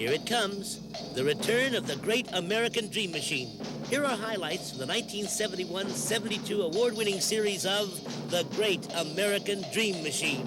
Here it comes, the return of the great American Dream Machine. Here are highlights from the 1971-72 award-winning series of The Great American Dream Machine.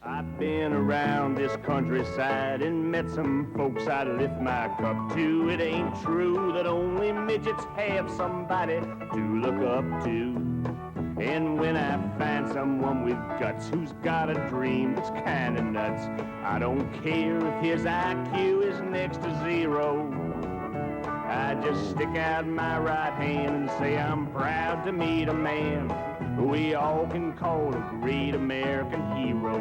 I've been around this countryside and met some folks I'd lift my cup to. It ain't true that only midgets have somebody to look up to. And when I find someone with guts who's got a dream that's kinda nuts, I don't care if his IQ is next to zero. I just stick out my right hand and say I'm proud to meet a man who we all can call a great American hero.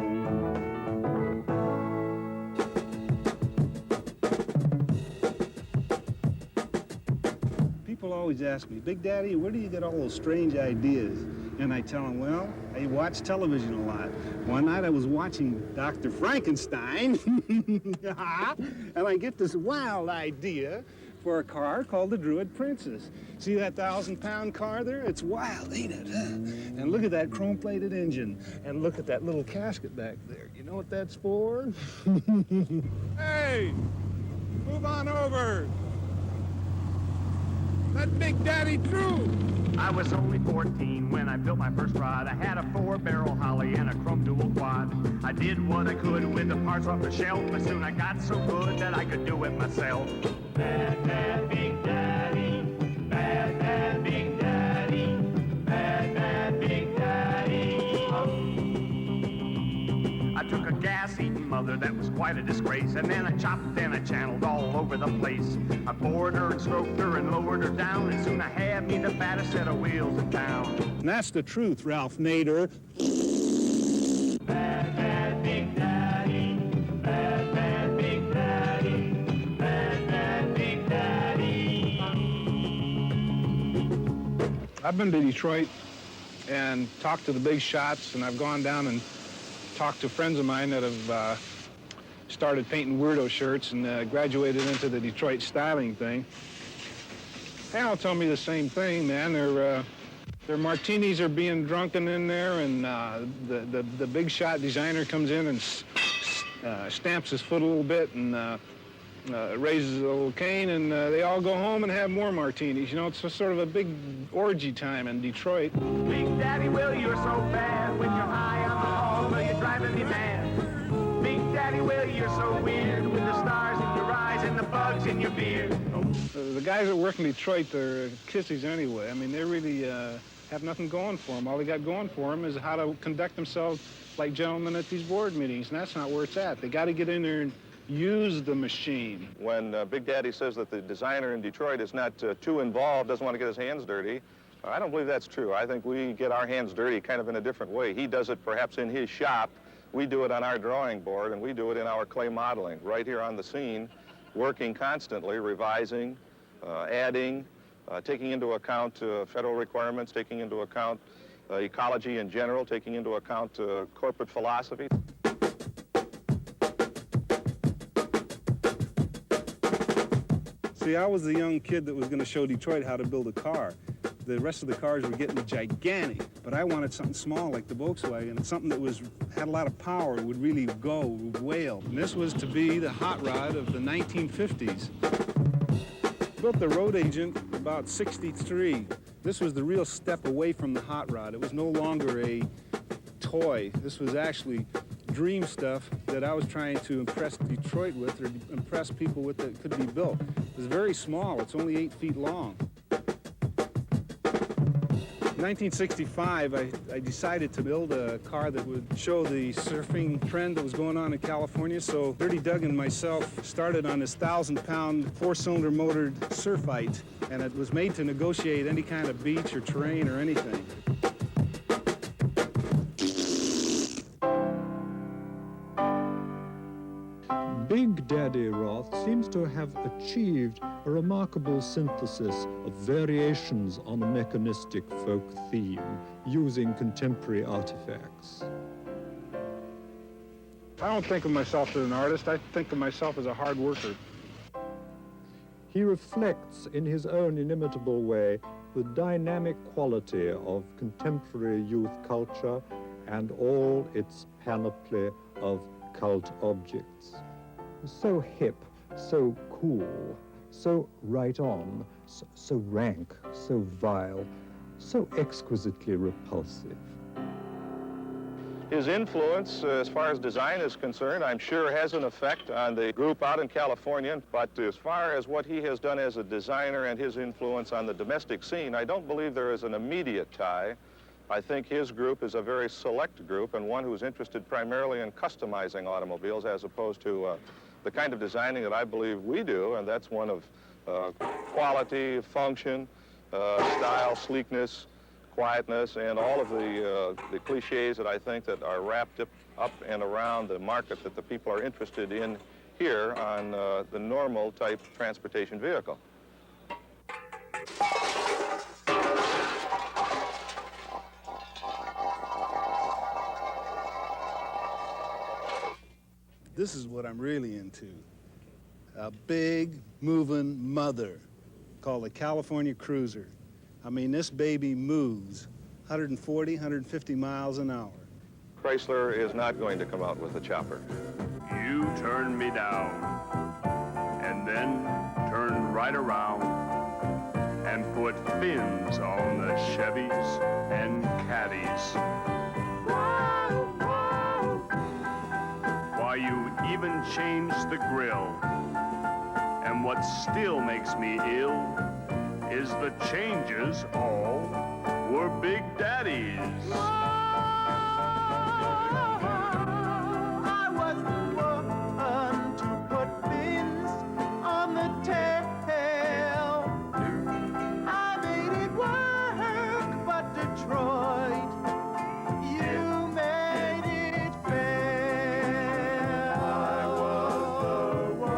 People always ask me, Big Daddy, where do you get all those strange ideas? And I tell them, well, I watch television a lot. One night I was watching Dr. Frankenstein, and I get this wild idea for a car called the Druid Princess. See that 1,000-pound car there? It's wild, ain't it? And look at that chrome-plated engine. And look at that little casket back there. You know what that's for? Hey! Move on over! Let Big Daddy through! I was only 14 when I built my first rod. I had a 4-barrel Holly and a chrome dual quad. I did what I could with the parts off the shelf, but soon I got so good that I could do it myself. Bad, bad Big Daddy, bad, bad Big Daddy, bad, bad Big Daddy. I took a gas-eating mother that was quite a disgrace, and then I chopped and I channeled all over the place. I bored her and stroked her and lowered her down, and soon I had me the fattest set of wheels in town. And that's the truth, Ralph Nader. Bad, bad Big Daddy, bad, bad Big Daddy, bad, bad Big Daddy. I've been to Detroit and talked to the big shots, and I've gone down and talked to friends of mine that have started painting weirdo shirts and graduated into the Detroit styling thing. They all tell me the same thing, man. Their martinis are being drunken in there, and the big shot designer comes in and stamps his foot a little bit and raises a little cane, and they all go home and have more martinis. You know, it's a sort of a big orgy time in Detroit. Big Daddy, Will, you're so bad. When you're high on the hall, well, you're driving me mad. Big Daddy, Will, you're so weird. With the stars in your eyes and the bugs in your beard. The guys that work in Detroit, they're kissies anyway. I mean, they really have nothing going for them. All they got going for them is how to conduct themselves like gentlemen at these board meetings, and that's not where it's at. They got to get in there and use the machine. When Big Daddy says that the designer in Detroit is not too involved, doesn't want to get his hands dirty, I don't believe that's true. I think we get our hands dirty kind of in a different way. He does it perhaps in his shop, We do it on our drawing board, and we do it in our clay modeling, right here on the scene, working constantly, revising, adding, taking into account federal requirements, taking into account ecology in general, taking into account corporate philosophy. See, I was the young kid that was going to show Detroit how to build a car. The rest of the cars were getting gigantic, but I wanted something small like the Volkswagen, something that had a lot of power, would really go, would wail. And this was to be the hot rod of the 1950s. Built the Road Agent about '63. This was the real step away from the hot rod. It was no longer a toy. This was actually dream stuff that I was trying to impress Detroit with, or impress people with, that could be built. It was very small. It's only 8 feet long. In 1965, I decided to build a car that would show the surfing trend that was going on in California. So Dirty Doug and myself started on this 1,000-pound, 4-cylinder motored Surfite, and it was made to negotiate any kind of beach or terrain or anything. Big Daddy Roth seems to have achieved a remarkable synthesis of variations on a mechanistic folk theme using contemporary artifacts. I don't think of myself as an artist. I think of myself as a hard worker. He reflects in his own inimitable way the dynamic quality of contemporary youth culture and all its panoply of cult objects. So hip, so cool, so right on, so rank, so vile, so exquisitely repulsive. His influence, as far as design is concerned, I'm sure has an effect on the group out in California, but as far as what he has done as a designer and his influence on the domestic scene, I don't believe there is an immediate tie. I think his group is a very select group and one who's interested primarily in customizing automobiles as opposed to the kind of designing that I believe we do, and that's one of quality, function, style, sleekness, quietness, and all of the cliches that I think that are wrapped up and around the market that the people are interested in here on the normal type transportation vehicle. This is what I'm really into. A big, moving mother called a California Cruiser. I mean, this baby moves 140, 150 miles an hour. Chrysler is not going to come out with a chopper. You turn me down, and then turn right around and put fins on the Chevys and Caddies. Why, you even changed the grill. And what still makes me ill is the changes all were Big Daddy's. I was the one to put fins on the tail. I made it work, but Detroit, you made it fail. I was the one.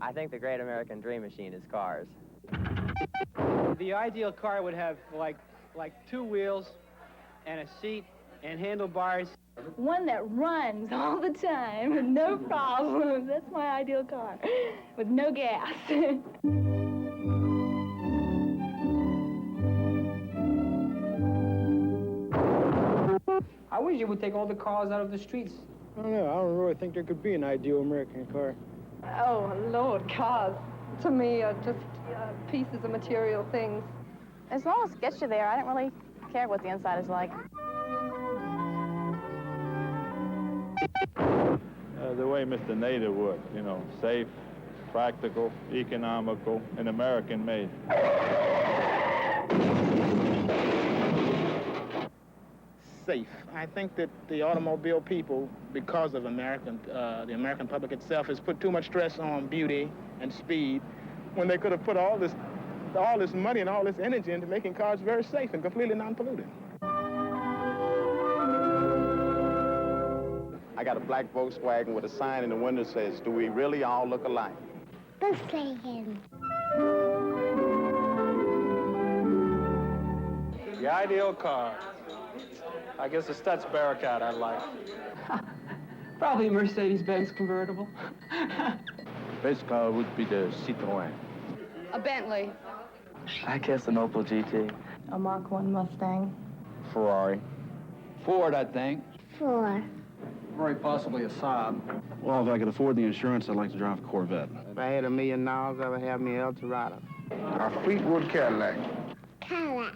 I think the great American dream machine is cars. The ideal car would have like 2 wheels and a seat and handlebars, One that runs all the time with no problems. That's my ideal car, with no gas. I wish you would take all the cars out of the streets. I don't know. I don't really think there could be an ideal American car. Oh, Lord, cars, to me, are just pieces of material things. As long as it gets you there, I don't really care what the inside is like. The way Mr. Nader would, you know, safe, practical, economical, and American-made. Safe. I think that the automobile people, because of the American public itself, has put too much stress on beauty and speed when they could have put all this money and all this energy into making cars very safe and completely non-polluting. I got a black Volkswagen with a sign in the window that says, "Do we really all look alike?" Volkswagen. The ideal car. I guess a Stutz Bearcat I'd like. Probably a Mercedes-Benz convertible. Best car would be the Citroën. A Bentley. I guess an Opel GT. A Mach 1 Mustang. Ferrari. Ford, I think. Four. Very possibly a Saab. Well, if I could afford the insurance, I'd like to drive a Corvette. If I had $1 million, I would have me El Dorado. A Fleetwood Cadillac. Cadillac.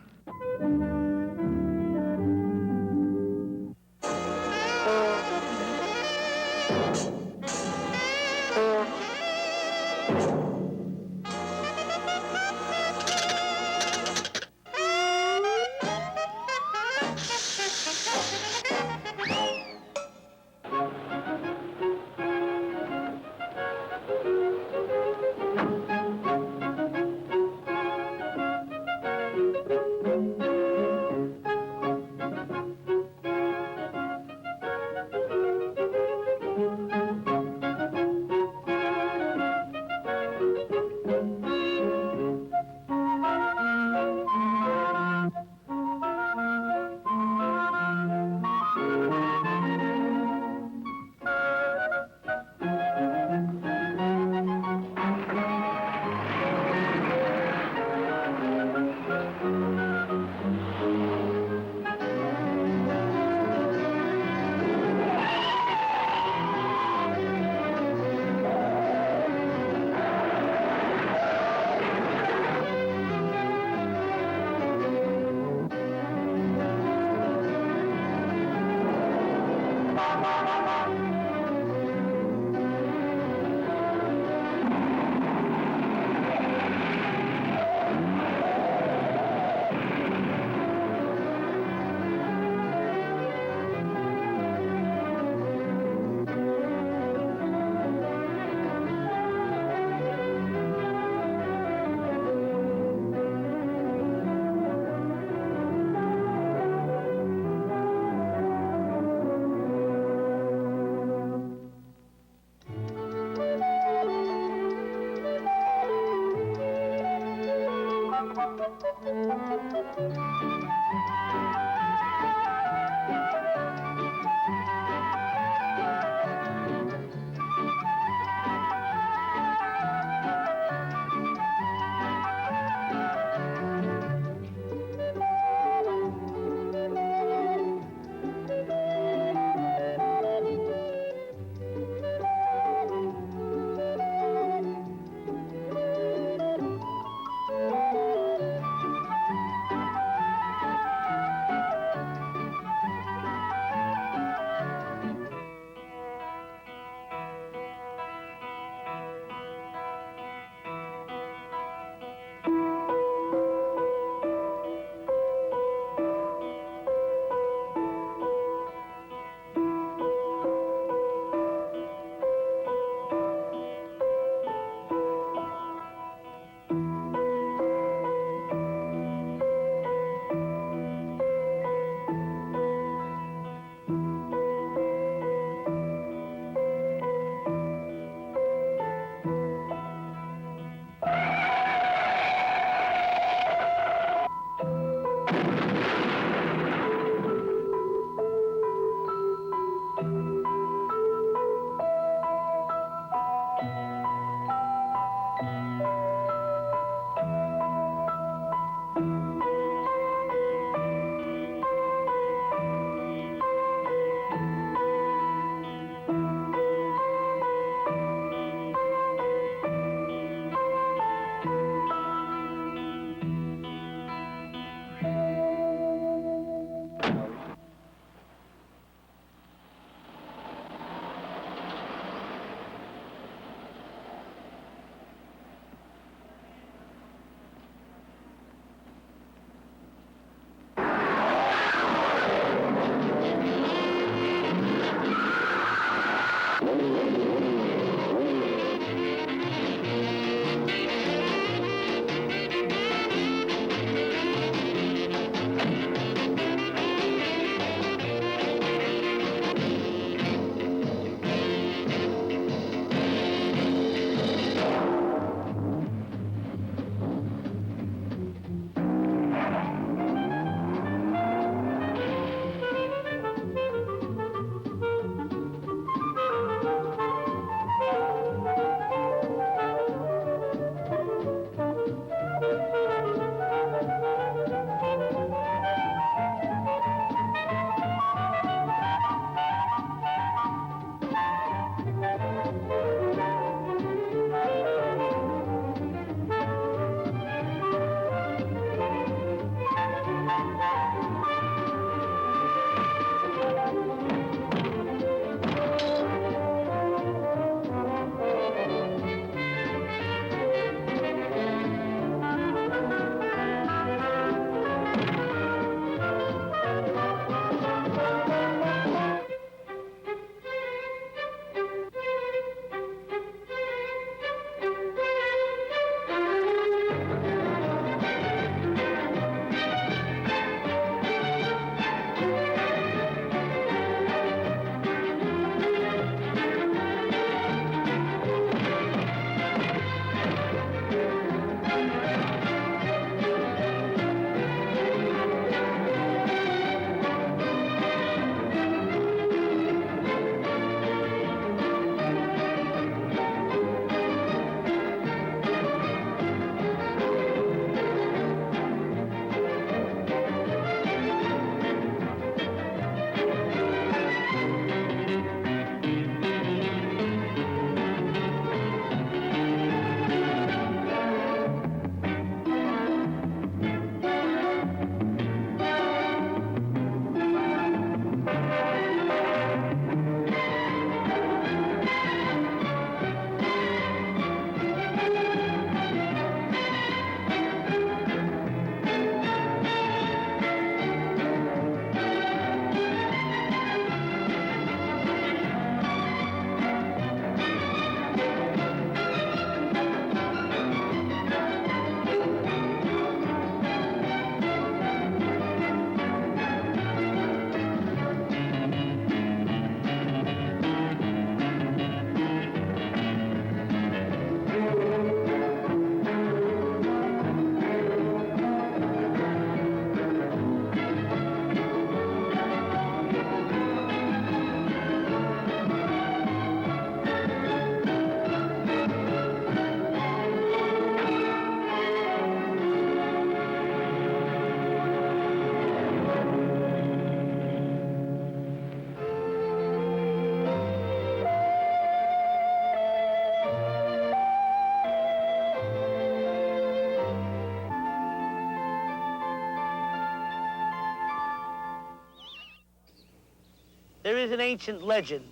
There is an ancient legend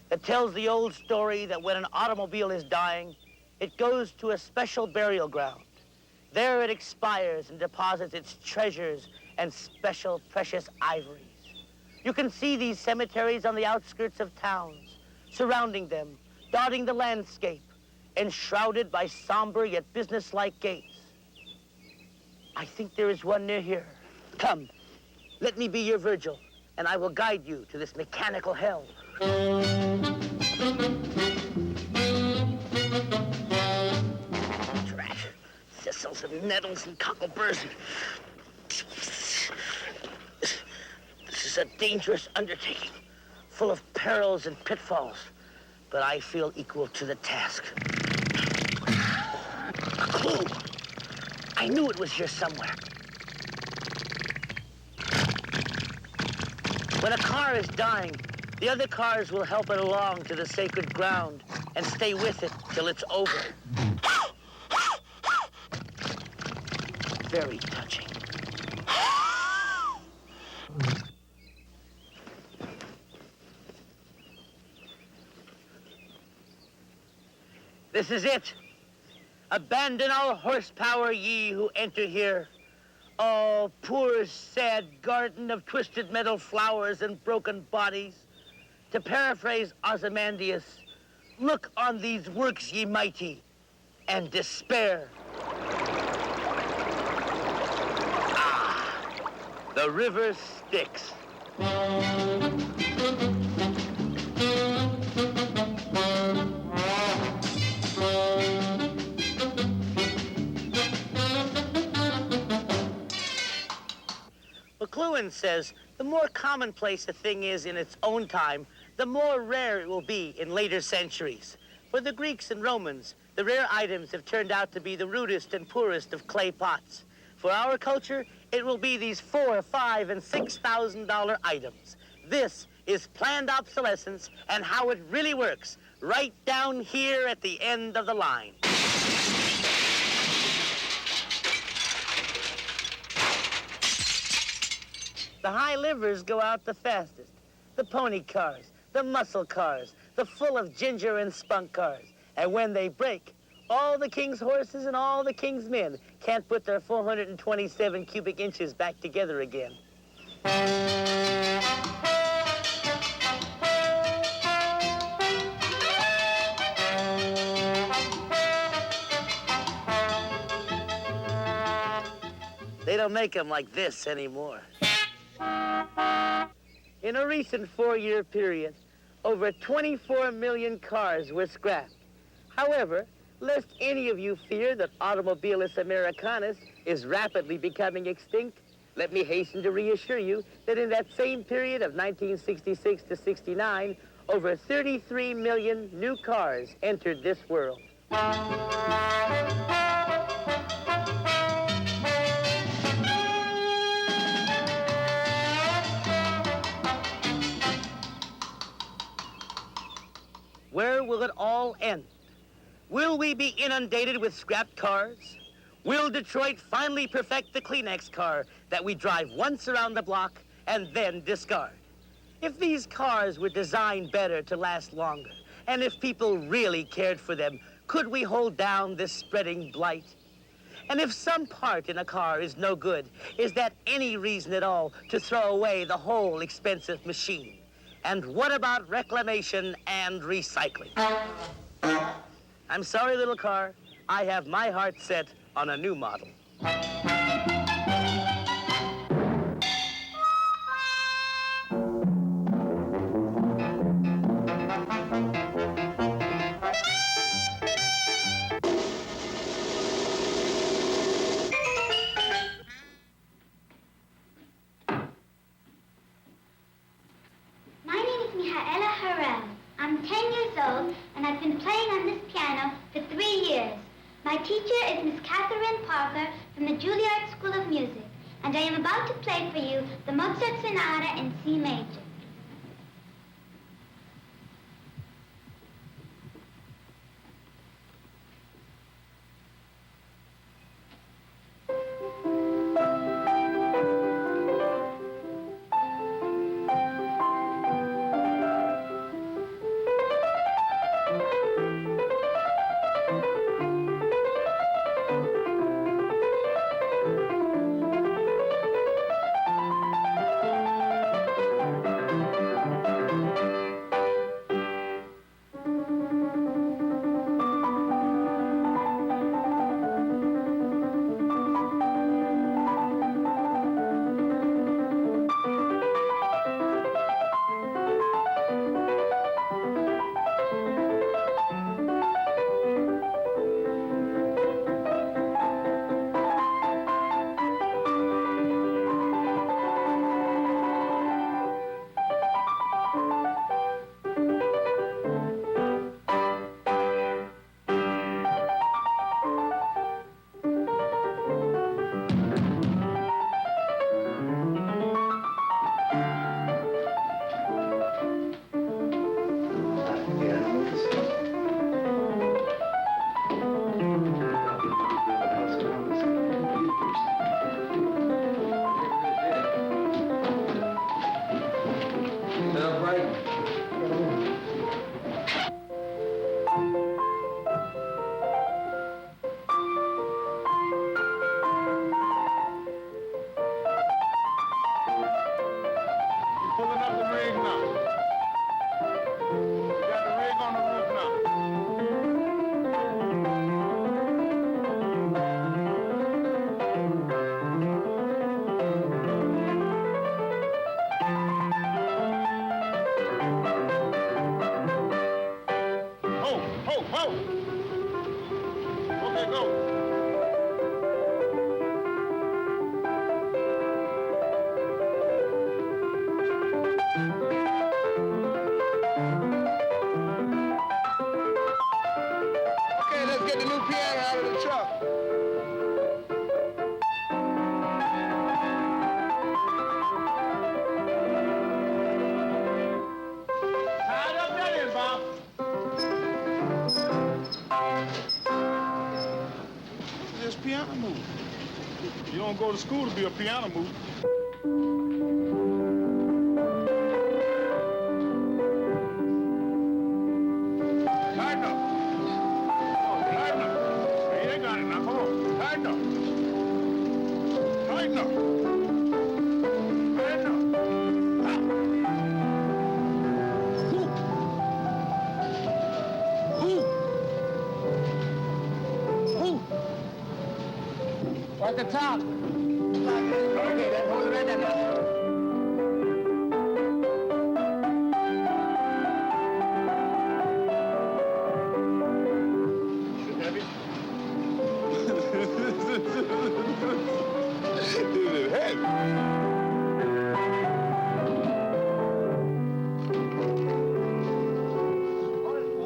that tells the old story that when an automobile is dying, it goes to a special burial ground. There it expires and deposits its treasures and special precious ivories. You can see these cemeteries on the outskirts of towns, surrounding them, dotting the landscape, enshrouded by somber yet businesslike gates. I think there is one near here. Come, let me be your Virgil, and I will guide you to this mechanical hell. Trash, thistles and nettles and cockleburrs. This is a dangerous undertaking, full of perils and pitfalls, but I feel equal to the task. A clue. I knew it was here somewhere. When a car is dying, the other cars will help it along to the sacred ground and stay with it till it's over. Very touching. This is it. Abandon all horsepower, ye who enter here. Oh, poor, sad garden of twisted metal flowers and broken bodies. To paraphrase Ozymandias, look on these works, ye mighty, and despair. Ah, the river Styx. McLuhan says the more commonplace a thing is in its own time, the more rare it will be in later centuries. For the Greeks and Romans, the rare items have turned out to be the rudest and poorest of clay pots. For our culture, it will be these $4,000, $5,000, and $6,000 items. This is planned obsolescence and how it really works, right down here at the end of the line. The high livers go out the fastest. The pony cars, the muscle cars, the full of ginger and spunk cars. And when they break, all the king's horses and all the king's men can't put their 427 cubic inches back together again. They don't make them like this anymore. In a recent 4-year period, over 24 million cars were scrapped. However, lest any of you fear that Automobilis Americanus is rapidly becoming extinct, let me hasten to reassure you that in that same period of 1966 to 69, over 33 million new cars entered this world. Where will it all end? Will we be inundated with scrapped cars? Will Detroit finally perfect the Kleenex car that we drive once around the block and then discard? If these cars were designed better to last longer, and if people really cared for them, could we hold down this spreading blight? And if some part in a car is no good, is that any reason at all to throw away the whole expensive machine? And what about reclamation and recycling? I'm sorry, little car. I have my heart set on a new model. I'm 10 years old, and I've been playing on this piano for 3 years. My teacher is Miss Catherine Parker from the Juilliard School of Music, and I am about to play for you the Mozart Sonata in C major. Okay, go. Okay, let's get the new piano out of the truck. Hide up that in, Bob. This piano move. You don't go to school to be a piano mover. Tighten up. Tighten up. Hey, they got it now. Come on. Tighten up. Tighten up. Tighten up. At the top. Okay, then hold it right there now.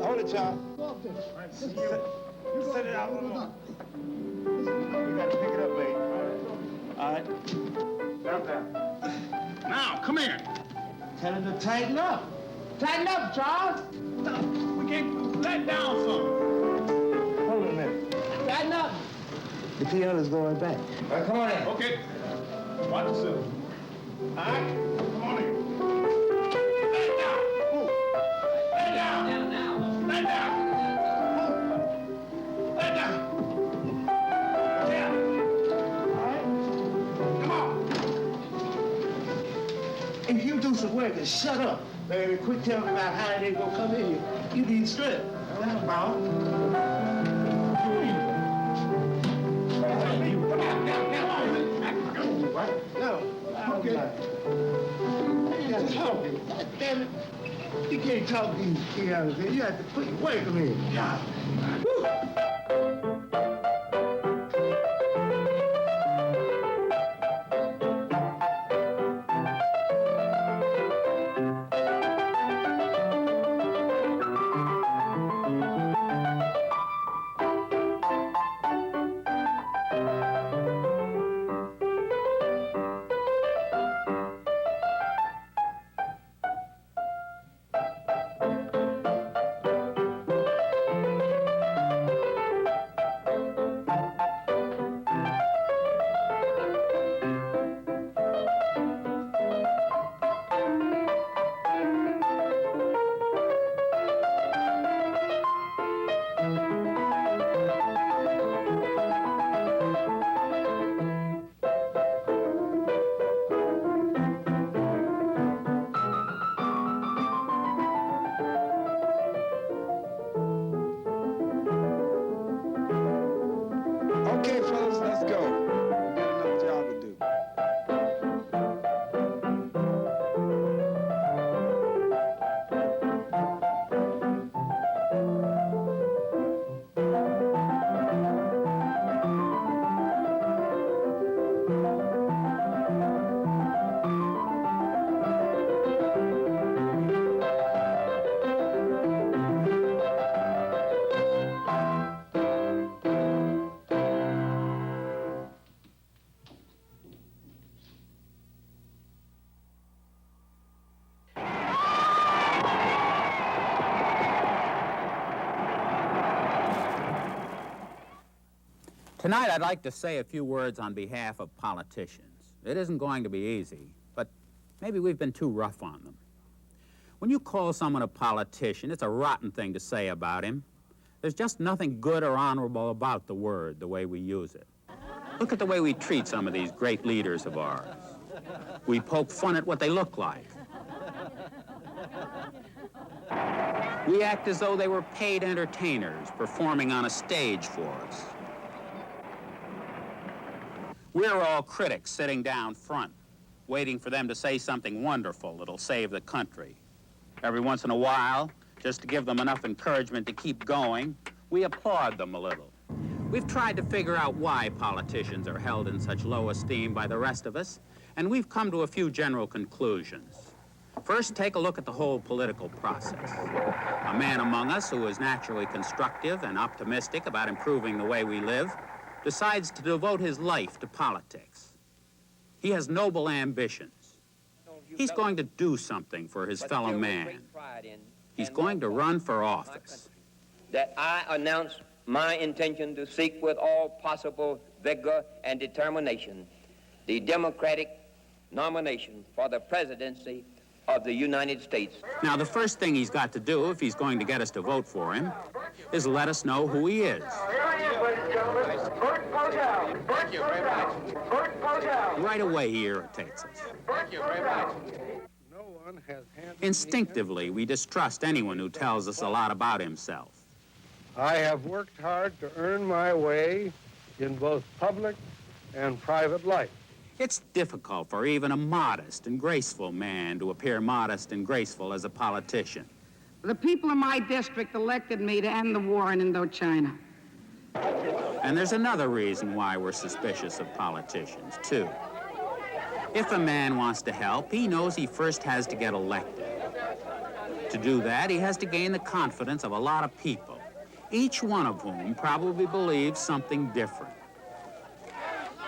Hold it, y'all. Set it out a little more. You gotta pick it up, babe. All right. Down. Now, come here. Tell him to tighten up. Tighten up, Charles. We can't let down some. Hold on a minute. Tighten up. The piano's going back. All right, come on in. Okay. Watch yourself. All right? Come on in. Lay down. Move. Lay down. Lay down. Move. Lay down. Yeah. All right? Come on. If you do some work and shut up, baby, quit telling me about how they gonna come in here. You need strength. That's about. No. Okay. God damn it. You can't talk these pianos. You have to put your work in. Yeah. Okay, fellas, let's go. We got another job to do. Tonight, I'd like to say a few words on behalf of politicians. It isn't going to be easy, but maybe we've been too rough on them. When you call someone a politician, it's a rotten thing to say about him. There's just nothing good or honorable about the word, the way we use it. Look at the way we treat some of these great leaders of ours. We poke fun at what they look like. We act as though they were paid entertainers performing on a stage for us. We're all critics sitting down front, waiting for them to say something wonderful that'll save the country. Every once in a while, just to give them enough encouragement to keep going, we applaud them a little. We've tried to figure out why politicians are held in such low esteem by the rest of us, and we've come to a few general conclusions. First, take a look at the whole political process. A man among us who is naturally constructive and optimistic about improving the way we live decides to devote his life to politics. He has noble ambitions. He's going to do something for his fellow man. He's going to run for office. That I announce my intention to seek with all possible vigor and determination the Democratic nomination for the presidency of the United States. Now, the first thing he's got to do, if he's going to get us to vote for him, is let us know who he is. Right away, he irritates us. Instinctively, we distrust anyone who tells us a lot about himself. I have worked hard to earn my way in both public and private life. It's difficult for even a modest and graceful man to appear modest and graceful as a politician. The people of my district elected me to end the war in Indochina. And there's another reason why we're suspicious of politicians, too. If a man wants to help, he knows he first has to get elected. To do that, he has to gain the confidence of a lot of people, each one of whom probably believes something different.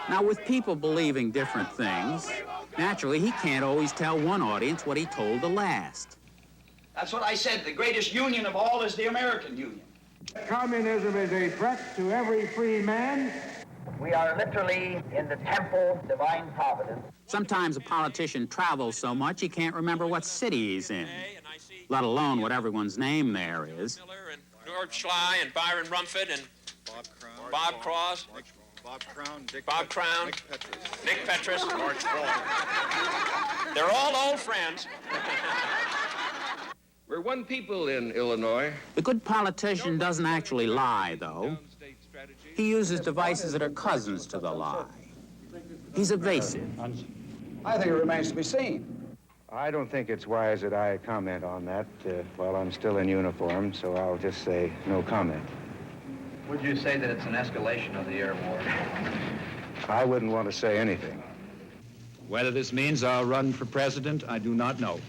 Now, with people believing different things, naturally, he can't always tell one audience what he told the last. That's what I said. The greatest union of all is the American Union. Communism is a threat to every free man. We are literally in the temple of divine providence. Sometimes a politician travels so much he can't remember what city he's in, let alone what everyone's name there is. George Schley and Byron Rumford and Bob Cross. Bob Crown, Bob Crown, Nick Petras, George Ball. They're all old friends. We're one people in Illinois. The good politician doesn't actually lie, though. He uses devices that are cousins to the lie. He's evasive. I think it remains to be seen. I don't think it's wise that I comment on that while I'm still in uniform, so I'll just say no comment. Would you say that it's an escalation of the air war? I wouldn't want to say anything. Whether this means I'll run for president, I do not know.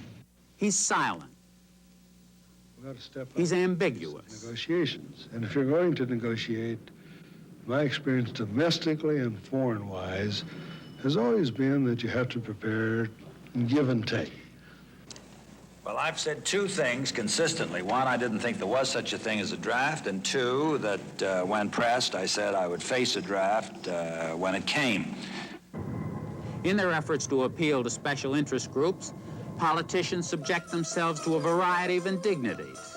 He's silent. We've got to step up. He's ambiguous. Negotiations. And if you're going to negotiate, my experience domestically and foreign-wise has always been that you have to prepare and give and take. Well, I've said two things consistently. One, I didn't think there was such a thing as a draft, and two, that when pressed, I said I would face a draft when it came. In their efforts to appeal to special interest groups, politicians subject themselves to a variety of indignities.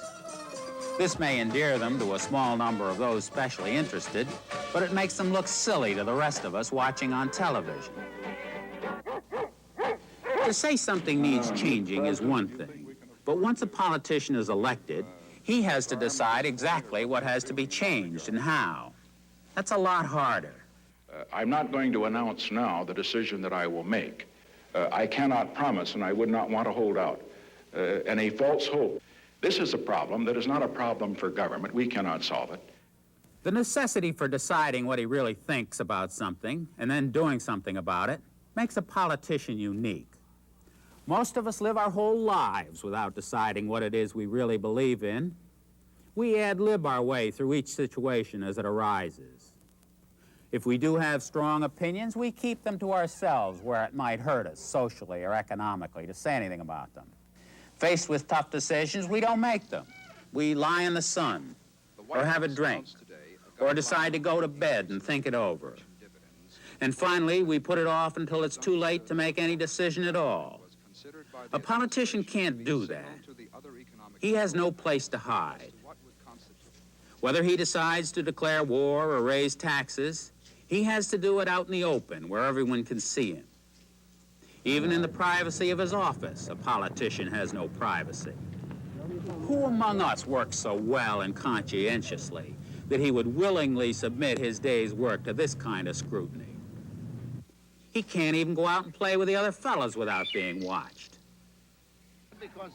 This may endear them to a small number of those specially interested, but it makes them look silly to the rest of us watching on television. To say something needs changing is one thing, but once a politician is elected, he has to decide exactly what has to be changed and how. That's a lot harder. I'm not going to announce now the decision that I will make. I cannot promise, and I would not want to hold out any false hope. This is a problem that is not a problem for government. We cannot solve it. The necessity for deciding what he really thinks about something and then doing something about it makes a politician unique. Most of us live our whole lives without deciding what it is we really believe in. We ad-lib our way through each situation as it arises. If we do have strong opinions, we keep them to ourselves where it might hurt us socially or economically to say anything about them. Faced with tough decisions, we don't make them. We lie in the sun, or have a drink, or decide to go to bed and think it over. And finally, we put it off until it's too late to make any decision at all. A politician can't do that. He has no place to hide. Whether he decides to declare war or raise taxes, he has to do it out in the open where everyone can see him. Even in the privacy of his office, a politician has no privacy. Who among us works so well and conscientiously that he would willingly submit his day's work to this kind of scrutiny? He can't even go out and play with the other fellas without being watched.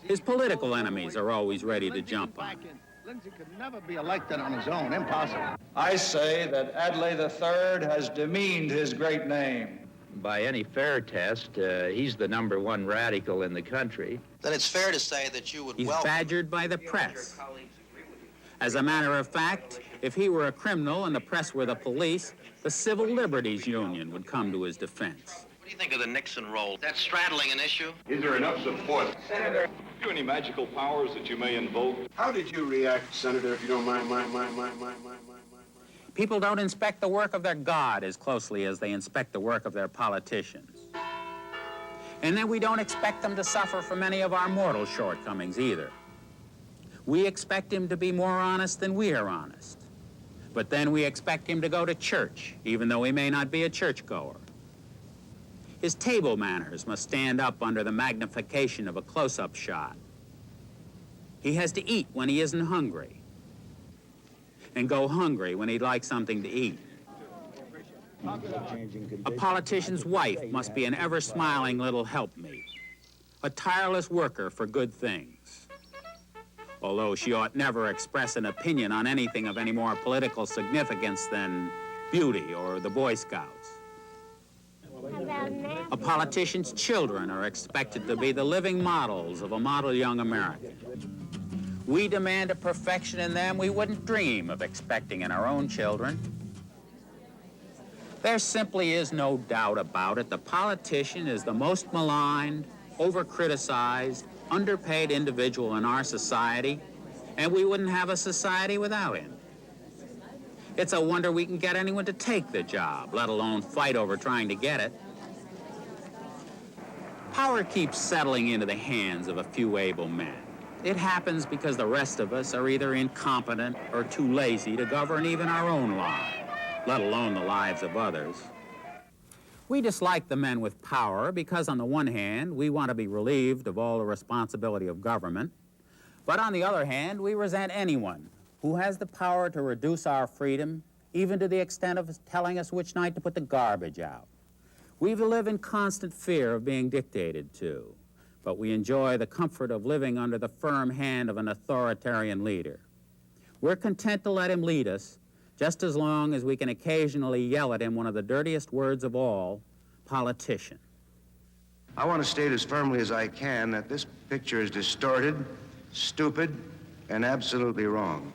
His political enemies are always ready to jump on him. Lindsay could never be elected on his own. Impossible. I say that Adlai III has demeaned his great name. By any fair test, he's the #1 radical in the country. Then it's fair to say that you would He's welcome... badgered by the press. As a matter of fact, if he were a criminal and the press were the police, the Civil Liberties Union would come to his defense. What do you think of the Nixon role? That's straddling an issue? Is there enough support? Senator, have you any magical powers that you may invoke? How did you react, Senator, if you don't mind? People don't inspect the work of their God as closely as they inspect the work of their politicians. And then we don't expect them to suffer from any of our mortal shortcomings either. We expect him to be more honest than we are honest. But then we expect him to go to church, even though he may not be a churchgoer. His table manners must stand up under the magnification of a close-up shot. He has to eat when he isn't hungry, and go hungry when he'd like something to eat. A politician's wife must be an ever-smiling little helpmeet, a tireless worker for good things. Although she ought never express an opinion on anything of any more political significance than beauty or the Boy Scouts. A politician's children are expected to be the living models of a model young American. We demand a perfection in them we wouldn't dream of expecting in our own children. There simply is no doubt about it. The politician is the most maligned, over-criticized, underpaid individual in our society, and we wouldn't have a society without him. It's a wonder we can get anyone to take the job, let alone fight over trying to get it. Power keeps settling into the hands of a few able men. It happens because the rest of us are either incompetent or too lazy to govern even our own lives, let alone the lives of others. We dislike the men with power because, on the one hand, we want to be relieved of all the responsibility of government, but on the other hand, we resent anyone who has the power to reduce our freedom, even to the extent of telling us which night to put the garbage out. We live in constant fear of being dictated to, but we enjoy the comfort of living under the firm hand of an authoritarian leader. We're content to let him lead us, just as long as we can occasionally yell at him one of the dirtiest words of all, politician. I want to state as firmly as I can that this picture is distorted, stupid, and absolutely wrong.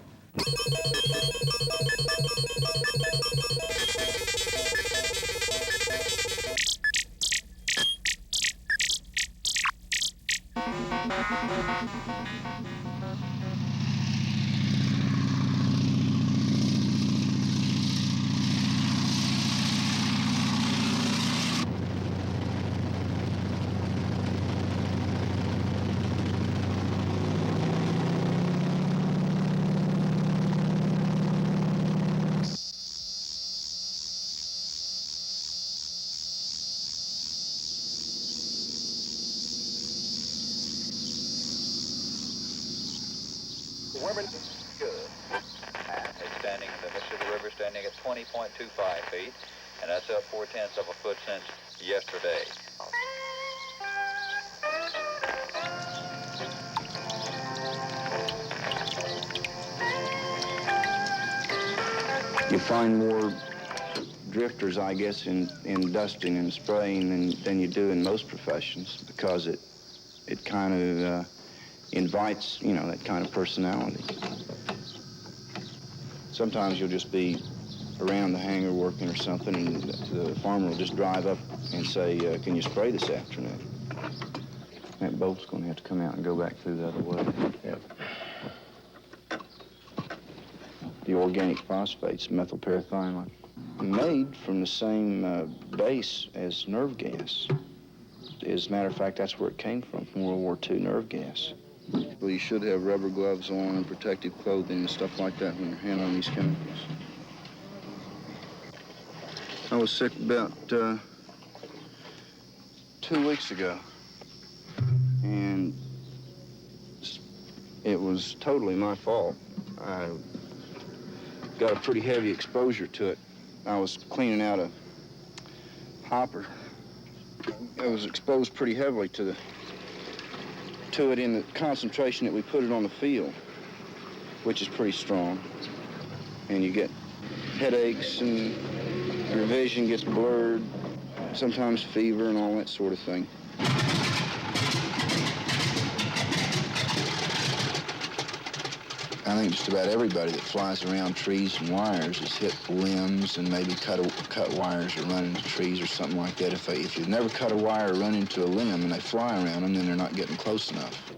It's standing, the Mississippi River standing at 20.25 feet, and that's up 0.4 of a foot since yesterday. You find more drifters, I guess, in dusting and spraying than you do in most professions, because it kind of invites, you know, that kind of personality. Sometimes you'll just be around the hangar working or something, and the farmer will just drive up and say, can you spray this afternoon? That boat's going to have to come out and go back through the other way. Yep. The organic phosphates, methylparathiamine, made from the same base as nerve gas. As a matter of fact, that's where it came from World War II, nerve gas. Well, you should have rubber gloves on and protective clothing and stuff like that when you're handling these chemicals. I was sick about 2 weeks ago, and it was totally my fault. I got a pretty heavy exposure to it. I was cleaning out a hopper. I was exposed pretty heavily to it in the concentration that we put it on the field. which is pretty strong. And you get headaches and your vision gets blurred, sometimes fever and all that sort of thing. I think just about everybody that flies around trees and wires has hit limbs and maybe cut wires or run into trees or something like that. If you've never cut a wire or run into a limb and they fly around them, then they're not getting close enough.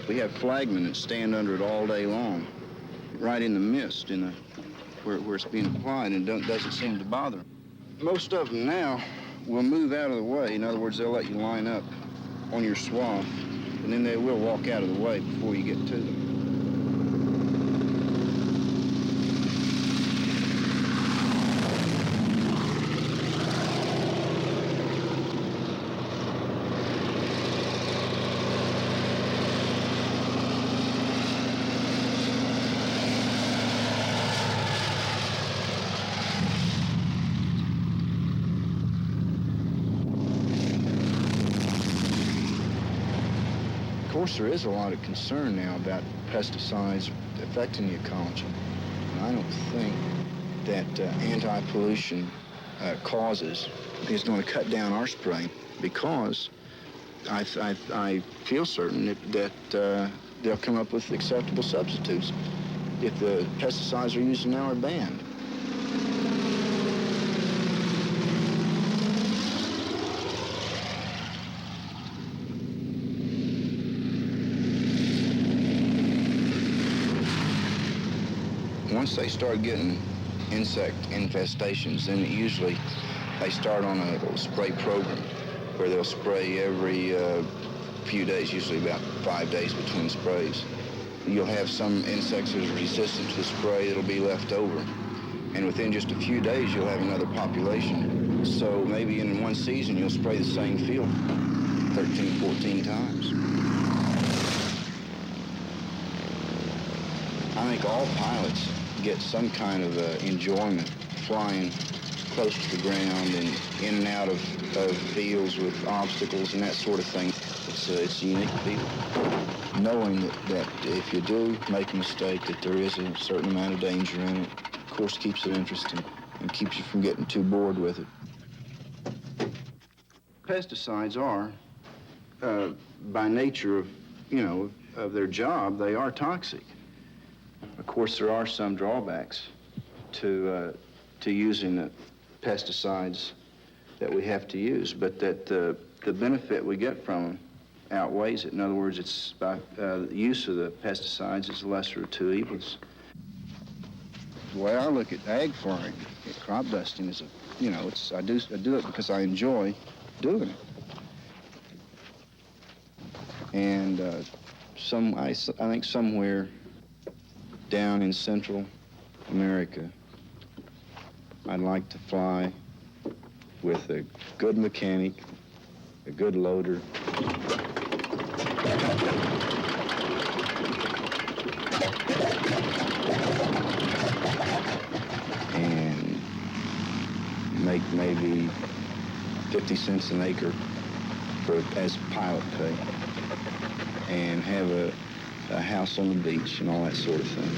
We have flagmen that stand under it all day long, right in the mist, where it's being applied, and doesn't seem to bother them. Most of them now will move out of the way. In other words, they'll let you line up on your swath, and then they will walk out of the way before you get to them. Of course, there is a lot of concern now about pesticides affecting the ecology. And I don't think that anti-pollution causes is going to cut down our spraying, because I feel certain that they'll come up with acceptable substitutes if the pesticides are used now are banned. Once they start getting insect infestations, then usually they start on a little spray program where they'll spray every few days, usually about 5 days between sprays. You'll have some insects that are resistant to the spray that'll be left over. And within just a few days, you'll have another population. So maybe in one season, you'll spray the same field 13, 14 times. I think all pilots get some kind of enjoyment flying close to the ground and in and out of fields with obstacles and that sort of thing. It's a unique feeling. Knowing that if you do make a mistake, that there is a certain amount of danger in it, of course keeps it interesting and keeps you from getting too bored with it. Pesticides are, by nature of their job, they are toxic. Of course, there are some drawbacks to using the pesticides that we have to use, but that the benefit we get from them outweighs it. In other words, it's by the use of the pesticides is the lesser of two evils. The way I look at ag farming, crop dusting is I do it because I enjoy doing it, and I think somewhere down in Central America, I'd like to fly with a good mechanic, a good loader, and make maybe 50 cents an acre as pilot pay, and have a house on the beach and all that sort of thing.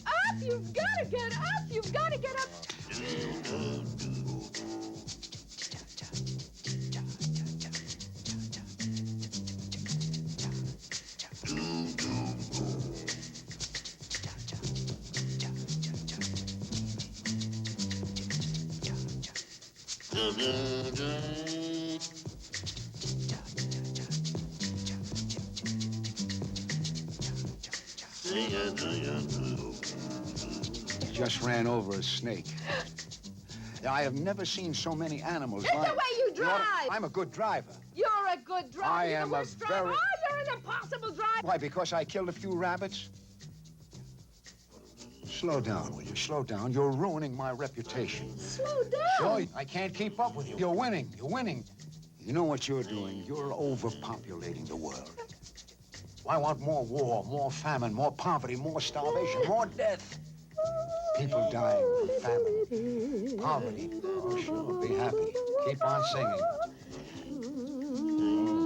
up! You've got to get up! You've got to get up! Just ran over a snake. I have never seen so many animals. It's the way you drive! I'm a good driver. You're a good driver. I You're am the a worst driver. very- Oh, you're an impossible driver. Why, because I killed a few rabbits? Slow down, will you? Slow down. You're ruining my reputation. Slow down. Sure, I can't keep up with you. You're winning. You're winning. You know what you're doing? You're overpopulating the world. I want more war, more famine, more poverty, more starvation, more death. People dying from famine, poverty. Oh, sure, be happy. Keep on singing.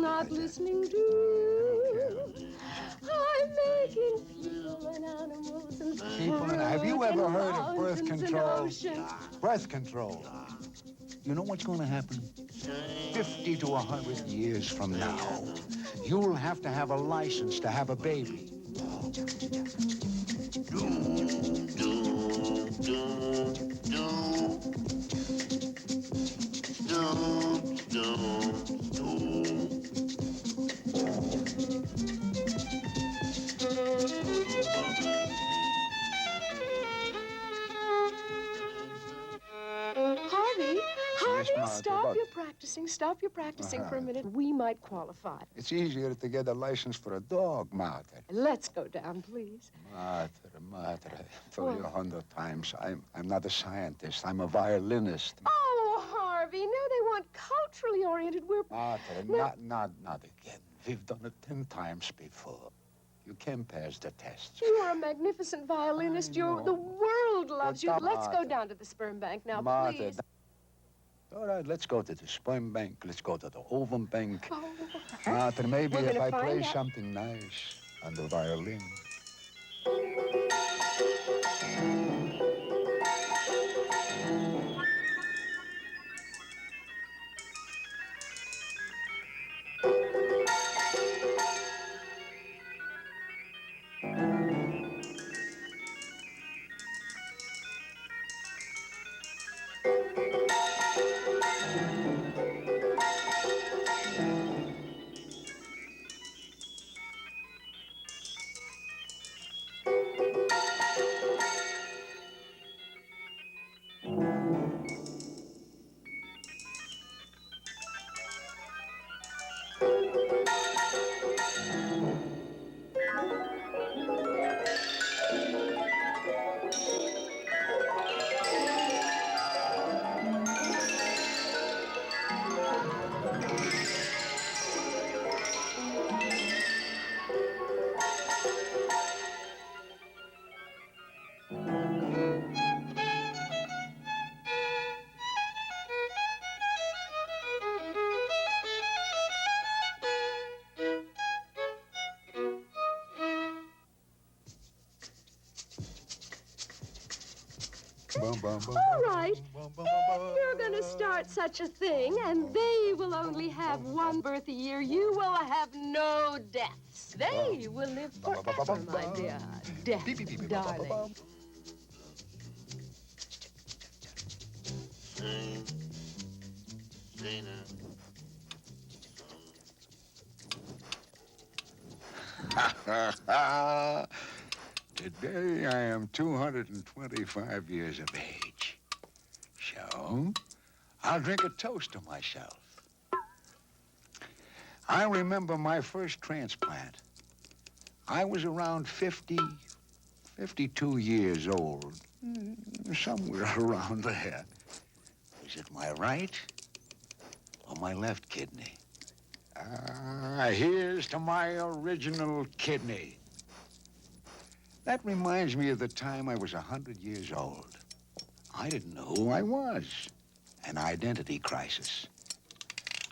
Not listening to you. I'm making human animals and Keep on. Have you ever heard of birth mountains and control? oceans. Birth control. You know what's going to happen? 50 to 100 years from now, you'll have to have a license to have a baby. Harvey, Ma, stop what? your practicing. Stop your practicing for a minute. We might qualify. It's easier to get a license for a dog, Mater. Let's go down, please. Mater, I told you 100 times, I'm not a scientist. I'm a violinist. Oh, Harvey, now they want culturally oriented. We're... Mater, not again. We've done it 10 times before. You can pass the test. You're a magnificent violinist. The world loves you. Let's go down to the sperm bank now, please. All right, let's go to the sperm bank. Let's go to the ovum bank. Oh. Mater, maybe We're if gonna I find play out. something nice on the violin. All right. If you're going to start such a thing, and they will only have one birth a year, you will have no deaths. They will live forever, my dear. Death, darling. Today I am 225 years of age. So, I'll drink a toast to myself. I remember my first transplant. I was around 52 years old. Somewhere around there. Is it my right or my left kidney? Here's to my original kidney. That reminds me of the time I was 100 years old. I didn't know who I was. An identity crisis.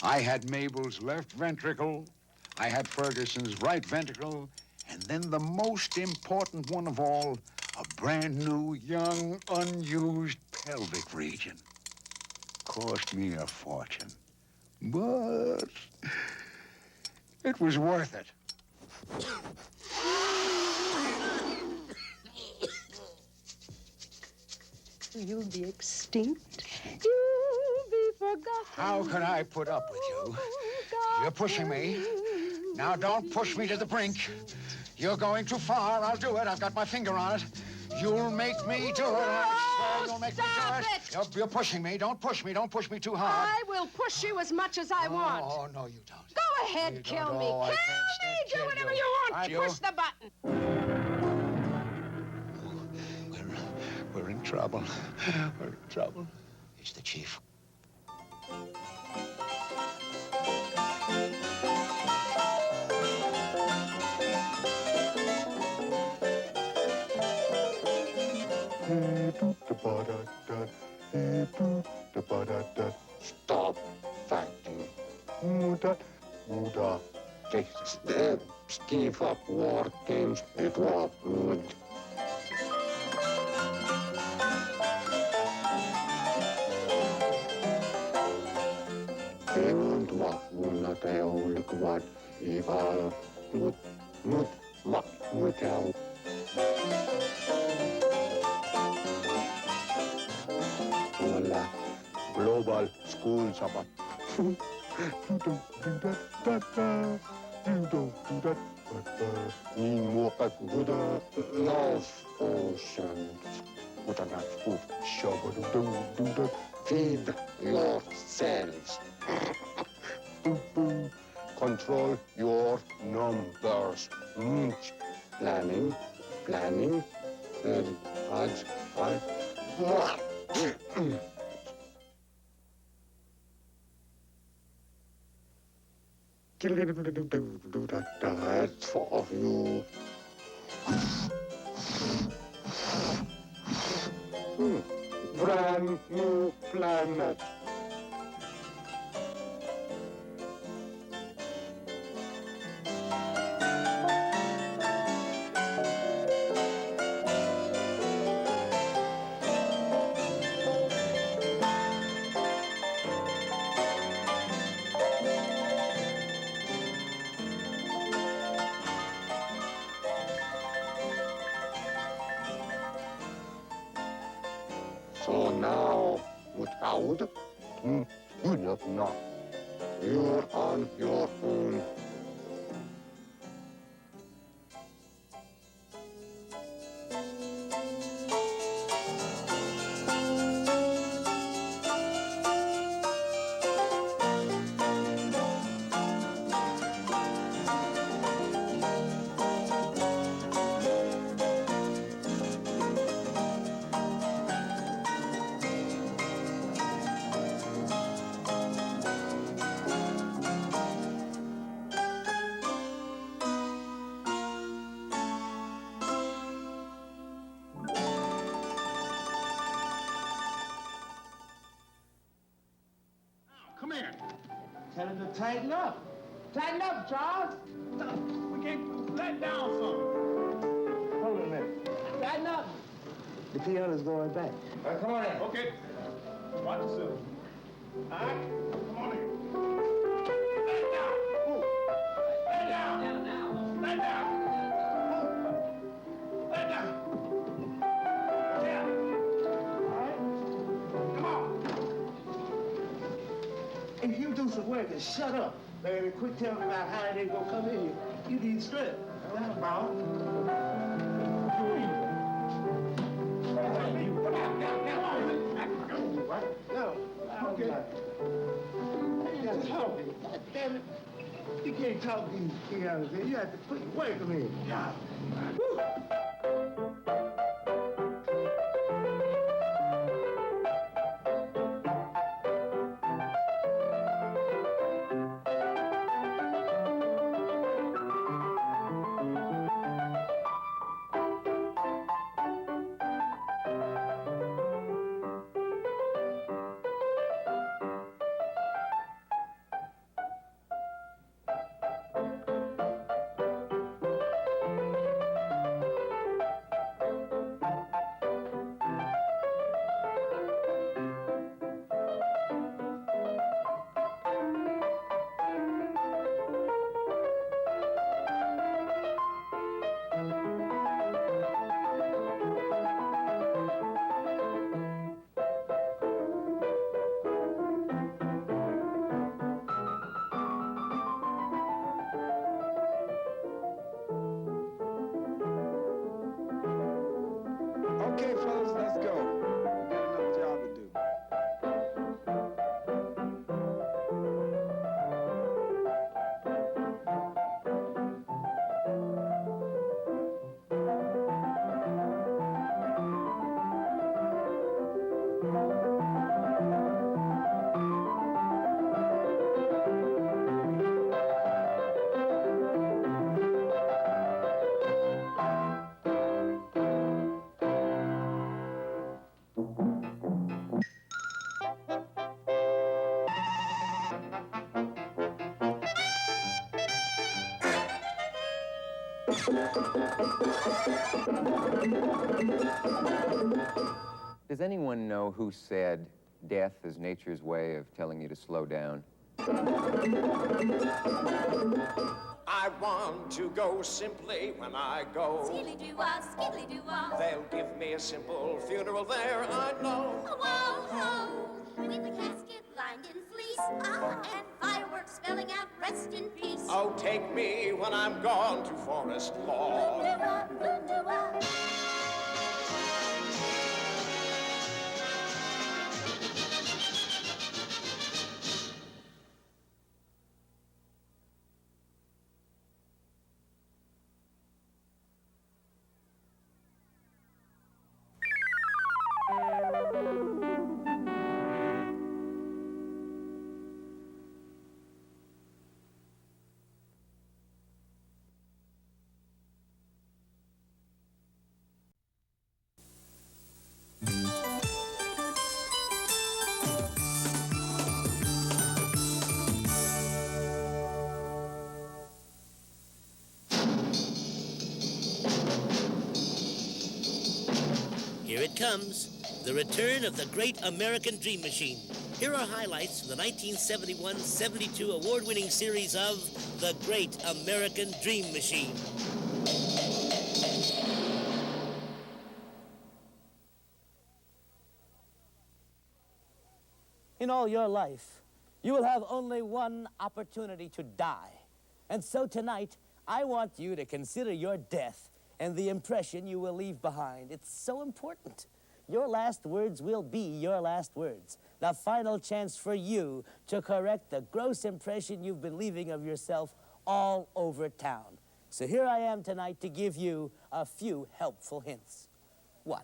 I had Mabel's left ventricle, I had Ferguson's right ventricle, and then the most important one of all, A brand new, young, unused pelvic region. Cost me a fortune. But it was worth it. You'll be extinct. You'll be forgotten. How can I put up with you? You're pushing me. Now don't push me to the brink. You're going too far. I'll do it. I've got my finger on it. You'll make me do it. I swear you'll make me do it. You're pushing me. Don't push me. Don't push me too hard. I will push you as much as I want. Oh, no, you don't. Go ahead, kill me. Oh, I Kill can't me. stand Do whatever you. you want. I do. Push the button. We're in trouble. We're in trouble. It's the chief. Stop fighting. Give up war games. It was good. Emuntua unna te olikuvat ival mut mutel. Tuolla Global School Sabbath. You don't do that, you don't do that, niin muokat Buddha Love Oceans. Mutta not food, show do that. Feed yourselves. Control your numbers. Planning. Odds. That's for you. Brand new planet. So now, without, not. You're on your own. Come here. Tell him to tighten up. Tighten up, Charles. We can't let down something. Hold on a minute. Tighten up. The piano's going back. Come on in. Okay. Watch yourself. All right? Come on in. Lay down. Move. Lay down. Lay down. Move. Lay down. Yeah. All right? Come on. If you do some work and shut up, baby, quit telling me about how they gonna come in here. You need strength. That's about. No. Okay. Just help me. Damn it. You can't talk these pianos here. You have to put your work on here. Yeah. Woo. Okay, fellas, let's go. We got another job to do. Does anyone know who said death is nature's way of telling you to slow down? I want to go simply when I go. Skiddly-doo-wah, skiddly-doo-wah. They'll give me a simple funeral there, I know. Whoa-ho, with a casket lined in fleece, and fireworks spelling out rest in peace. Oh, take me when I'm gone to Forest Lawn. Blue-doo-wah, blue-doo-wah. Here it comes, the return of the great American Dream Machine. Here are highlights from the 1971-72 award-winning series of The Great American Dream Machine. In all your life, you will have only one opportunity to die. And so tonight, I want you to consider your death and the impression you will leave behind. It's so important. Your last words will be your last words. The final chance for you to correct the gross impression you've been leaving of yourself all over town. So here I am tonight to give you a few helpful hints. 1.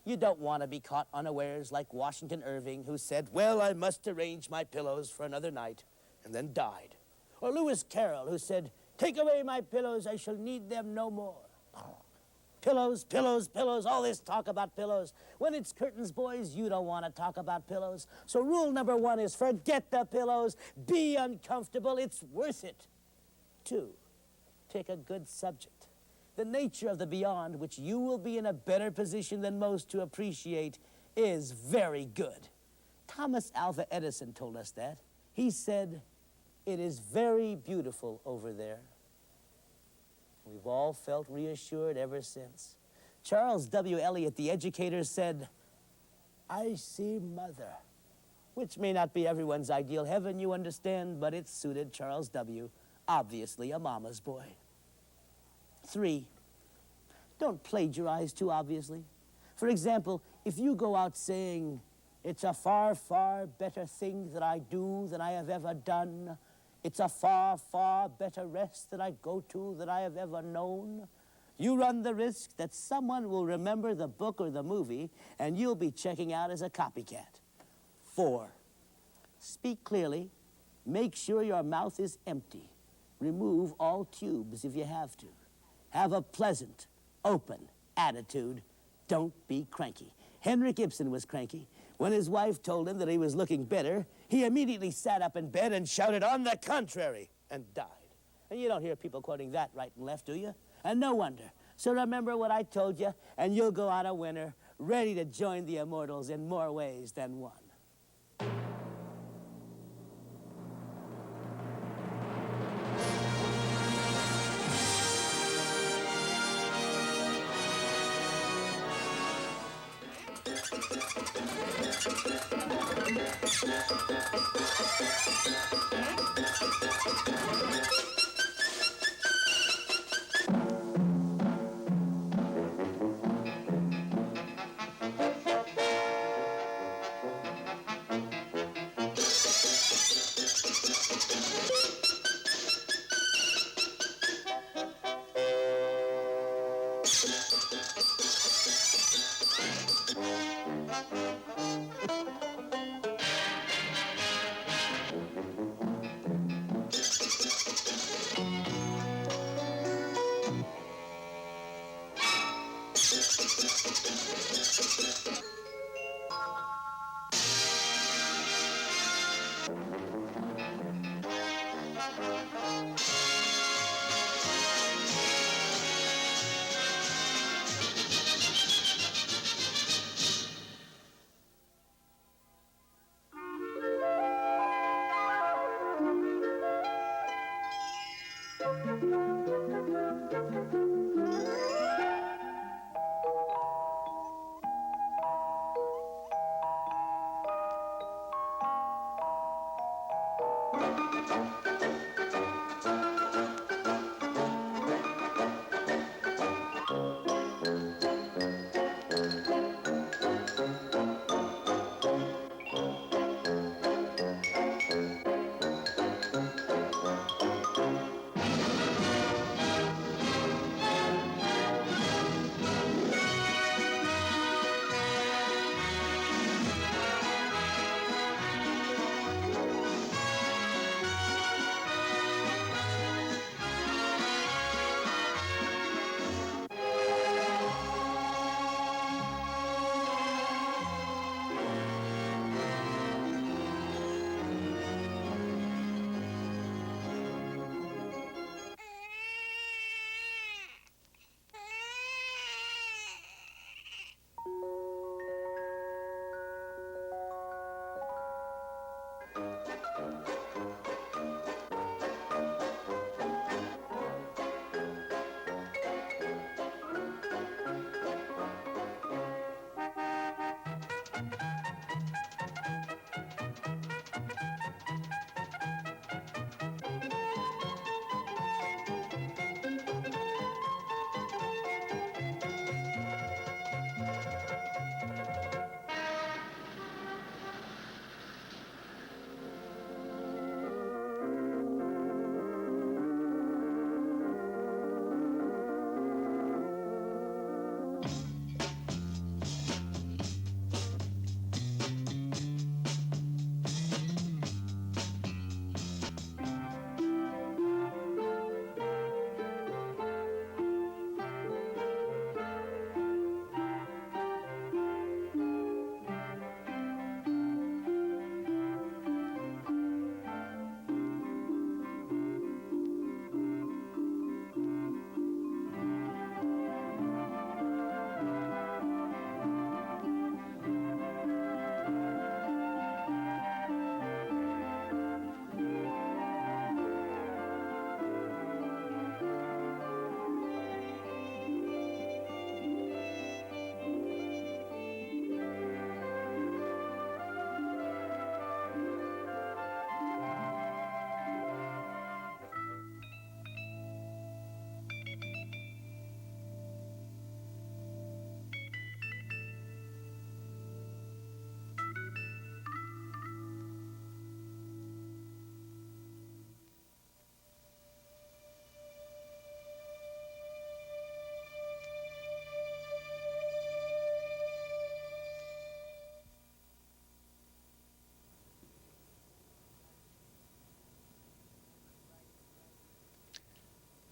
You don't want to be caught unawares like Washington Irving, who said, "Well, I must arrange my pillows for another night," and then died. Or Lewis Carroll, who said, "Take away my pillows, I shall need them no more." Pillows, pillows, pillows, all this talk about pillows. When it's curtains, boys, you don't want to talk about pillows. So rule number 1 is forget the pillows. Be uncomfortable. It's worth it. 2, pick a good subject. The nature of the beyond, which you will be in a better position than most to appreciate, is very good. Thomas Alva Edison told us that. He said, "It is very beautiful over there." We've all felt reassured ever since. Charles W. Eliot, the educator, said, "I see mother," which may not be everyone's ideal heaven, you understand, but it suited Charles W., obviously a mama's boy. 3, don't plagiarize too obviously. For example, if you go out saying, "It's a far, far better thing that I do than I have ever done. It's a far, far better rest that I go to than I have ever known," you run the risk that someone will remember the book or the movie and you'll be checking out as a copycat. 4, speak clearly. Make sure your mouth is empty. Remove all tubes if you have to. Have a pleasant, open attitude. Don't be cranky. Henrik Ibsen was cranky. When his wife told him that he was looking better, he immediately sat up in bed and shouted, "On the contrary," and died. And you don't hear people quoting that right and left, do you? And no wonder. So remember what I told you, and you'll go out a winner, ready to join the immortals in more ways than one.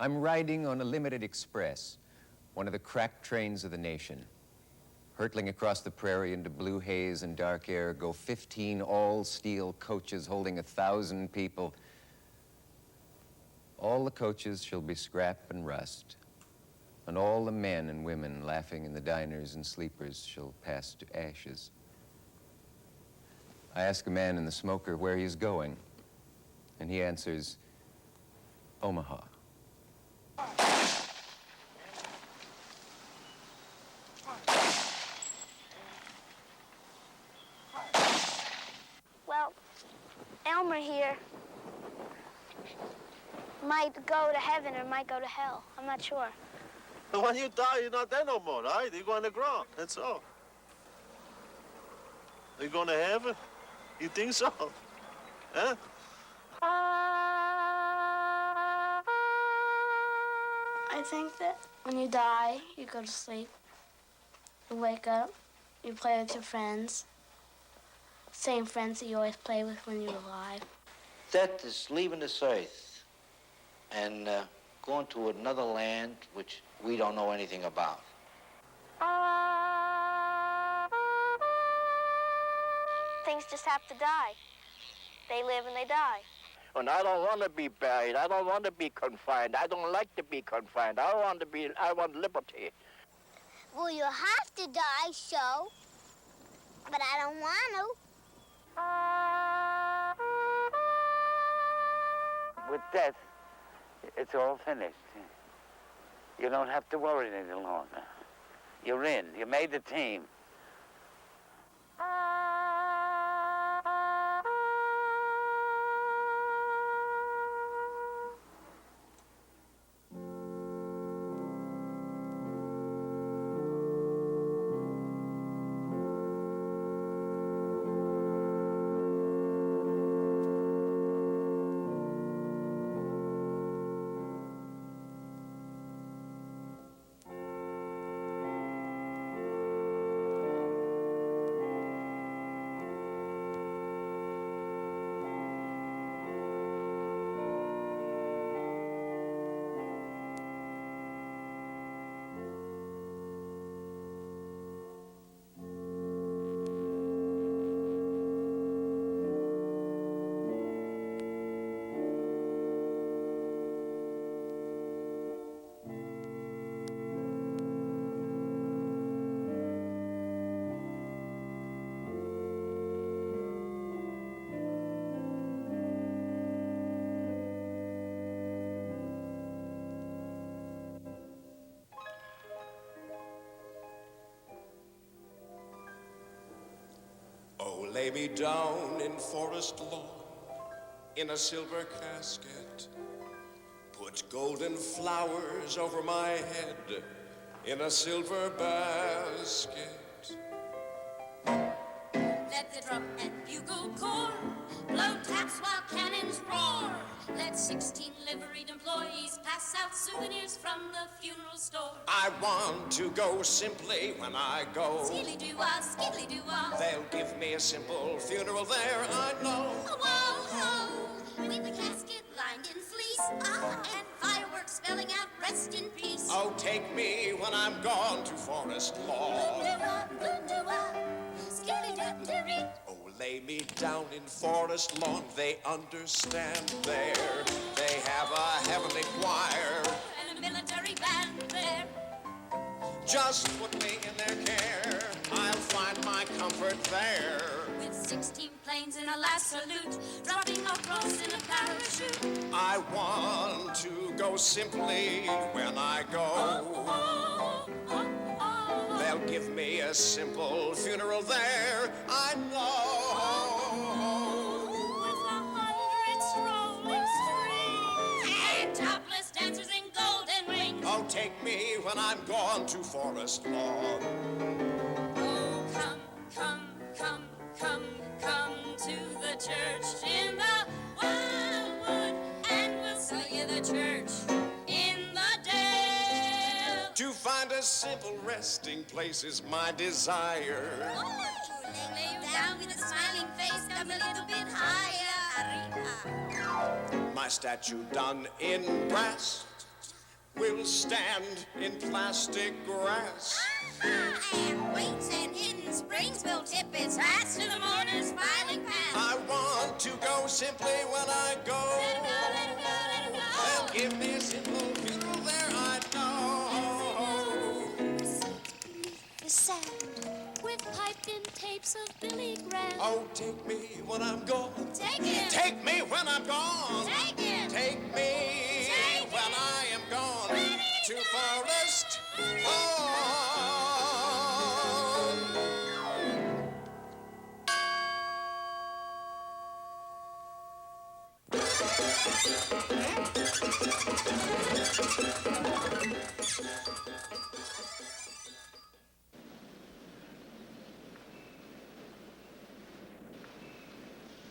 I'm riding on a limited express, one of the crack trains of the nation. Hurtling across the prairie into blue haze and dark air go 15 all-steel coaches holding 1,000 people. All the coaches shall be scrap and rust, and all the men and women laughing in the diners and sleepers shall pass to ashes. I ask a man in the smoker where he's going, and he answers, Omaha. Well, Elmer here might go to heaven or might go to hell. I'm not sure. And when you die, you're not there no more, right? You go on the ground, that's all. Are you going to heaven? You think so? Huh? I think that when you die, you go to sleep. You wake up, you play with your friends. Same friends that you always play with when you're alive. Death is leaving this earth and going to another land which we don't know anything about. Things just have to die. They live and they die. And I don't want to be buried. I don't want to be confined. I don't like to be confined. I want liberty. Well, you have to die, so. But I don't want to. With death, it's all finished. You don't have to worry any longer. You're in. You made the team. Lay me down in forest lawn, in a silver casket. Put golden flowers over my head, in a silver basket. Let the drum and bugle corps blow taps while cannons roar. Let 16 liveried employees pass out souvenirs from the funeral store. I want to go simply when I go. Skiddly-doo-wah, skiddly-doo-wah. They'll give me a simple funeral there, I know. Whoa-ho, with a casket lined in fleece, and fireworks spelling out rest in peace. Oh, take me when I'm gone to Forest Lawn. Bloo-doo-wah, skidly-doo-doo-doo. Oh, lay me down in Forest Lawn, they understand there. They have a heavenly choir and a military band there. Just put me in their care, I'll find my comfort there. With 16 planes and a last salute, dropping across in a parachute. I want to go simply when I go. They'll give me a simple funeral there, I know. With 100 rolling strings and topless dancers in golden rings. Oh, take me when I'm gone to Forest Lawn. Oh, come, come, come, come, come to the church in the wildwood, and we'll sell you the church in the dale. To find a simple resting place is my desire. Oh, lay you down with a smiling face, come a little bit higher. My statue done in brass, will stand in plastic grass. And weights and hidden springs will tip its fast to the motor's filing past. I want to go simply when I go. Let it go, let it go, let it go. And give me a simple funeral there, I know. The sound with piped-in tapes of Billy Graham. Oh, take me when I'm gone. Take it. Take me when I'm gone. Take it. Take me when I am gone. To Forest Lawn.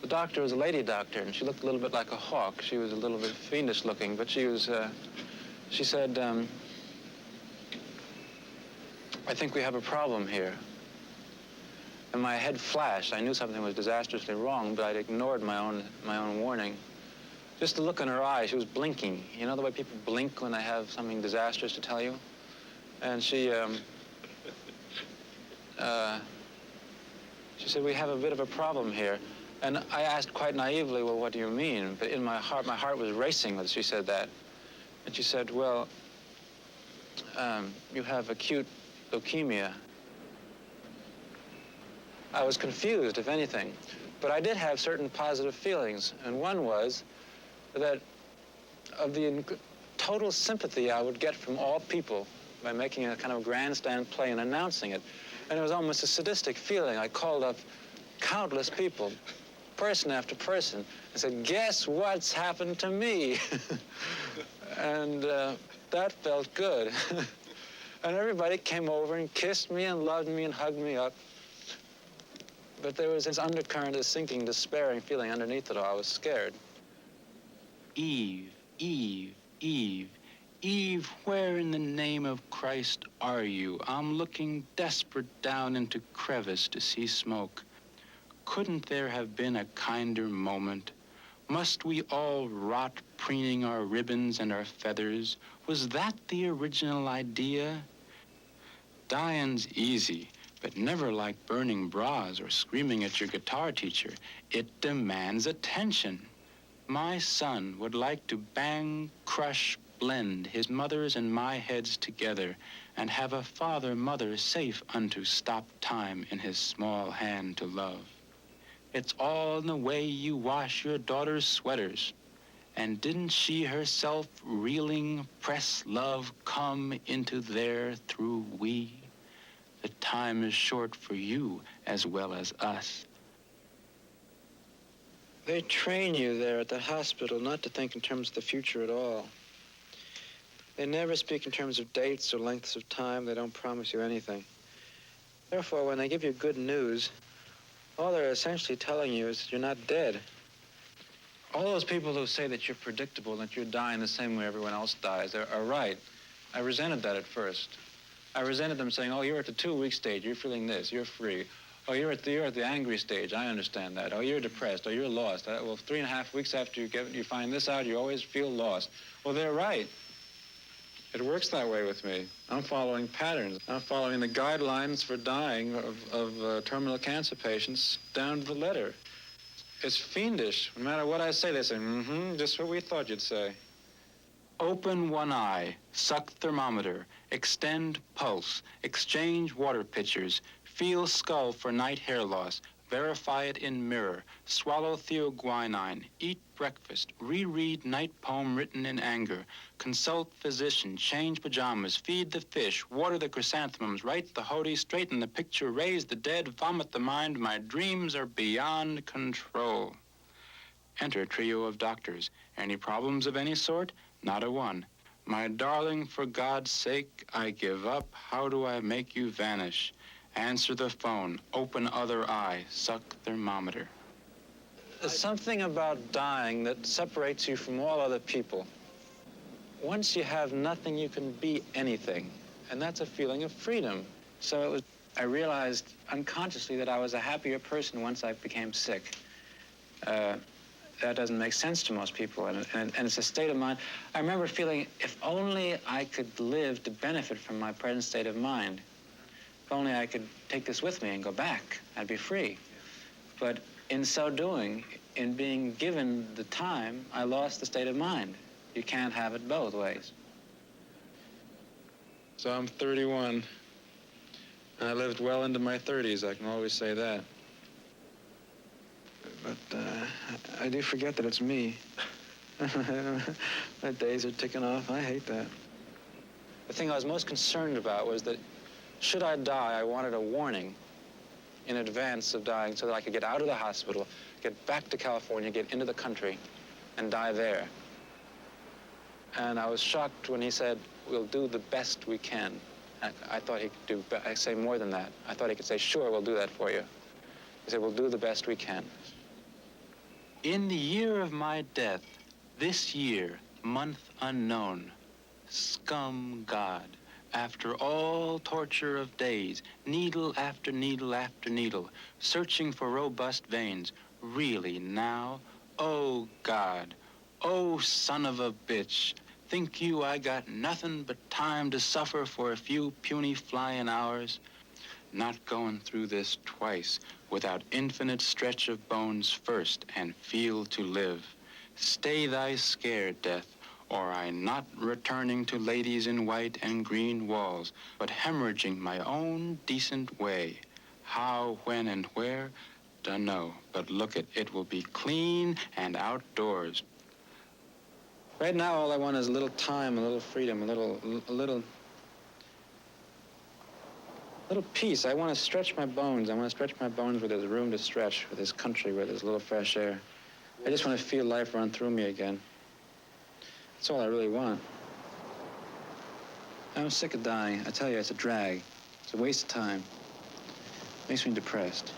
The doctor was a lady doctor, and she looked a little bit like a hawk. She was a little bit fiendish looking, but she was, she said, I think we have a problem here. And my head flashed. I knew something was disastrously wrong, but I'd ignored my own warning. Just the look in her eye, she was blinking. You know the way people blink when they have something disastrous to tell you? And she said, we have a bit of a problem here. And I asked quite naively, well, what do you mean? But in my heart was racing when she said that. And she said, well, you have acute leukemia. I was confused, if anything. But I did have certain positive feelings. And one was that of the total sympathy I would get from all people by making a kind of grandstand play and announcing it. And it was almost a sadistic feeling. I called up countless people, person after person, and said, guess what's happened to me? And that felt good. And everybody came over and kissed me and loved me and hugged me up. But there was this undercurrent, this sinking, despairing feeling underneath it all. I was scared. Eve, Eve, Eve, Eve, where in the name of Christ are you? I'm looking desperate down into crevice to see smoke. Couldn't there have been a kinder moment? Must we all rot preening our ribbons and our feathers? Was that the original idea? Dying's easy, but never like burning bras or screaming at your guitar teacher. It demands attention. My son would like to bang, crush, blend his mother's and my heads together and have a father-mother safe unto stop time in his small hand to love. It's all in the way you wash your daughter's sweaters. And didn't she herself, reeling, press love come into there through we? The time is short for you as well as us. They train you there at the hospital not to think in terms of the future at all. They never speak in terms of dates or lengths of time. They don't promise you anything. Therefore, when they give you good news, all they're essentially telling you is that you're not dead. All those people who say that you're predictable, that you're dying the same way everyone else dies, are right. I resented that at first. I resented them saying, oh, you're at the 2-week stage, you're feeling this, you're free. Oh, you're at the angry stage, I understand that. Oh, you're depressed, oh, you're lost. Well, 3.5 weeks after you find this out, you always feel lost. Well, they're right. It works that way with me. I'm following patterns. I'm following the guidelines for dying of terminal cancer patients down to the letter. It's fiendish. No matter what I say, they say, just what we thought you'd say. Open one eye, suck thermometer, extend pulse, exchange water pitchers, feel skull for night hair loss, verify it in mirror, swallow theoguanine, eat breakfast, reread night poem written in anger, consult physician, change pajamas, feed the fish, water the chrysanthemums, write the holy, straighten the picture, raise the dead, vomit the mind, my dreams are beyond control. Enter trio of doctors. Any problems of any sort? Not a one. My darling, for God's sake, I give up. How do I make you vanish? Answer the phone. Open other eye. Suck thermometer. There's something about dying that separates you from all other people. Once you have nothing, you can be anything. And that's a feeling of freedom. So I realized unconsciously that I was a happier person once I became sick. that doesn't make sense to most people, and it's a state of mind. I remember feeling, if only I could live to benefit from my present state of mind. If only I could take this with me and go back, I'd be free. But in so doing, in being given the time, I lost the state of mind. You can't have it both ways. So I'm 31. And I lived well into my 30s, I can always say that. But I do forget that it's me. My days are ticking off. I hate that. The thing I was most concerned about was that should I die, I wanted a warning in advance of dying so that I could get out of the hospital, get back to California, get into the country, and die there. And I was shocked when he said, we'll do the best we can. I thought he could do, I say more than that. I thought he could say, sure, we'll do that for you. He said, we'll do the best we can. In the year of my death, this year, month unknown, scum God, after all torture of days, needle after needle after needle, searching for robust veins, really now, oh God, oh son of a bitch, think you I got nothing but time to suffer for a few puny flying hours? Not going through this twice without infinite stretch of bones first and feel to live. Stay thy scare, death, or I not returning to ladies in white and green walls, but hemorrhaging my own decent way. How, when, and where, dunno, but look it will be clean and outdoors. Right now, all I want is a little time, a little freedom, a little peace. I want to stretch my bones. I want to stretch my bones where there's room to stretch, where there's country, where there's a little fresh air. I just want to feel life run through me again. That's all I really want. I'm sick of dying. I tell you, it's a drag. It's a waste of time. Makes me depressed.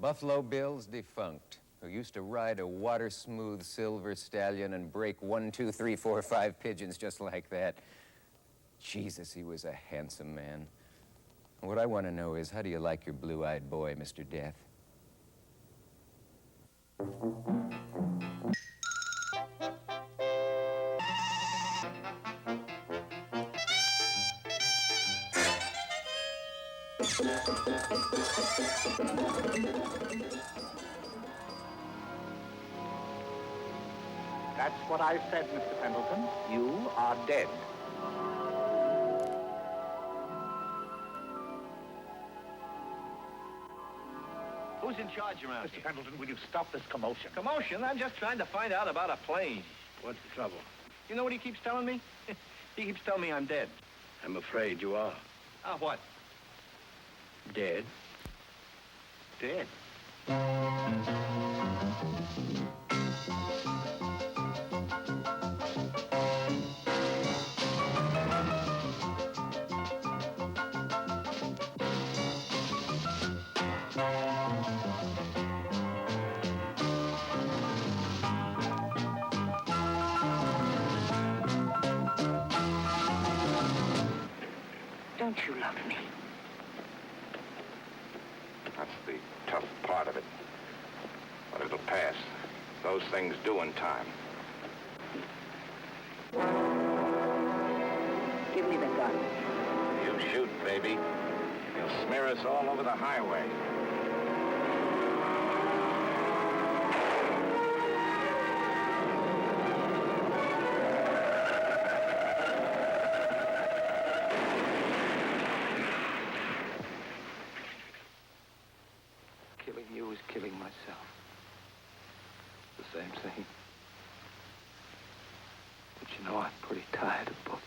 Buffalo Bill's defunct, who used to ride a water-smooth silver stallion and break 1, 2, 3, 4, 5 pigeons just like that. Jesus, he was a handsome man. And what I want to know is, how do you like your blue-eyed boy, Mr. Death? That's what I said, Mr. Pendleton. You are dead. Who's in charge around Mr. Pendleton, will you stop this commotion? Commotion? I'm just trying to find out about a plane. What's the trouble? You know what he keeps telling me? He keeps telling me I'm dead. I'm afraid you are. Ah, what? Dead. Dead. Don't you love me? That's the tough part of it. But it'll pass. Those things do in time. Give me the gun. You shoot, baby. You'll smear us all over the highway. Killing you is killing myself. The same thing. But you know, I'm pretty tired of both of us.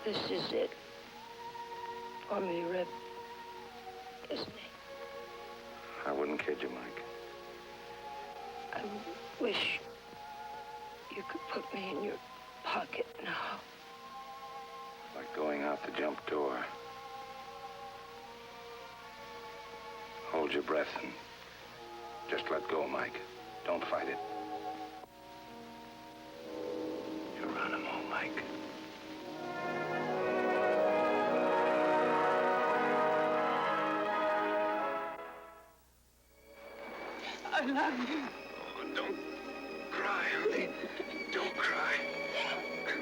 This is it. For me, Rip. Isn't it? I wouldn't kid you, Mike. I wish you could put me in your pocket now. Like going out the jump door. Hold your breath and just let go, Mike. Don't fight it. You're an animal, Mike. I love you. Oh, don't cry, honey. Don't cry.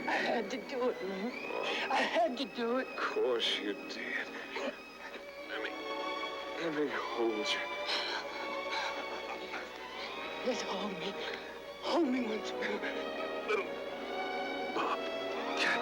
I had to do it, man. I had to do it. Of course you did. Let me hold you. Just hold me. Hold me once more. Little Bob Cat.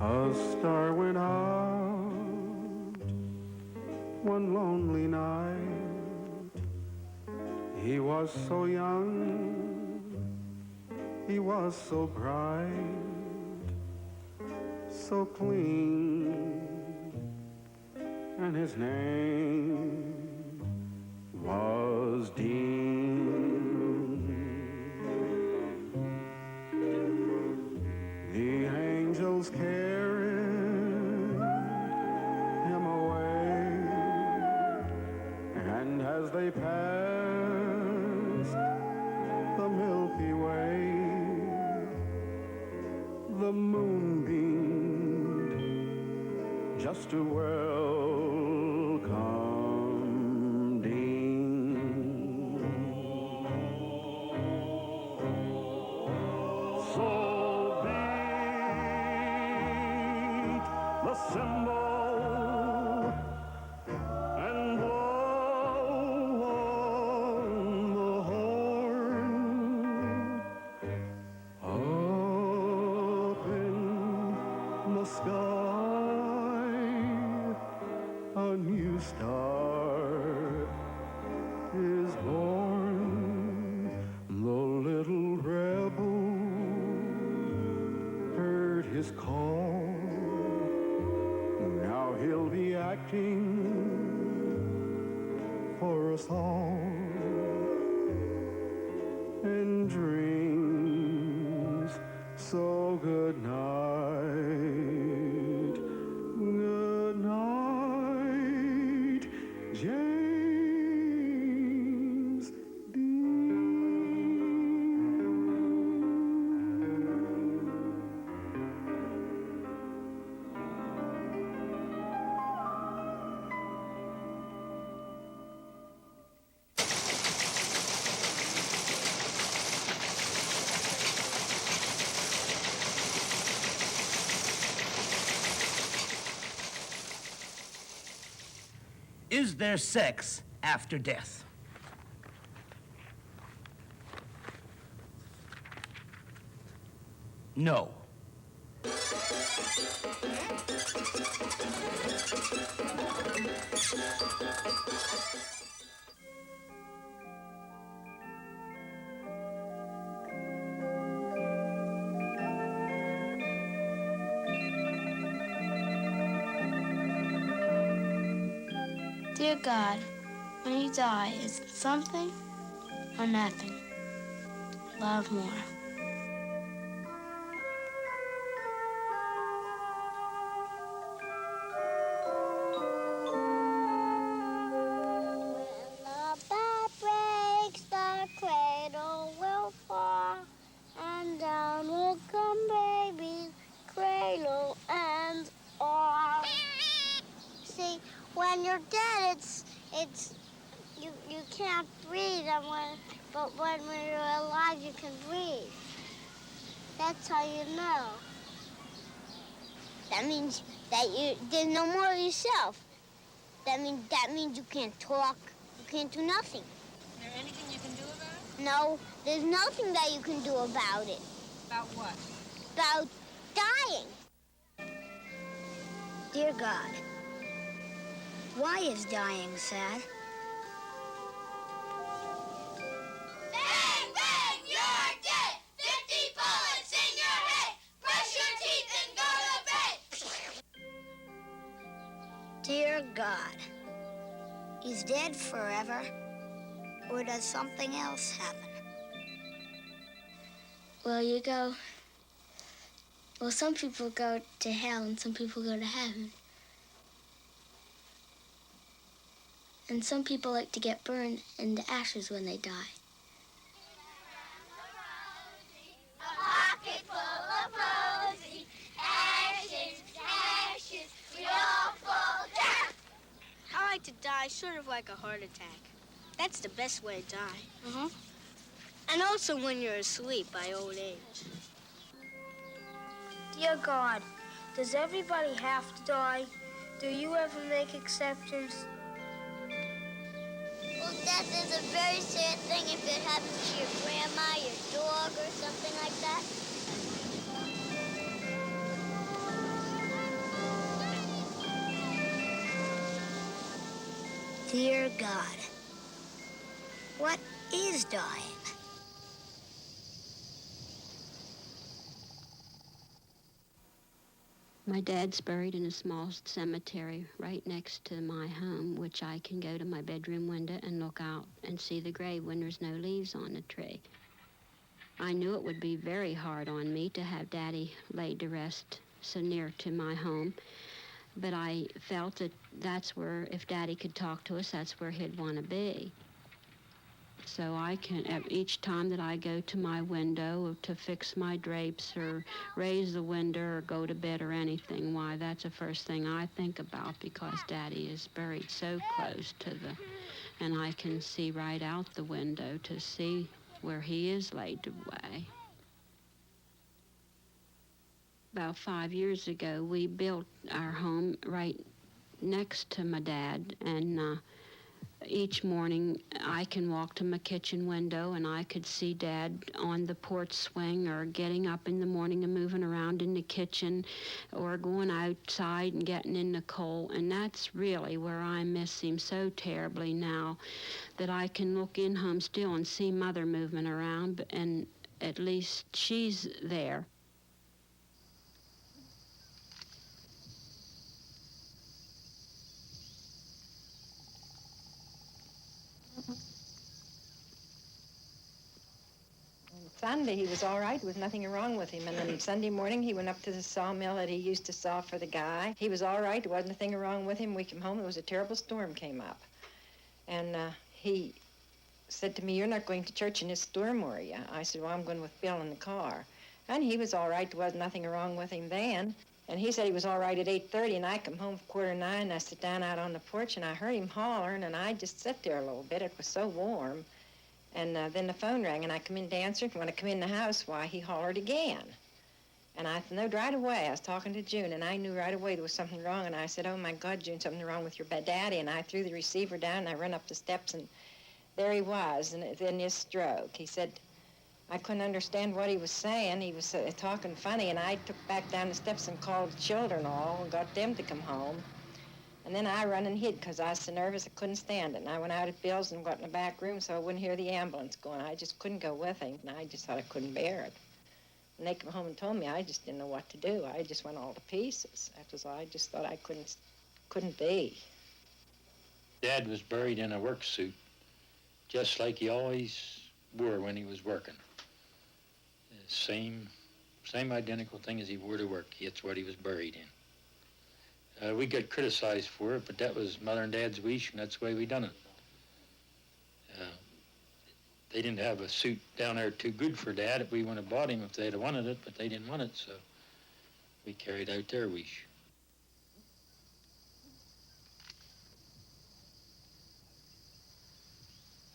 A star went out one lonely night. He was so young, he was so bright, so clean, and his name was Dean. The angels carried him away, and as they passed the Milky Way, the moon beamed just to welcome Dean. So beat the cymbal and blow on the horn. Up in the sky, a new star is born. The little rebel heard his call. Now he'll be acting for us all. And dreams, so good night, good night, James Is there sex after death? No. Dear God, when you die, is it something or nothing? Love more. When you're dead, you can't breathe, but when you're alive, you can breathe. That's how you know. That means that there's no more of yourself. That means you can't talk, you can't do nothing. Is there anything you can do about it? No, there's nothing that you can do about it. About what? About dying. Dear God, why is dying sad? Bang, bang, you're dead! 50 bullets in your head! Brush your teeth and go to bed! Dear God, he's dead forever, or does something else happen? Well, some people go to hell and some people go to heaven. And some people like to get burned into ashes when they die. A pocket full of rosy ashes, ashes, we all fall down. I like to die sort of like a heart attack. That's the best way to die. And also when you're asleep by old age. Dear God, does everybody have to die? Do you ever make exceptions? Well, death is a very sad thing if it happens to your grandma, your dog, or something like that. Dear God, what is dying? My dad's buried in a small cemetery right next to my home, which I can go to my bedroom window and look out and see the grave when there's no leaves on the tree. I knew it would be very hard on me to have Daddy laid to rest so near to my home, but I felt that that's where, if Daddy could talk to us, that's where he'd want to be. So I can, each time that I go to my window to fix my drapes or raise the window or go to bed or anything, why, that's the first thing I think about, because Daddy is buried so close to the, and I can see right out the window to see where he is laid away. About 5 years ago, we built our home right next to my dad, and each morning I can walk to my kitchen window and I could see Dad on the porch swing or getting up in the morning and moving around in the kitchen or going outside and getting in the coal. And that's really where I miss him so terribly now, that I can look in home still and see Mother moving around, and at least she's there. Sunday, he was all right. There was nothing wrong with him. And then Sunday morning, he went up to the sawmill that he used to saw for the guy. He was all right. There wasn't nothing wrong with him. We came home. There was a terrible storm came up. And he said to me, "You're not going to church in this storm, were you?" I said, "Well, I'm going with Bill in the car." And he was all right. There wasn't nothing wrong with him then. And he said he was all right at 8:30, and I come home for 8:45, and I sit down out on the porch, and I heard him hollering, and I just sat there a little bit. It was so warm. And then the phone rang, and I come in to answer it. When I come in the house, why, he hollered again. And I knowed right away. I was talking to June, and I knew right away there was something wrong. And I said, "Oh, my God, June, something wrong with your Daddy." And I threw the receiver down, and I ran up the steps, and there he was, and in his stroke. He said, I couldn't understand what he was saying. He was talking funny, and I took back down the steps and called the children all and got them to come home. And then I run and hid because I was so nervous I couldn't stand it. And I went out at Bill's and got in the back room so I wouldn't hear the ambulance going. I just couldn't go with him, and I just thought I couldn't bear it. And they came home and told me. I just didn't know what to do. I just went all to pieces. That was all. I just thought I couldn't be. Dad was buried in a work suit, just like he always wore when he was working. Same identical thing as he wore to work. It's what he was buried in. We got criticized for it, but that was Mother and Dad's wish, and that's the way we done it. They didn't have a suit down there too good for Dad. We wouldn't have bought him if they'd have wanted it, but they didn't want it, so we carried out their wish.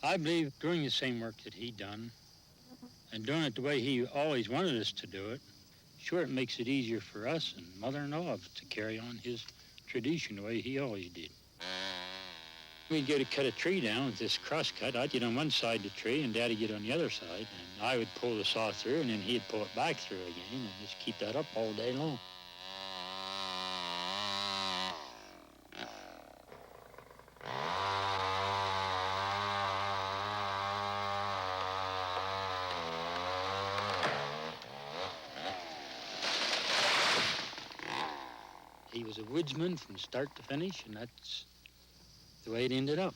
I believe doing the same work that he done, and doing it the way he always wanted us to do it, sure, it makes it easier for us and Mother-in-law to carry on his tradition the way he always did. We'd go to cut a tree down with this crosscut. I'd get on one side of the tree and Dad'd get on the other side, and I would pull the saw through, and then he'd pull it back through again, and just keep that up all day long. He was a woodsman from start to finish, and that's the way it ended up.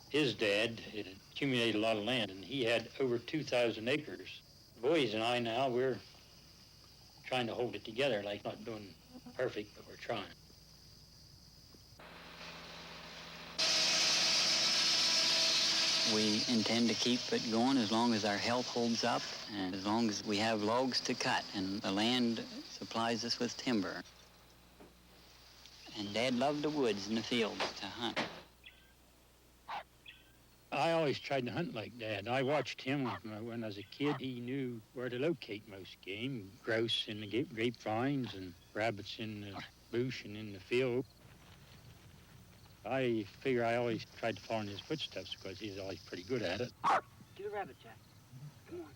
His dad had accumulated a lot of land, and he had over 2,000 acres. The boys and I now, we're trying to hold it together, like not doing perfect, but we're trying. We intend to keep it going as long as our health holds up and as long as we have logs to cut and the land supplies us with timber. And Dad loved the woods and the fields to hunt. I always tried to hunt like Dad. I watched him when I was a kid. He knew where to locate most game, grouse in the grapevines and rabbits in the bush and in the field. I figure I always tried to follow in his footsteps because he's always pretty good at it. Get a rabbit, Jack. Come on.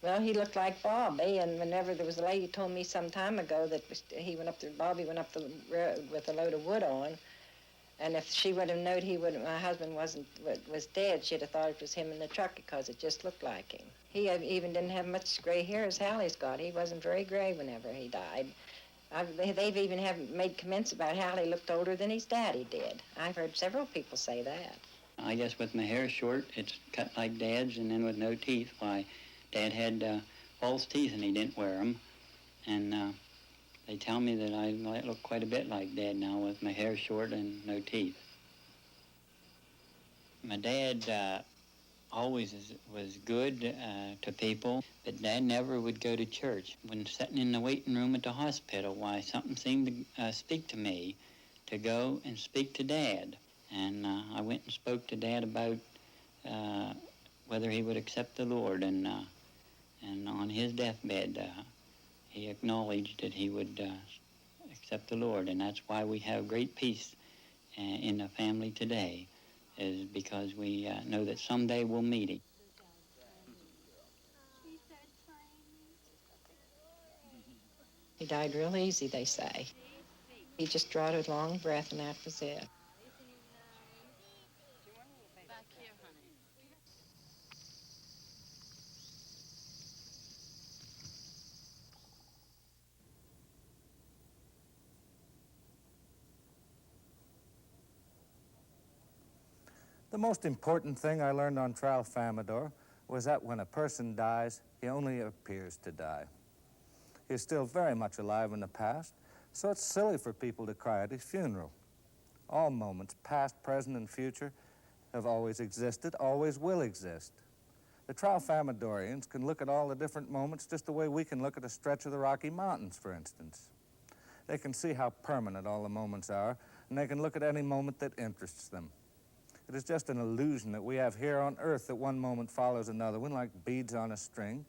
Well, he looked like Bobby, and whenever there was a lady told me some time ago that Bobby went up the road with a load of wood on, and if she would have known my husband was dead, she'd have thought it was him in the truck because it just looked like him. He even didn't have much gray hair as Hallie's got. He wasn't very gray whenever he died. They've even made comments about Hallie looked older than his daddy did. I've heard several people say that. I guess with my hair short, it's cut like Dad's, and then with no teeth, why, Dad had false teeth and he didn't wear them. And they tell me that I might look quite a bit like Dad now with my hair short and no teeth. My dad always was good to people, but Dad never would go to church. When sitting in the waiting room at the hospital, why, something seemed to speak to me to go and speak to Dad. And I went and spoke to Dad about whether he would accept the Lord, and on his deathbed, he acknowledged that he would accept the Lord, and that's why we have great peace in the family today, is because we know that someday we'll meet him. He died real easy, they say. He just drawed a long breath, and that was it. The most important thing I learned on Tralfamadore was that when a person dies, he only appears to die. He is still very much alive in the past, so it's silly for people to cry at his funeral. All moments, past, present, and future, have always existed, always will exist. The Tralfamadorians can look at all the different moments just the way we can look at a stretch of the Rocky Mountains, for instance. They can see how permanent all the moments are, and they can look at any moment that interests them. It is just an illusion that we have here on Earth that one moment follows another one like beads on a string,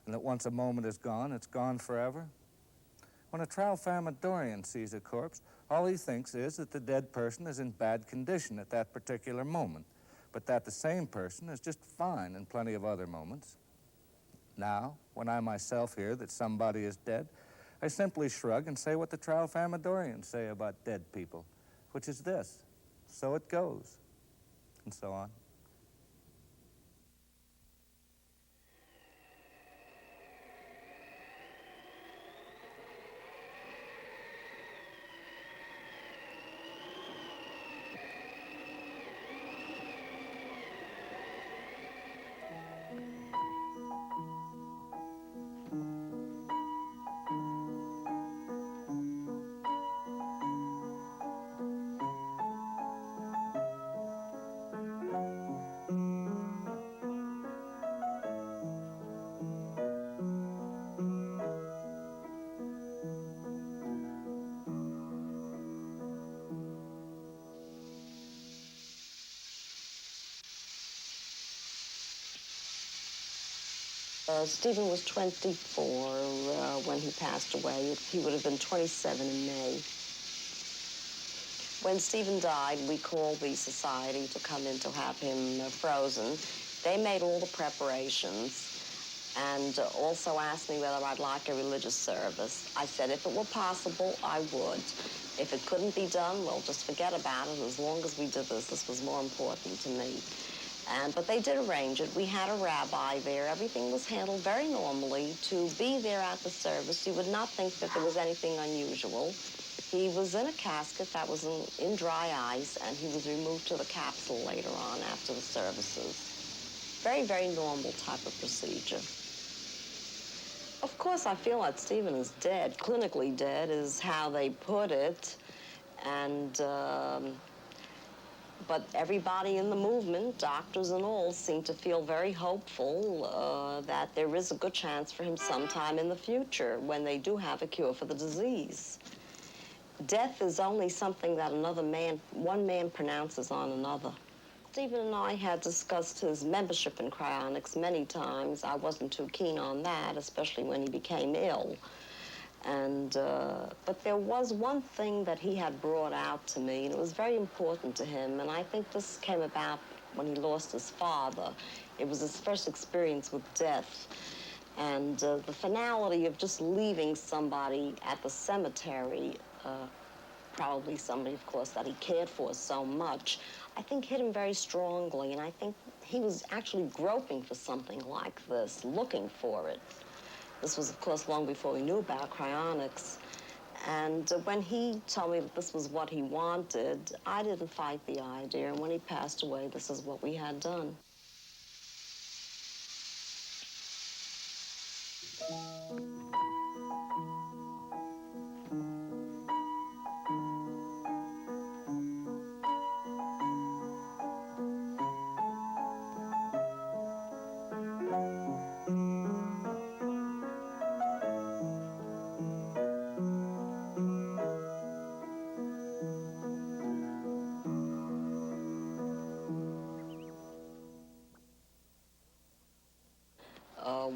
and that once a moment is gone, it's gone forever. When a Tralfamadorian sees a corpse, all he thinks is that the dead person is in bad condition at that particular moment, but that the same person is just fine in plenty of other moments. Now, when I myself hear that somebody is dead, I simply shrug and say what the Tralfamadorians say about dead people, which is this: so it goes. And so on. Stephen was 24 when he passed away. He would have been 27 in May. When Stephen died, we called the society to come in to have him frozen. They made all the preparations and also asked me whether I'd like a religious service. I said if it were possible, I would. If it couldn't be done, well, just forget about it. As long as we did this was more important to me. But they did arrange it. We had a rabbi there. Everything was handled very normally. To be there at the service, you would not think that there was anything unusual. He was in a casket that was in dry ice, and he was removed to the capsule later on after the services. Very, very normal type of procedure. Of course, I feel that Stephen is dead. Clinically dead is how they put it. And but everybody in the movement, doctors and all, seem to feel very hopeful that there is a good chance for him sometime in the future when they do have a cure for the disease. Death is only something that one man pronounces on another. Stephen and I had discussed his membership in cryonics many times. I wasn't too keen on that, especially when he became ill. But there was one thing that he had brought out to me, and it was very important to him, and I think this came about when he lost his father. It was his first experience with death. And the finality of just leaving somebody at the cemetery, probably somebody, of course, that he cared for so much, I think hit him very strongly. And I think he was actually groping for something like this, looking for it. This was, of course, long before we knew about cryonics. And when he told me that this was what he wanted, I didn't fight the idea. And when he passed away, this is what we had done.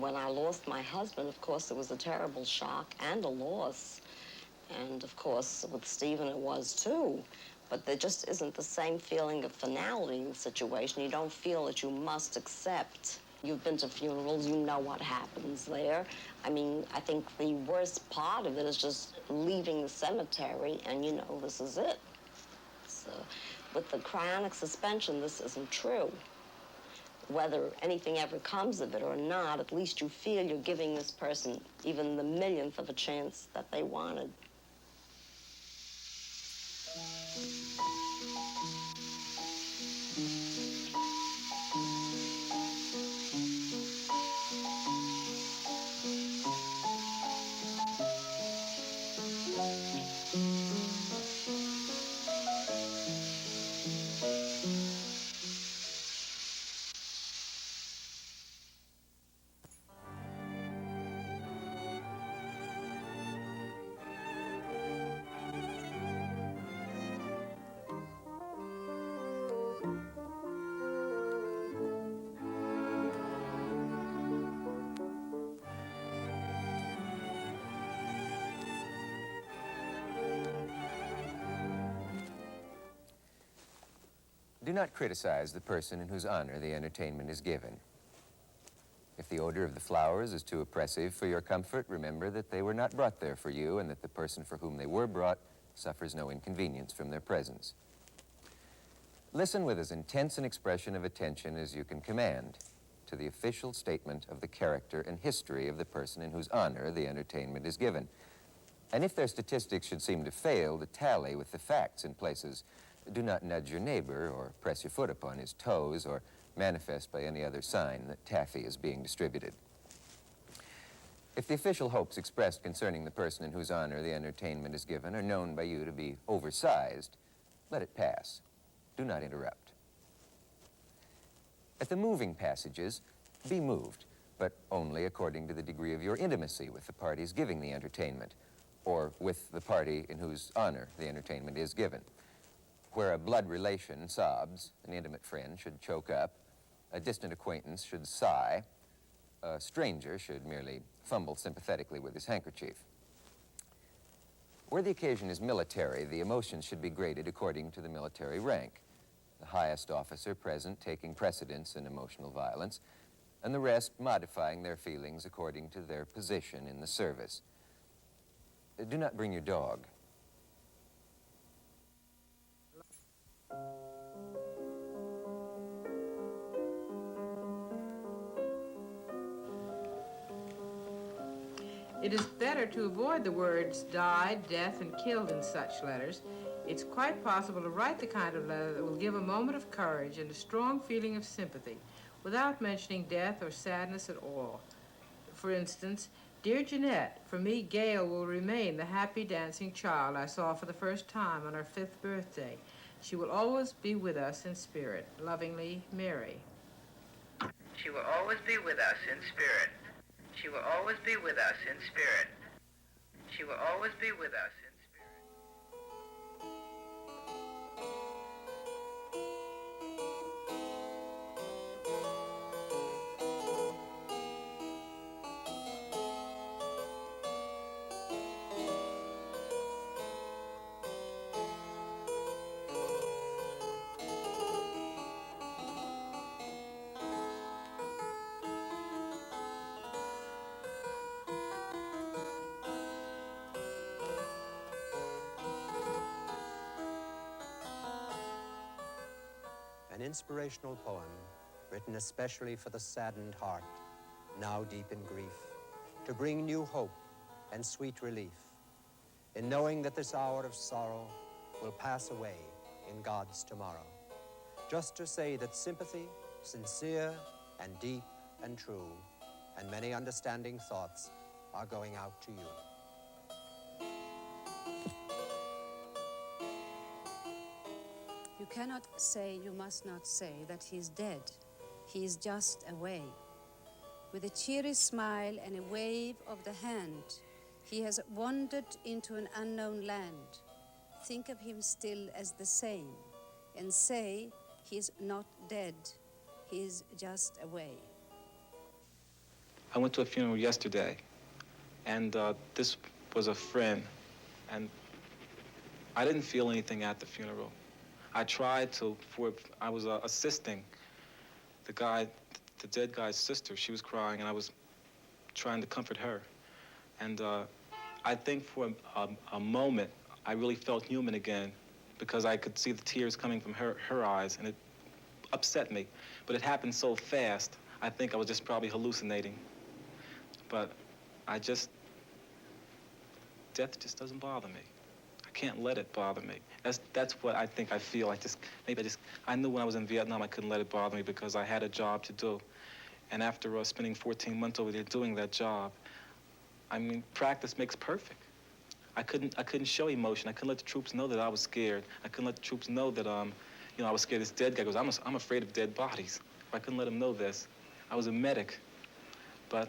When I lost my husband, of course, it was a terrible shock and a loss. And, of course, with Stephen, it was too. But there just isn't the same feeling of finality in the situation. You don't feel that you must accept. You've been to funerals, you know what happens there. I mean, I think the worst part of it is just leaving the cemetery and you know this is it. So, with the cryonic suspension, this isn't true. Whether anything ever comes of it or not, at least you feel you're giving this person even the millionth of a chance that they wanted. Do not criticize the person in whose honor the entertainment is given. If the odor of the flowers is too oppressive for your comfort, remember that they were not brought there for you and that the person for whom they were brought suffers no inconvenience from their presence. Listen with as intense an expression of attention as you can command to the official statement of the character and history of the person in whose honor the entertainment is given. And if their statistics should seem to fail to tally with the facts in places, do not nudge your neighbor or press your foot upon his toes or manifest by any other sign that taffy is being distributed. If the official hopes expressed concerning the person in whose honor the entertainment is given are known by you to be oversized, let it pass. Do not interrupt. At the moving passages, be moved, but only according to the degree of your intimacy with the parties giving the entertainment, or with the party in whose honor the entertainment is given. Where a blood relation sobs, an intimate friend should choke up, a distant acquaintance should sigh, a stranger should merely fumble sympathetically with his handkerchief. Where the occasion is military, the emotions should be graded according to the military rank, the highest officer present taking precedence in emotional violence, and the rest modifying their feelings according to their position in the service. Do not bring your dog. It is better to avoid the words died, death, and killed in such letters. It's quite possible to write the kind of letter that will give a moment of courage and a strong feeling of sympathy without mentioning death or sadness at all. For instance, Dear Jeanette, for me, Gail will remain the happy dancing child I saw for the first time on her 5th birthday. She will always be with us in spirit. Lovingly, Mary. She will always be with us in spirit. She will always be with us in spirit. She will always be with us in an inspirational poem written especially for the saddened heart, now deep in grief, to bring new hope and sweet relief in knowing that this hour of sorrow will pass away in God's tomorrow. Just to say that sympathy, sincere and deep and true, and many understanding thoughts are going out to you. You cannot say, you must not say that he is dead. He is just away. With a cheery smile and a wave of the hand, he has wandered into an unknown land. Think of him still as the same, and say he is not dead. He is just away. I went to a funeral yesterday, and this was a friend, and I didn't feel anything at the funeral. I tried to, I was assisting the dead guy's sister. She was crying, and I was trying to comfort her. And I think for a moment, I really felt human again, because I could see the tears coming from her eyes, and it upset me. But it happened so fast, I think I was just probably hallucinating. But death just doesn't bother me. I can't let it bother me. That's what I think I feel. I knew when I was in Vietnam I couldn't let it bother me because I had a job to do. And after spending 14 months over there doing that job, I mean, practice makes perfect. I couldn't show emotion. I couldn't let the troops know that I was scared. I couldn't let the troops know that, I was scared of this dead guy. Because I'm afraid of dead bodies. I couldn't let them know this. I was a medic. But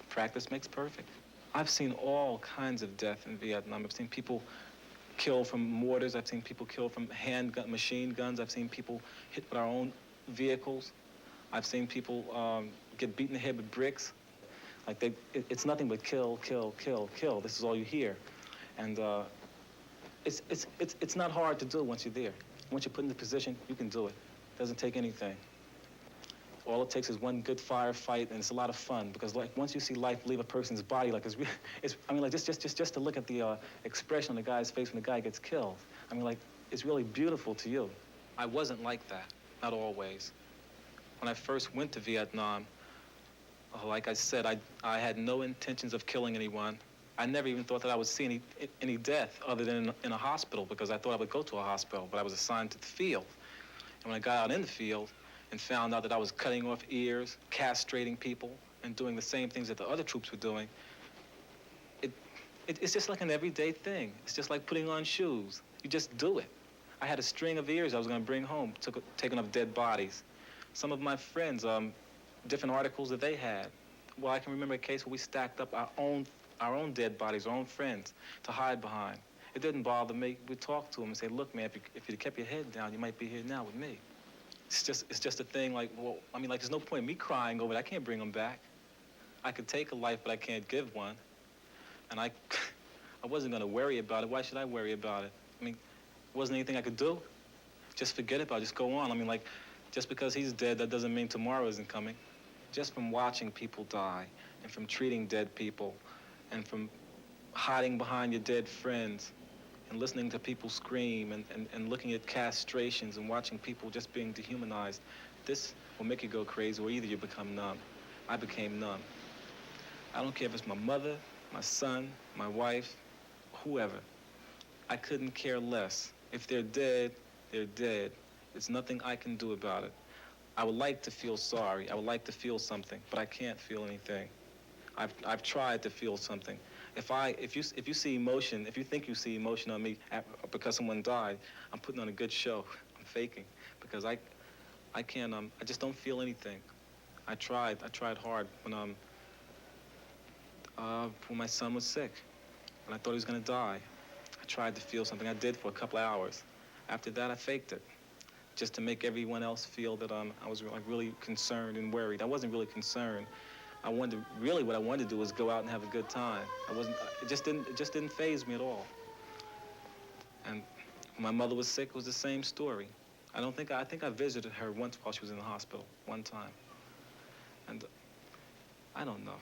practice makes perfect. I've seen all kinds of death in Vietnam. I've seen people killed from mortars. I've seen people killed from machine guns. I've seen people hit with our own vehicles. I've seen people get beaten in the head with bricks. Like it's nothing but kill, kill, kill, kill. This is all you hear. And it's not hard to do once you're there. Once you're put in the position, you can do it. It doesn't take anything. All it takes is one good firefight, and it's a lot of fun because, like, once you see life leave a person's body, like just to look at the expression on the guy's face when the guy gets killed. I mean, like, it's really beautiful to you. I wasn't like that, not always. When I first went to Vietnam, like I said, I had no intentions of killing anyone. I never even thought that I would see any death other than in a hospital because I thought I would go to a hospital, but I was assigned to the field. And when I got out in the field, and found out that I was cutting off ears, castrating people, and doing the same things that the other troops were doing, it's just like an everyday thing. It's just like putting on shoes. You just do it. I had a string of ears I was going to bring home, taking up dead bodies. Some of my friends, different articles that they had. Well, I can remember a case where we stacked up our own dead bodies, our own friends, to hide behind. It didn't bother me. We'd talk to them and say, look, man, if you kept your head down, you might be here now with me. It's just a thing like, well, I mean, like, there's no point in me crying over it. I can't bring them back. I could take a life, but I can't give one. And I wasn't going to worry about it. Why should I worry about it? I mean, wasn't anything I could do. Just forget about it. Just go on. I mean, like, just because he's dead, that doesn't mean tomorrow isn't coming. Just from watching people die and from treating dead people and from hiding behind your dead friends and listening to people scream and looking at castrations and watching people just being dehumanized, this will make you go crazy, or either you become numb. I became numb. I don't care if it's my mother, my son, my wife, whoever. I couldn't care less. If they're dead, they're dead. There's nothing I can do about it. I would like to feel sorry. I would like to feel something, but I can't feel anything. I've tried to feel something. If you see emotion, if you think you see emotion on me because someone died, I'm putting on a good show. I'm faking because I can't. I just don't feel anything. I tried hard when my son was sick, and I thought he was gonna die. I tried to feel something. I did for a couple of hours. After that, I faked it, just to make everyone else feel that I was like really concerned and worried. I wasn't really concerned. What I wanted to do was go out and have a good time. It just didn't faze me at all. And when my mother was sick, it was the same story. I think I visited her once while she was in the hospital, one time. And I don't know.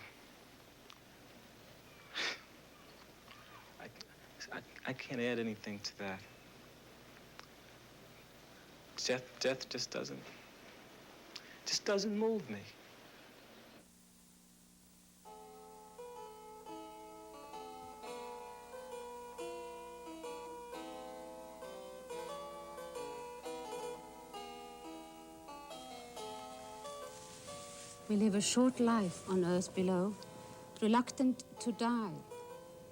I can't add anything to that. Death just doesn't move me. We live a short life on earth below, reluctant to die,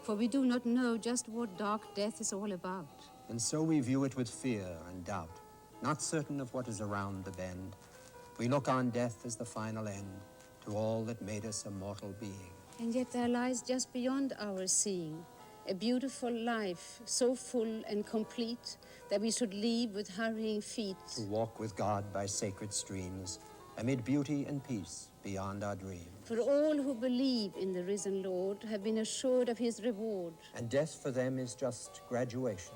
for we do not know just what dark death is all about. And so we view it with fear and doubt, not certain of what is around the bend. We look on death as the final end to all that made us a mortal being. And yet there lies just beyond our seeing a beautiful life, so full and complete that we should leave with hurrying feet. To walk with God by sacred streams, amid beauty and peace beyond our dreams. For all who believe in the risen Lord have been assured of his reward. And death for them is just graduation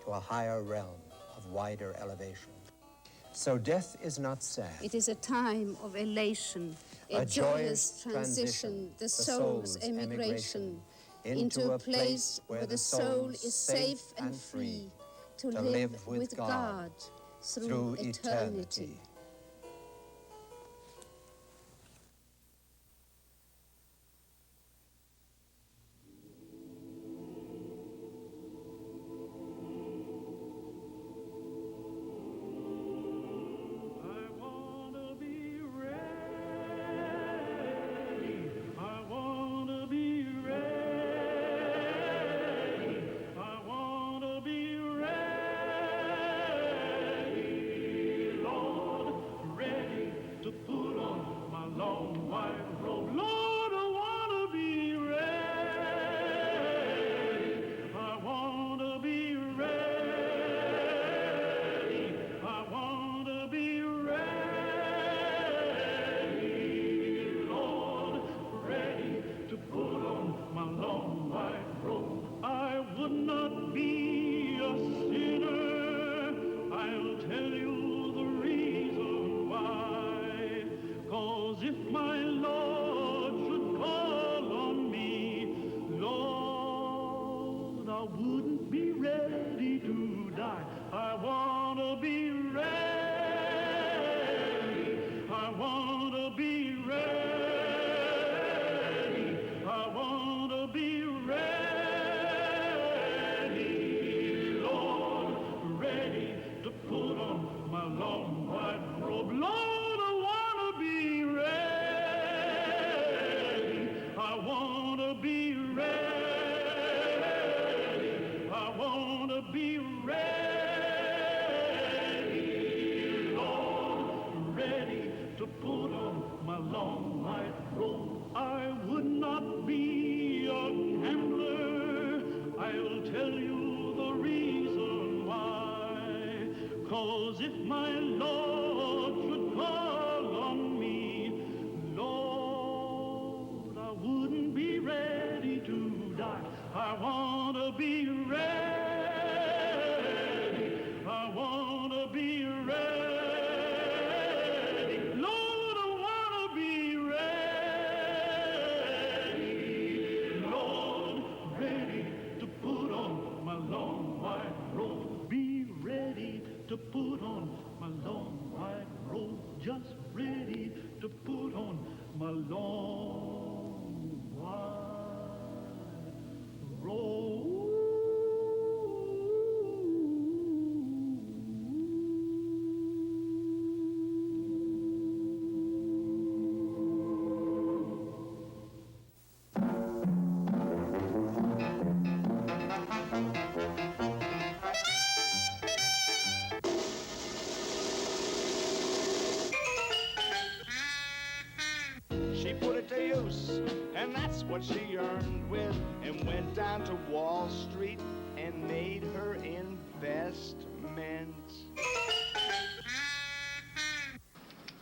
to a higher realm of wider elevation. So death is not sad. It is a time of elation, a joyous transition, the soul's emigration into a place where the soul is safe and free to live with God through eternity. She put it to use, and that's what she earned with, and went down to Wall Street and made her investments.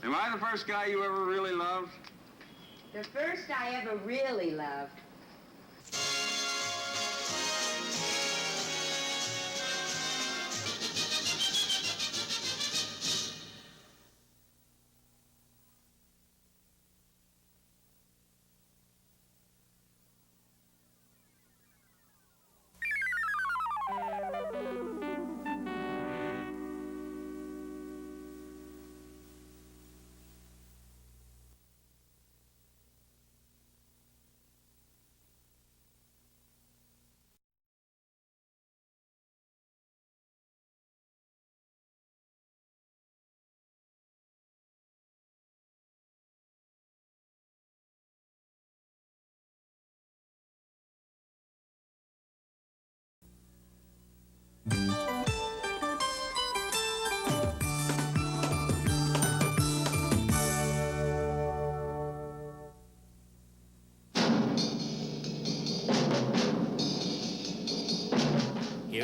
Am I the first guy you ever really loved? The first I ever really loved.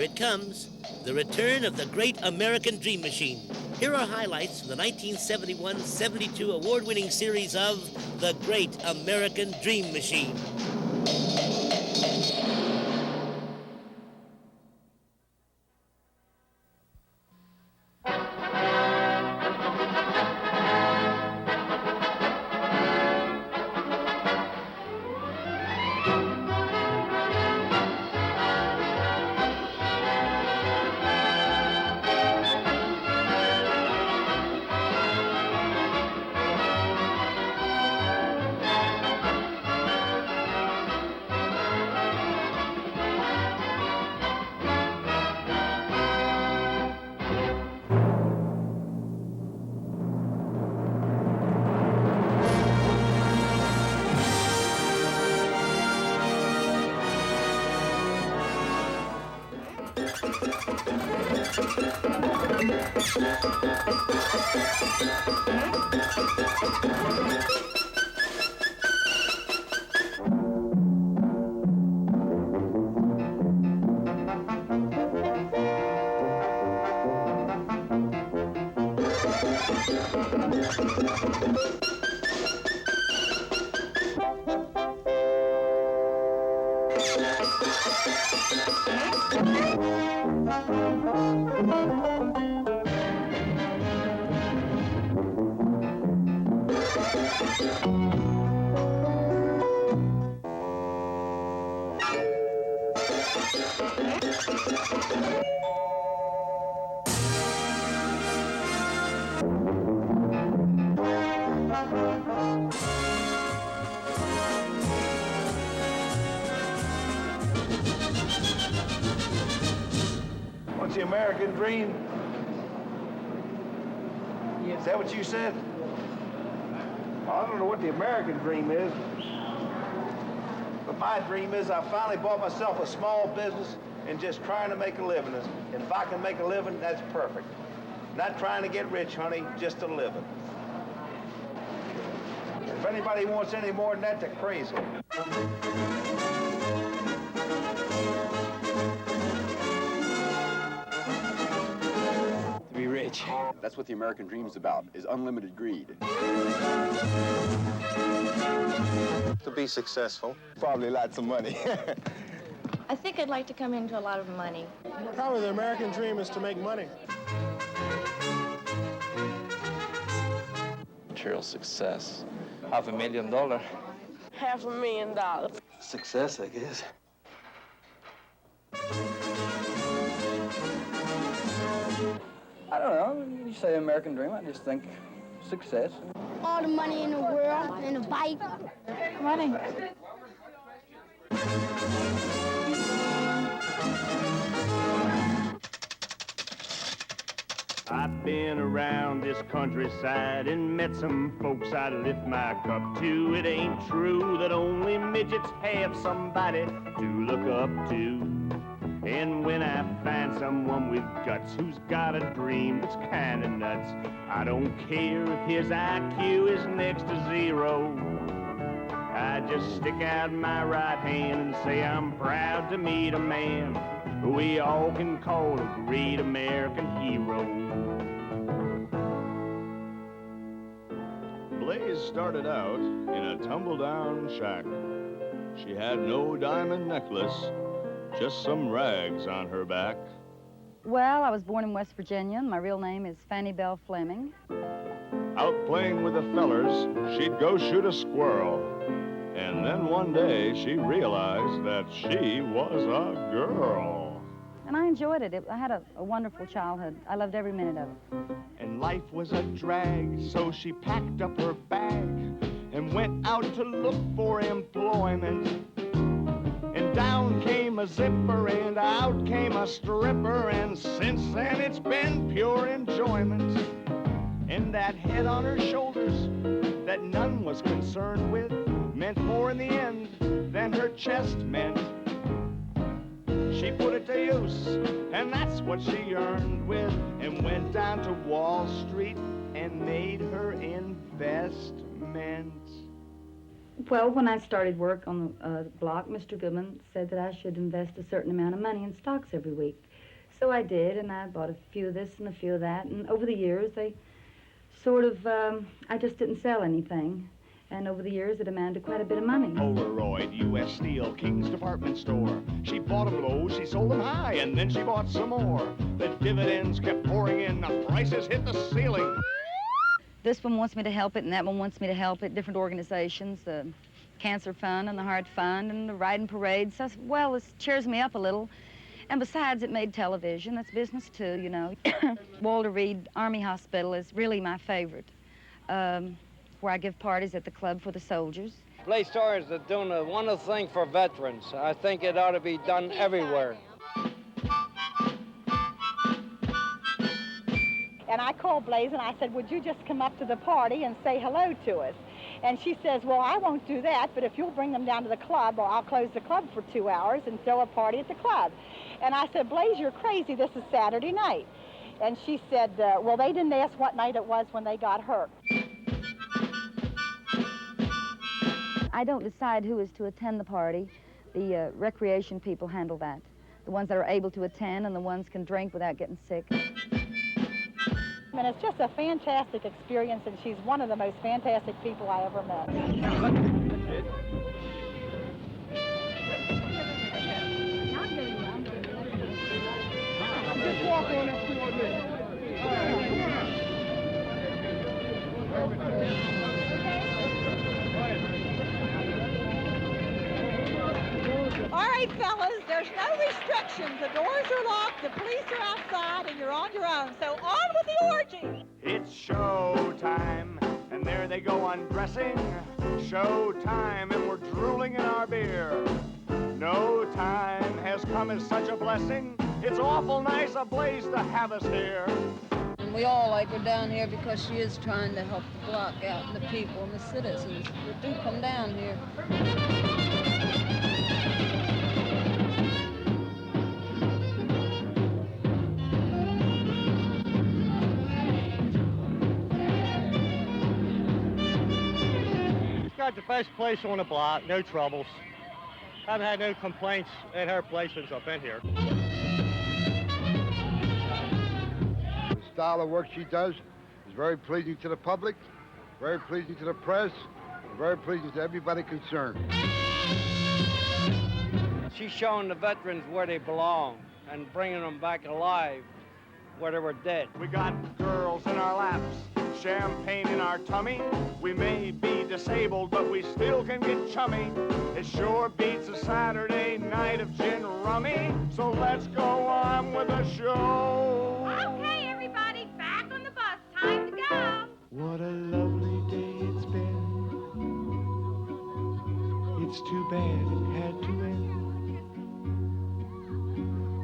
Here it comes, the return of the great American Dream Machine. Here are highlights from the 1971-72 award-winning series of The Great American Dream Machine. What's the American dream? Is that what you said? I don't know what the American dream is. But my dream is I finally bought myself a small business and just trying to make a living. And if I can make a living, that's perfect. Not trying to get rich, honey, just a living. If anybody wants any more than that, they're crazy. To be rich. That's what the American dream is about, is unlimited greed. To be successful, probably lots of money. I think I'd like to come into a lot of money. Probably the American dream is to make money. Material success. $500,000. $500,000. Success, I guess. I don't know. You say American dream, I just think success. All the money in the world, and a bike. Money. I've been around this countryside and met some folks I lift my cup to. It ain't true that only midgets have somebody to look up to. And when I find someone with guts who's got a dream that's kinda nuts, I don't care if his IQ is next to zero. I just stick out my right hand and say I'm proud to meet a man who we all can call a great American hero. Blaze started out in a tumble-down shack. She had no diamond necklace, just some rags on her back. Well, I was born in West Virginia, and my real name is Fanny Bell Fleming. Out playing with the fellers, she'd go shoot a squirrel. And then one day, she realized that she was a girl. And I enjoyed it. I had a wonderful childhood. I loved every minute of it. And life was a drag, so she packed up her bag and went out to look for employment. And down came a zipper and out came a stripper, and since then it's been pure enjoyment. And that head on her shoulders that none was concerned with meant more in the end than her chest meant. She put it to use, and that's what she earned with, and went down to Wall Street and made her investment. Well, when I started work on the block, Mr. Goodman said that I should invest a certain amount of money in stocks every week. So I did, and I bought a few of this and a few of that, and over the years, they sort of, I just didn't sell anything. And over the years, it demanded quite a bit of money. Polaroid, U.S. Steel, King's Department Store. She bought them low, she sold them high, and then she bought some more. The dividends kept pouring in, the prices hit the ceiling. This one wants me to help it, and that one wants me to help it. Different organizations, the Cancer Fund and the Heart Fund and the Riding Parade. So, well, this cheers me up a little. And besides, it made television. That's business, too, you know. Walter Reed Army Hospital is really my favorite. Where I give parties at the club for the soldiers. Blaze Stars is doing a wonderful thing for veterans. I think it ought to be done everywhere. And I called Blaze and I said, would you just come up to the party and say hello to us? And she says, well, I won't do that, but if you'll bring them down to the club, or I'll close the club for 2 hours and throw a party at the club. And I said, Blaze, you're crazy. This is Saturday night. And she said, well, they didn't ask what night it was when they got hurt. I don't decide who is to attend the party. The recreation people handle that. The ones that are able to attend and the ones can drink without getting sick. And it's just a fantastic experience, and she's one of the most fantastic people I ever met. Just walk on up to All right, fellas, there's no restrictions. The doors are locked, the police are outside, and you're on your own. So on with the orgy. It's show time, and there they go undressing. Show time, and we're drooling in our beer. No time has come as such a blessing. It's awful nice a Blaze to have us here. And we all like her down here because she is trying to help the block out and the people and the citizens. But do come down here. got the best place on the block, no troubles. Haven't had no complaints at her place since I've been here. The style of work she does is very pleasing to the public, very pleasing to the press, and very pleasing to everybody concerned. She's showing the veterans where they belong and bringing them back alive where they were dead. We got girls in our laps, champagne in our tummy. We may be disabled, but we still can get chummy. It sure beats a Saturday night of gin rummy. So let's go on with the show. Okay, everybody, back on the bus. Time to go. What a lovely day it's been. It's too bad it had to end.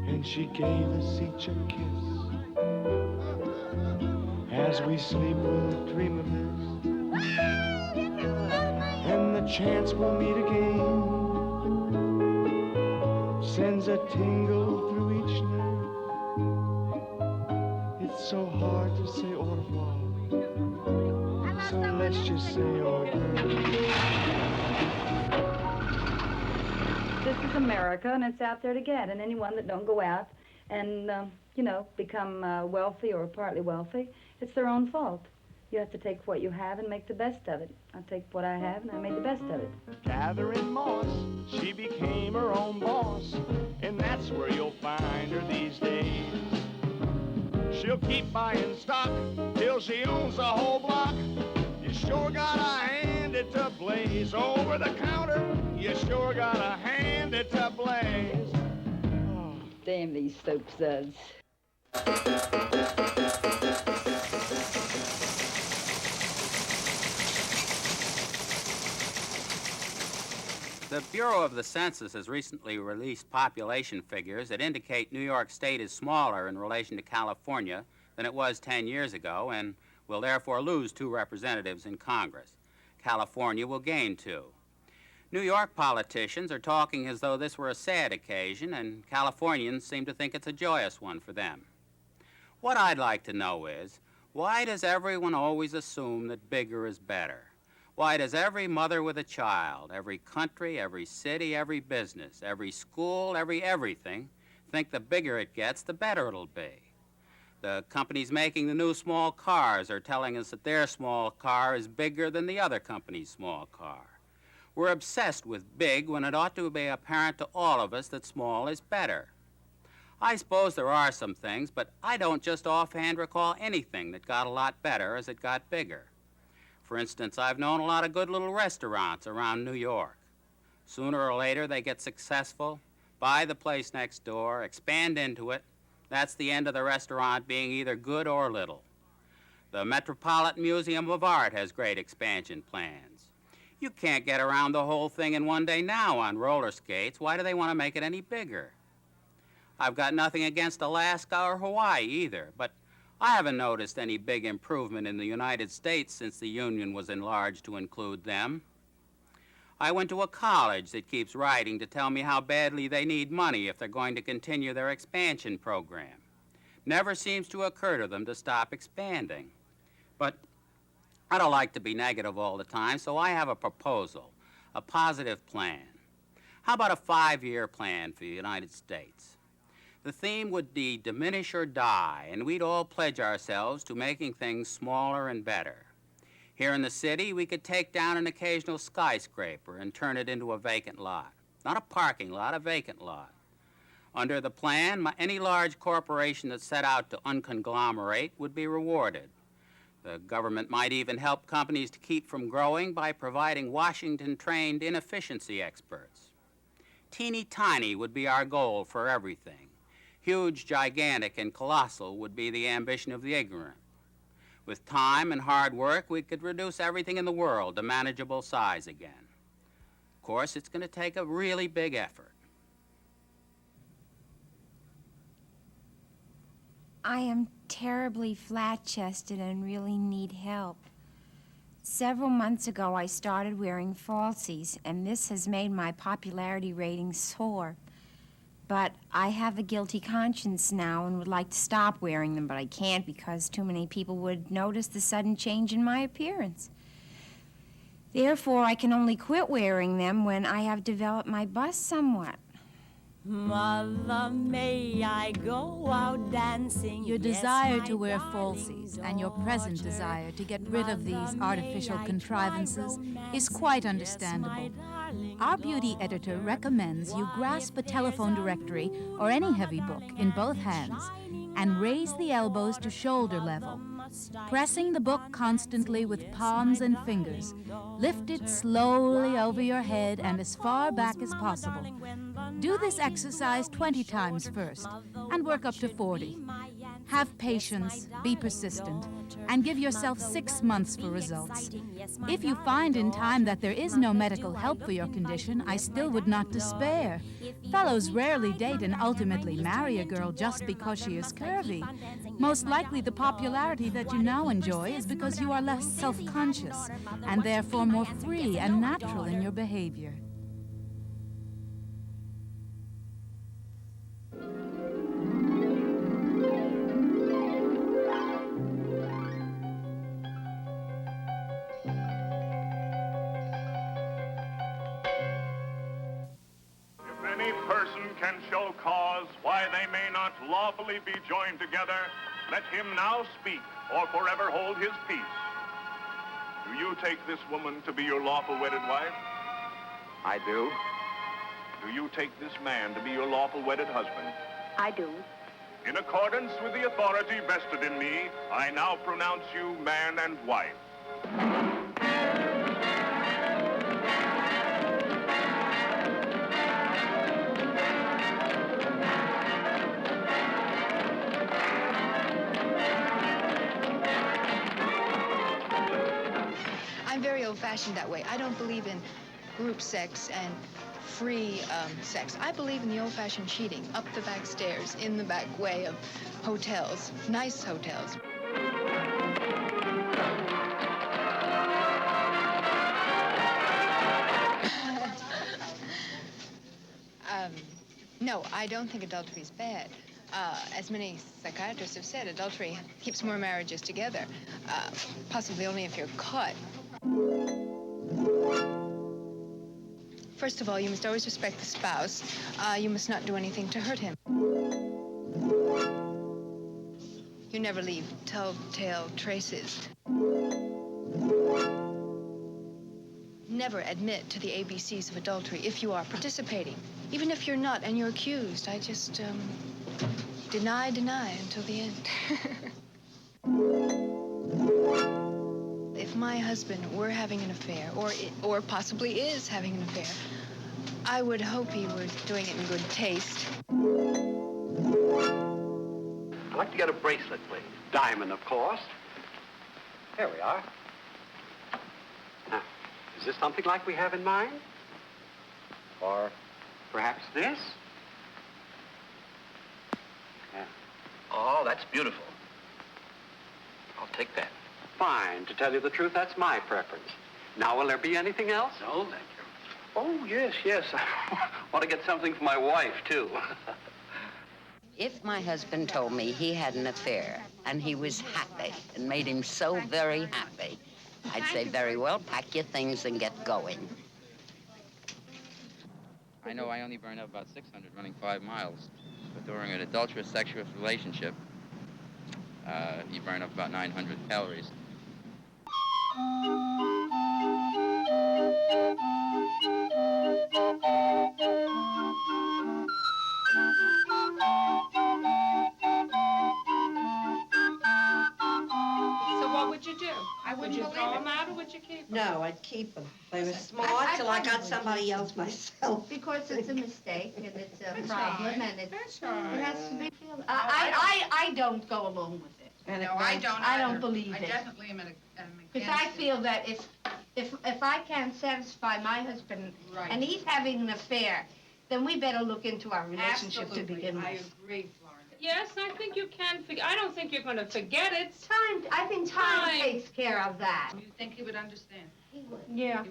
And she gave us each a kiss. As we sleep, we'll dream of this. And the chance we'll meet again sends a tingle through each nerve. It's so hard to say au revoir. So let's just say au revoir. This is America, and it's out there to get. And anyone that don't go out and, you know, become wealthy or partly wealthy, it's their own fault. You have to take what you have and make the best of it. I take what I have and I made the best of it. Catherine Moss, she became her own boss, and that's where you'll find her these days. She'll keep buying stock till she owns the whole block. You sure gotta hand it to Blaze. Over the counter, you sure gotta hand it to Blaze. Oh. Damn these soap suds. The Bureau of the Census has recently released population figures that indicate New York State is smaller in relation to California than it was 10 years ago and will therefore lose 2 representatives in Congress. California will gain 2. New York politicians are talking as though this were a sad occasion, and Californians seem to think it's a joyous one for them. What I'd like to know is, why does everyone always assume that bigger is better? Why does every mother with a child, every country, every city, every business, every school, every everything, think the bigger it gets, the better it'll be. The companies making the new small cars are telling us that their small car is bigger than the other company's small car. We're obsessed with big when it ought to be apparent to all of us that small is better. I suppose there are some things, but I don't just offhand recall anything that got a lot better as it got bigger. For instance, I've known a lot of good little restaurants around New York. Sooner or later, they get successful, buy the place next door, expand into it. That's the end of the restaurant being either good or little. The Metropolitan Museum of Art has great expansion plans. You can't get around the whole thing in one day now on roller skates. Why do they want to make it any bigger? I've got nothing against Alaska or Hawaii either, but I haven't noticed any big improvement in the United States since the Union was enlarged to include them. I went to a college that keeps writing to tell me how badly they need money if they're going to continue their expansion program. Never seems to occur to them to stop expanding. But I don't like to be negative all the time, so I have a proposal, a positive plan. How about a 5-year plan for the United States? The theme would be diminish or die, and we'd all pledge ourselves to making things smaller and better. Here in the city, we could take down an occasional skyscraper and turn it into a vacant lot. Not a parking lot, a vacant lot. Under the plan, any large corporation that set out to unconglomerate would be rewarded. The government might even help companies to keep from growing by providing Washington-trained inefficiency experts. Teeny tiny would be our goal for everything. Huge, gigantic, and colossal would be the ambition of the ignorant. With time and hard work, we could reduce everything in the world to manageable size again. Of course, it's going to take a really big effort. I am terribly flat-chested and really need help. Several months ago, I started wearing falsies, and this has made my popularity rating soar. But I have a guilty conscience now and would like to stop wearing them, but I can't because too many people would notice the sudden change in my appearance. Therefore, I can only quit wearing them when I have developed my bust somewhat. Mother, may I go out dancing? Your desire to wear falsies and your present desire to get rid of these artificial contrivances is quite understandable. Our beauty editor recommends you grasp a telephone directory or any heavy book in both hands and raise the elbows to shoulder level. Pressing the book constantly with palms and fingers, lift it slowly over your head and as far back as possible. Do this exercise 20 times first and work up to 40. Have patience, be persistent, and give yourself 6 months for results. If you find in time that there is no medical help for your condition, I still would not despair. Fellows rarely date and ultimately marry a girl just because she is curvy. Most likely the popularity that you now enjoy is because you are less self-conscious and therefore more free and natural in your behavior. Can show cause why they may not lawfully be joined together, let him now speak or forever hold his peace. Do you take this woman to be your lawful wedded wife? I do. Do you take this man to be your lawful wedded husband? I do. In accordance with the authority vested in me, I now pronounce you man and wife. I'm very old-fashioned that way. I don't believe in group sex and free sex. I believe in the old-fashioned cheating, up the back stairs, in the back way of hotels, nice hotels. No, I don't think adultery is bad. As many psychiatrists have said, adultery keeps more marriages together, possibly only if you're caught. First of all, you must always respect the spouse. You must not do anything to hurt him. You never leave telltale traces. Never admit to the ABCs of adultery if you are participating. Even if you're not and you're accused, I just deny until the end. If my husband were having an affair, or possibly is having an affair, I would hope he were doing it in good taste. I'd like to get a bracelet, please. Diamond, of course. Here we are. Now, is this something like we have in mind? Or perhaps this? Yeah. Oh, that's beautiful. I'll take that. Fine. To tell you the truth, that's my preference. Now, will there be anything else? No, thank you. Oh, yes. I want to get something for my wife, too. If my husband told me he had an affair and he was happy and made him so very happy, I'd say, very well, pack your things and get going. I know I only burn up about 600 running 5 miles, but during an adulterous sexual relationship, you burn up about 900 calories. So what would you do? Would you throw them out or would you keep them? No, I'd keep them. They were smart till I got somebody else myself. Because it's a mistake and it's a problem and it has to be filled. I don't go along with it. And No, I don't believe it. I definitely am against Because I feel that if I can't satisfy my husband and he's having an affair, then we better look into our relationship to begin with. I agree, Florence. Yes, I think you can forget. I don't think you're going to forget it. I think time takes care of that. You think he would understand? He would. Yeah.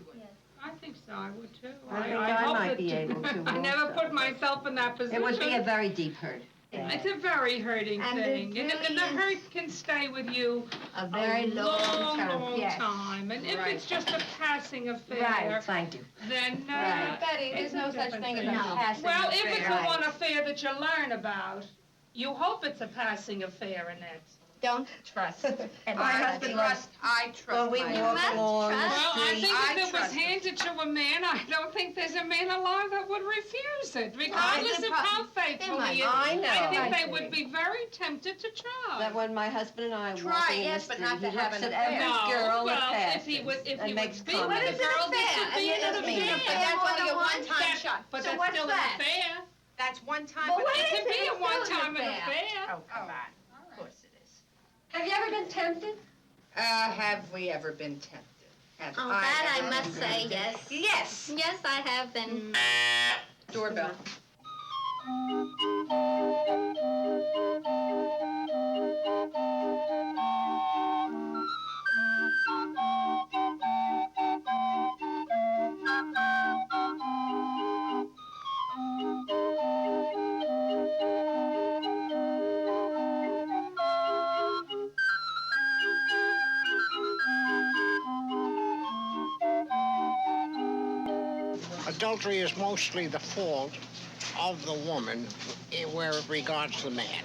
I think so. I would too. I think I hope might that be able to I never also. put myself in that position. It would be a very deep hurt. It's a very hurting And thing, it and really the is hurt can stay with you a very long yes. time. And if it's just a passing affair, Right, thank you. then Betty, it's there's no such different thing as thing. a passing Well, affair. if it's the one affair that you learn about, you hope it's a passing affair, Annette. Don't trust. And I trust. Well, we walk along the Well, I street. think if it was handed to a man, I don't think there's a man alive that would refuse it, regardless of how faithful he is. I know. I think they would be very tempted to try. That when my husband and I are Try, walking in yes, the but street, not he to have looks an at every affair. girl No, that well, if passes he would and makes be with comments. a girl, this would be an Doesn't mean affair. but that's only a one-time shot. But So that's what's still that? an affair. That's one time. But it could be a one-time affair. Oh, come on. Of course it is. Have you ever been tempted? Have we ever been tempted? Oh, that I must say, yes. Yes. Yes, I have been. Doorbell. Adultery is mostly the fault of the woman where it regards the man.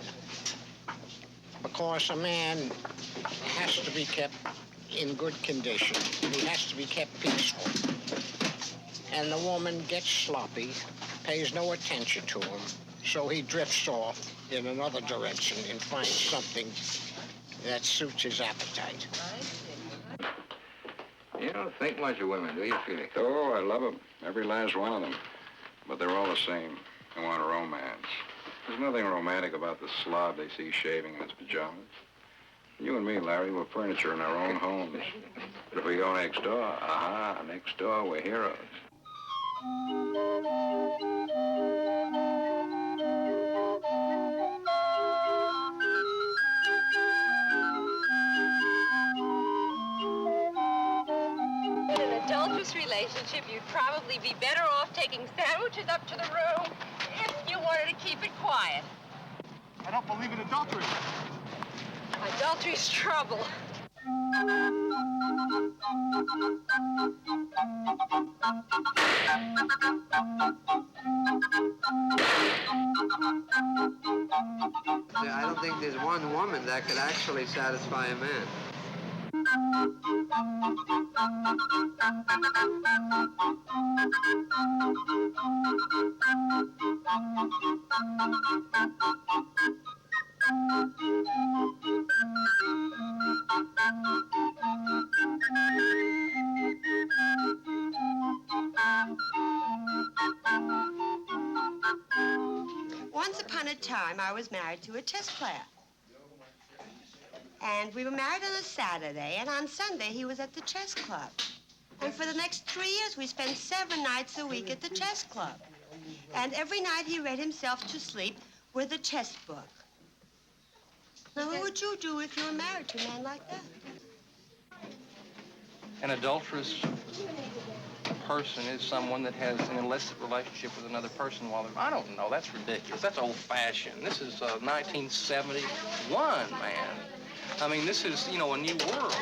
Because a man has to be kept in good condition. He has to be kept peaceful. And the woman gets sloppy, pays no attention to him, so he drifts off in another direction and finds something that suits his appetite. You don't think much of women, do you, Felix? Oh, I love them. Every last one of them. But they're all the same. They want romance. There's nothing romantic about the slob they see shaving in his pajamas. You and me, Larry, we're furniture in our own homes. But if we go next door, next door, we're heroes. In an adulterous relationship, you'd probably be better off taking sandwiches up to the room if you wanted to keep it quiet. I don't believe in adultery. Adultery's trouble. I don't think there's one woman one that could actually satisfy a man. Once upon a time, I was married to a chess player. And we were married on a Saturday, and on Sunday, he was at the chess club. And for the next 3 years, we spent 7 nights a week at the chess club. And every night, he read himself to sleep with a chess book. Now, what would you do if you were married to a man like that? An adulterous person is someone that has an illicit relationship with another person while they're... I don't know. That's ridiculous. That's old-fashioned. This is 1971, man. I mean, this is, you know, a new world.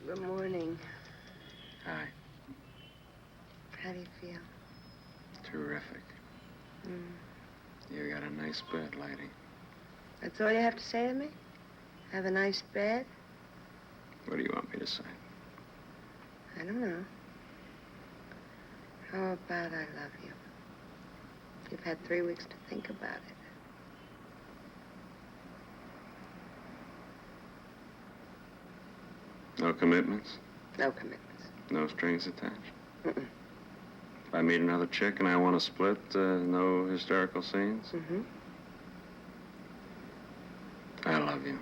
Good morning. Hi. How do you feel? Terrific. You got a nice bed, lady. That's all you have to say to me? Have a nice bed? What do you want me to say? I don't know. How about I love you? You've had 3 weeks to think about it. No commitments? No commitments. No strings attached? Mm-mm. If I meet another chick and I want to split, no hysterical scenes? Mm-hmm. I love you.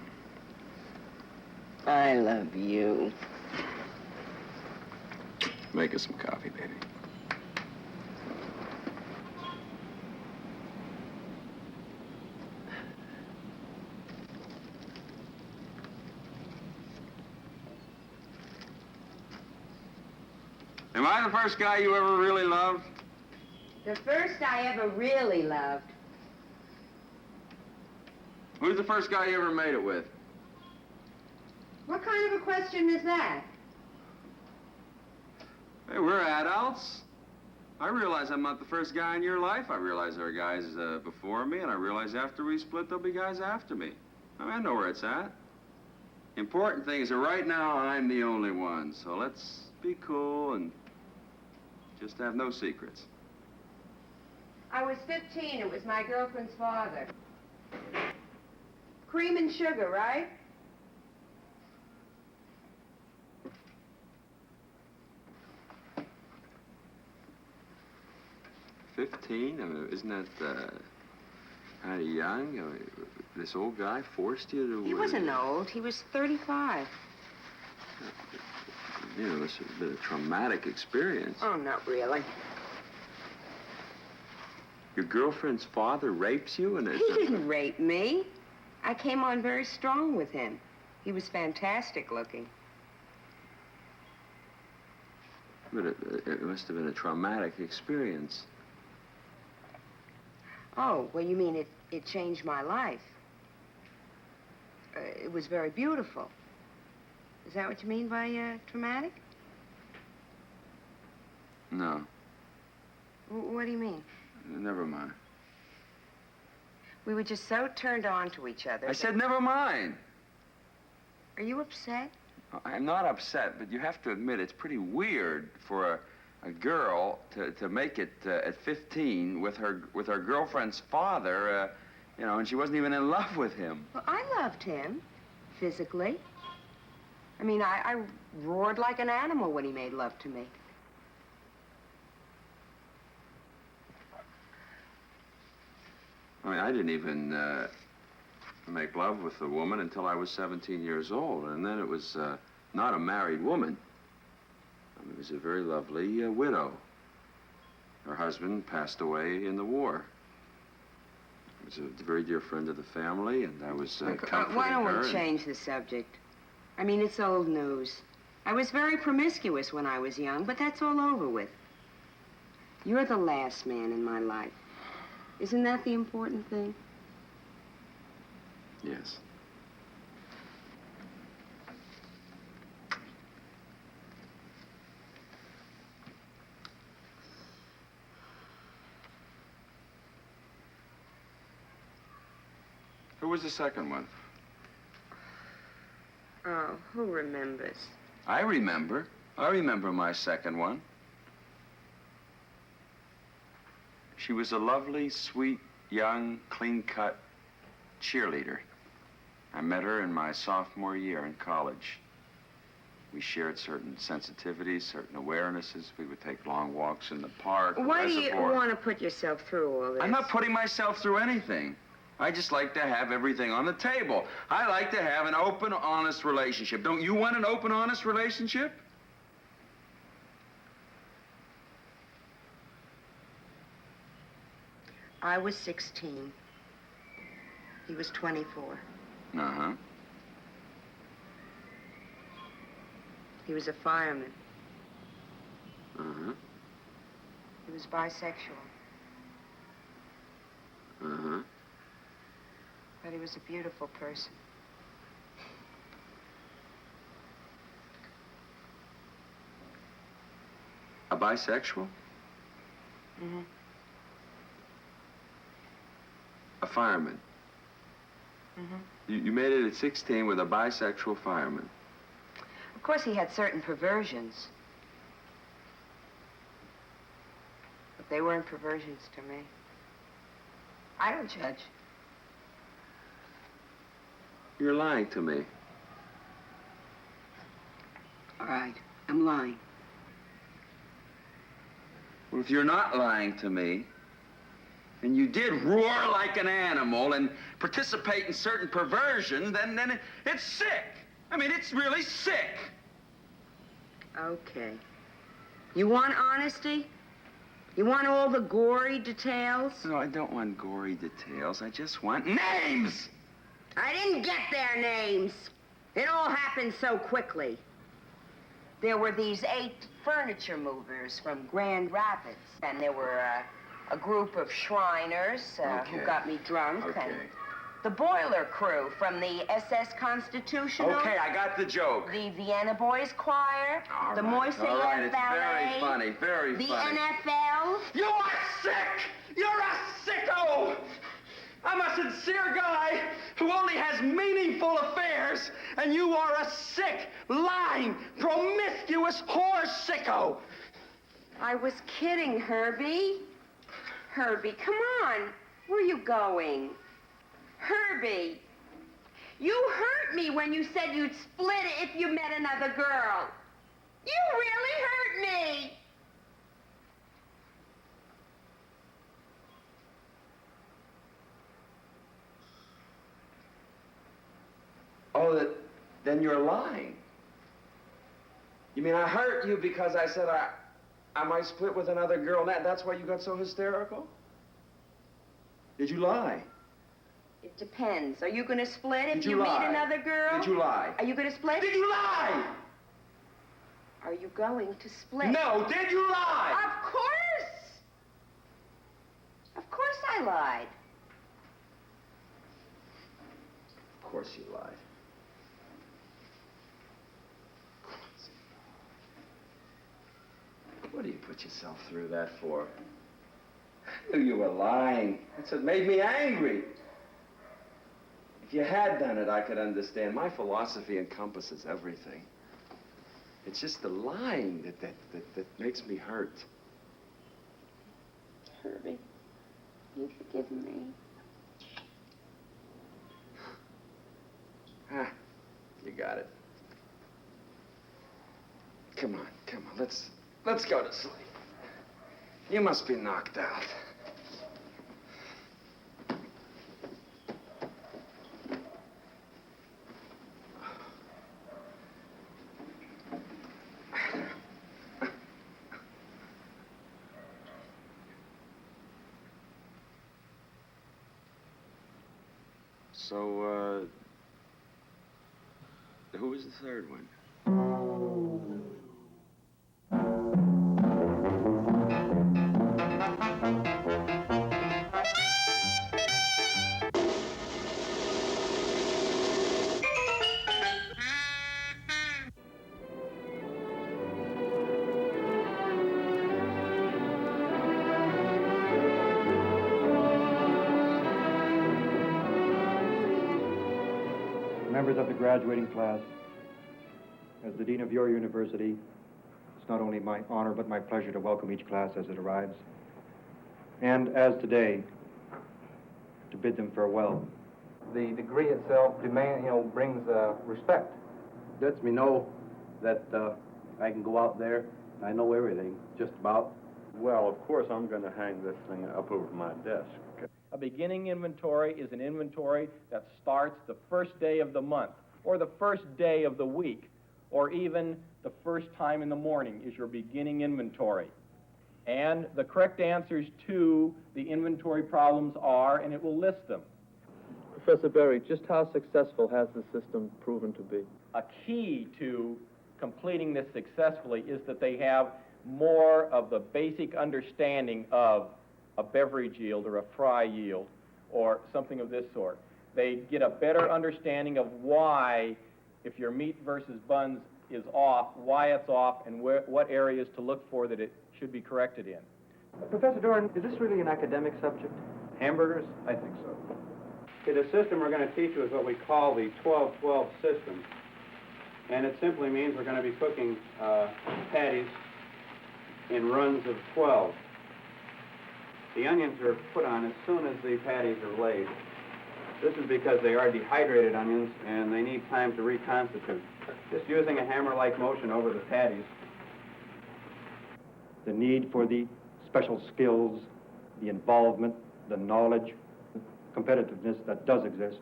I love you. Make us some coffee, baby. Am I the first guy you ever really loved? The first I ever really loved. Who's the first guy you ever made it with? What kind of a question is that? Hey, we're adults. I realize I'm not the first guy in your life. I realize there are guys before me, and I realize after we split, there'll be guys after me. I mean, I know where it's at. The important thing is that right now, I'm the only one. So let's be cool and just have no secrets. I was 15. It was my girlfriend's father. Cream and sugar, right? $15? I mean, isn't that kind of young? I mean, this old guy forced you to... He wasn't old. He was 35. You know, this has been a traumatic experience. Oh, not really. Your girlfriend's father rapes you and it's... He didn't rape me. I came on very strong with him. He was fantastic looking. But it must have been a traumatic experience. Oh, well, you mean it changed my life. It was very beautiful. Is that what you mean by traumatic? No, What do you mean? never mind. We were just so turned on to each other. I said, never mind. Are you upset? I'm not upset, but you have to admit it's pretty weird for a girl to make it at 15 with her girlfriend's father, you know, and she wasn't even in love with him. Well, I loved him, physically. I mean, I roared like an animal when he made love to me. I mean, I didn't even make love with the woman until I was 17 years old, and then it was not a married woman. I mean, it was a very lovely widow. Her husband passed away in the war. He was a very dear friend of the family, and I was comforting Why don't her. we change the subject? I mean, it's old news. I was very promiscuous when I was young, but that's all over with. You're the last man in my life. Isn't that the important thing? Yes. Who was the second one? Oh, who remembers? I remember. I remember my second one. She was a lovely, sweet, young, clean-cut cheerleader. I met her in my sophomore year in college. We shared certain sensitivities, certain awarenesses. We would take long walks in the park. Why do you reservoir. want to put yourself through all this? I'm not putting myself through anything. I just like to have everything on the table. I like to have an open, honest relationship. Don't you want an open, honest relationship? I was 16. He was 24. Uh-huh. He was a fireman. Uh-huh. He was bisexual. Uh-huh. But he was a beautiful person. A bisexual? Mm-hmm. A fireman? Mm-hmm. You made it at 16 with a bisexual fireman. Of course, he had certain perversions. But they weren't perversions to me. I don't judge. You're lying to me. All right, I'm lying. Well, if you're not lying to me, and you did roar like an animal and participate in certain perversions, then it's sick. I mean, it's really sick. Okay. You want honesty? You want all the gory details? No, I don't want gory details. I just want names! I didn't get their names. It all happened so quickly. There were these 8 furniture movers from Grand Rapids, and there were a group of Shriners who got me drunk, and the boiler crew from the SS Constitutional. Okay, I got the joke. The Vienna Boys Choir, the Moissaient all right, it's Ballet. very funny, very the funny. NFL. You are sick! You're a sicko! I'm a sincere guy who only has meaningful affairs, and you are a sick, lying, promiscuous whore sicko. I was kidding, Herbie. Herbie, come on. Where are you going? Herbie, you hurt me when you said you'd split it if you met another girl. You really hurt me. Oh, then you're lying. You mean I hurt you because I said I might split with another girl? That's why you got so hysterical? Did you lie? It depends. Are you going to split if Did you you meet lie? another girl? Did you lie? Are you going to split? Did you lie? Are you going to split? No, did you lie? Of course. Of course I lied. Of course you lied. What do you put yourself through that for? I knew you were lying. That's what made me angry. If you had done it, I could understand. My philosophy encompasses everything. It's just the lying that makes me hurt. Herbie, you forgive me. Ah, you got it. Come on, let's go to sleep. You must be knocked out. So, who was the third one? Members of the graduating class, as the dean of your university, it's not only my honor but my pleasure to welcome each class as it arrives, and as today, to bid them farewell. The degree itself brings respect. Lets me know that I can go out there and I know everything, just about. Well, of course, I'm going to hang this thing up over my desk. A beginning inventory is an inventory that starts the first day of the month, or the first day of the week, or even the first time in the morning is your beginning inventory. And the correct answers to the inventory problems are, and it will list them. Professor Berry, just how successful has the system proven to be? A key to completing this successfully is that they have more of the basic understanding of a beverage yield or a fry yield or something of this sort. They get a better understanding of why, if your meat versus buns is off, why it's off, and what areas to look for that it should be corrected in. Professor Doran, is this really an academic subject? Hamburgers? I think so. Okay, the system we're going to teach you is what we call the 12-12 system. And it simply means we're going to be cooking patties in runs of 12. The onions are put on as soon as the patties are laid. This is because they are dehydrated onions and they need time to reconstitute. Just using a hammer-like motion over the patties. The need for the special skills, the involvement, the knowledge, competitiveness that does exist.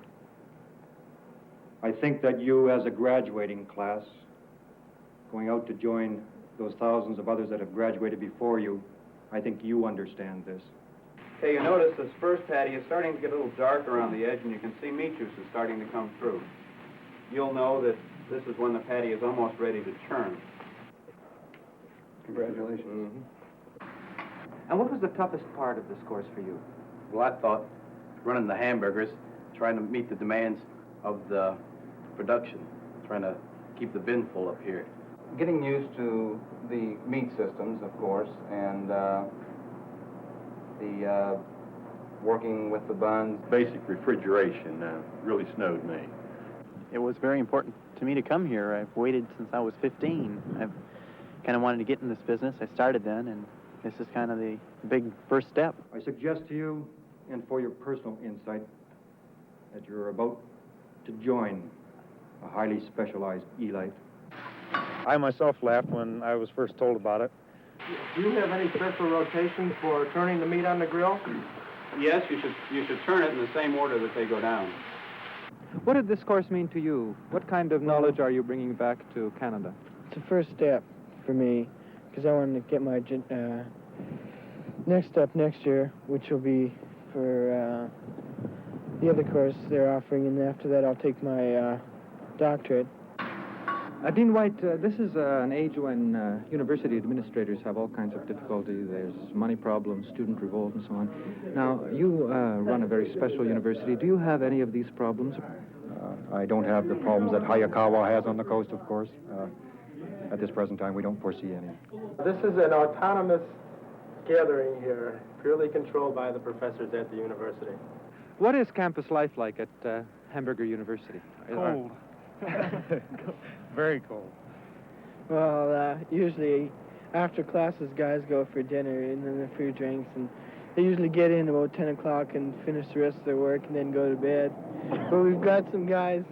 I think that you, as a graduating class, going out to join those thousands of others that have graduated before you, I think you understand this. Okay, you notice this first patty is starting to get a little dark around the edge, and you can see meat juices starting to come through. You'll know that this is when the patty is almost ready to turn. Congratulations. Mm-hmm. And what was the toughest part of this course for you? Well, I thought running the hamburgers, trying to meet the demands of the production, trying to keep the bin full up here. Getting used to the meat systems, of course, and the working with the buns. Basic refrigeration really snowed me. It was very important to me to come here. I've waited since I was 15. I've kind of wanted to get in this business. I started then, and this is kind of the big first step. I suggest to you, and for your personal insight, that you're about to join a highly specialized elite. I myself laughed when I was first told about it. Do you have any special rotation for turning the meat on the grill? Yes, you should turn it in the same order that they go down. What did this course mean to you? What kind of knowledge are you bringing back to Canada? It's the first step for me, because I want to get my next step next year, which will be for the other course they're offering, and after that I'll take my doctorate. Dean White, this is an age when university administrators have all kinds of difficulty. There's money problems, student revolt, and so on. Now, you run a very special university. Do you have any of these problems? I don't have the problems that Hayakawa has on the coast, of course. At this present time, we don't foresee any. This is an autonomous gathering here, purely controlled by the professors at the university. What is campus life like at Hamburger University? Cold. Very cold. Well, usually after classes, guys go for dinner and then a few drinks, and they usually get in about 10 o'clock and finish the rest of their work and then go to bed. But we've got some guys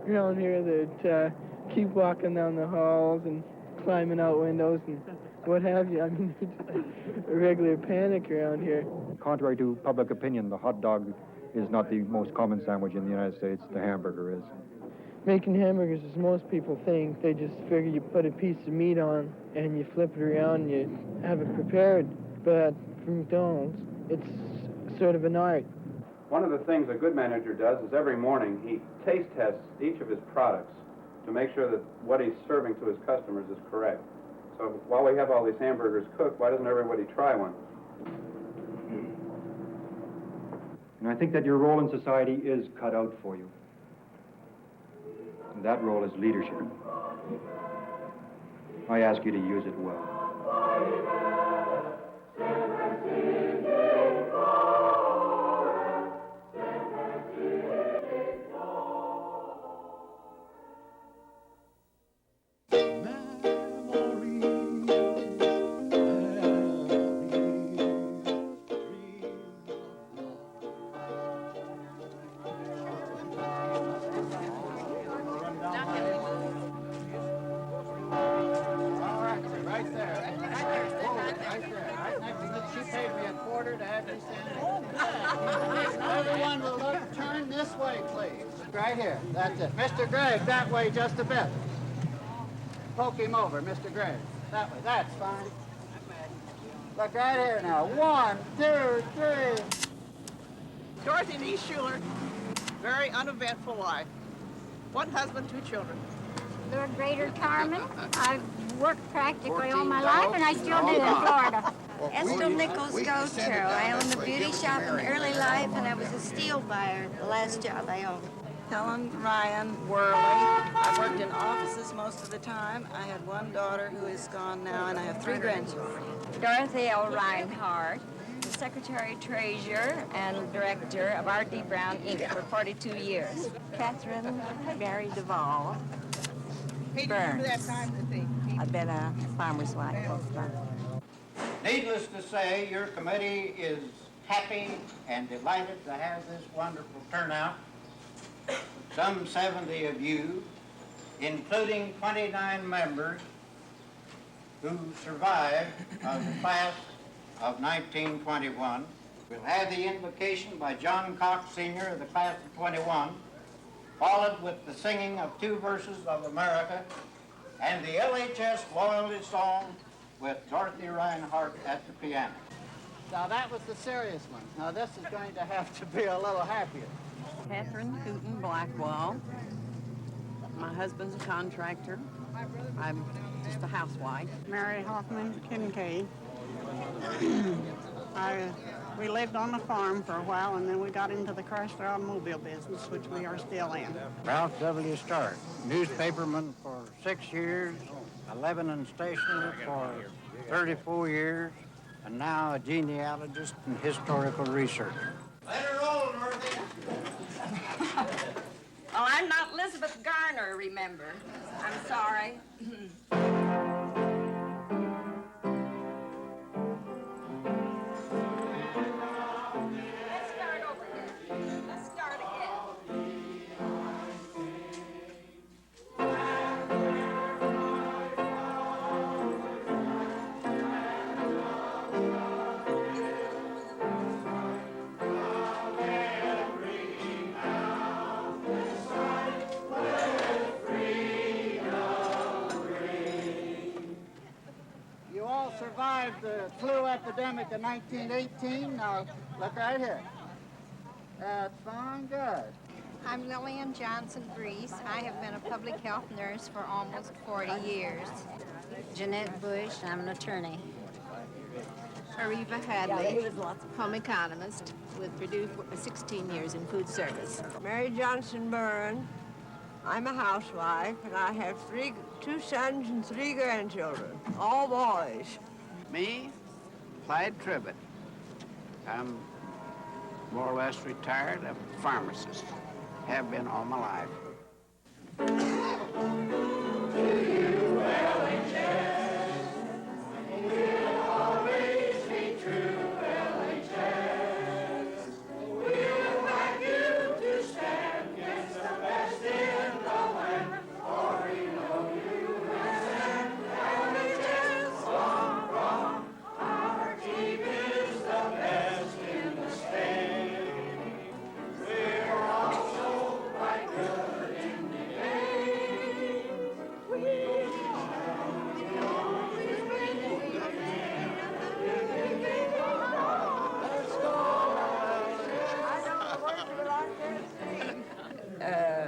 around here that keep walking down the halls and climbing out windows and what have you. I mean, it's a regular panic around here. Contrary to public opinion, the hot dog is not the most common sandwich in the United States. The hamburger is. Making hamburgers, as most people think, they just figure you put a piece of meat on and you flip it around and you have it prepared. But for McDonald's, it's sort of an art. One of the things a good manager does is every morning he taste tests each of his products to make sure that what he's serving to his customers is correct. So while we have all these hamburgers cooked, why doesn't everybody try one? And I think that your role in society is cut out for you. And that role is leadership. I ask you to use it well. Everyone will look, turn this way, please. Right here, that's it. Mr. Gregg, that way just a bit. Poke him over, Mr. Gregg. That way, that's fine. Look right here now. 1, 2, 3. Dorothy Lee Schuler, very uneventful life. One husband, 2 children. Third grader Carmen. I've worked practically all my life, and I still do in Florida. Esther Nichols Gocho. I owned a beauty shop in early life, and I was a steel buyer, the last job I owned. Helen Ryan Worley. I worked in offices most of the time. I had one daughter who is gone now, and I have 3 grandchildren. Dorothy L. Reinhardt, the Secretary Treasurer and Director of R.D. Brown, Inc. for 42 years. Catherine Mary Duvall. Burns. I've been a farmer's wife most of my life. Needless to say, your committee is happy and delighted to have this wonderful turnout. Some 70 of you, including 29 members who survived of the class of 1921. We'll have the invocation by John Cox, Sr. of the class of 21, followed with the singing of 2 verses of America and the LHS loyalty song with Dorothy Reinhardt at the piano. Now that was the serious one. Now this is going to have to be a little happier. Catherine Hooten Blackwell. My husband's a contractor. I'm just a housewife. Mary Hoffman Kincaid. We lived on the farm for a while, and then we got into the Chrysler automobile business, which we are still in. Ralph W. Stark, newspaperman for 6 years, a Lebanon stationer for 34 years, and now a genealogist and historical researcher. Let her roll, Dorothy. Oh, I'm not Elizabeth Garner, remember. I'm sorry. Survived the flu epidemic of 1918. Now, look right here. That's fine, good. I'm Lillian Johnson Brees. I have been a public health nurse for almost 40 years. Jeanette Bush, I'm an attorney. Ariva Hadley, home economist with Purdue for 16 years in food service. Mary Johnson Byrne. I'm a housewife, and I have 2 sons and 3 grandchildren, all boys. Me, Clyde Tribbett. I'm more or less retired. I'm a pharmacist. have been all my life.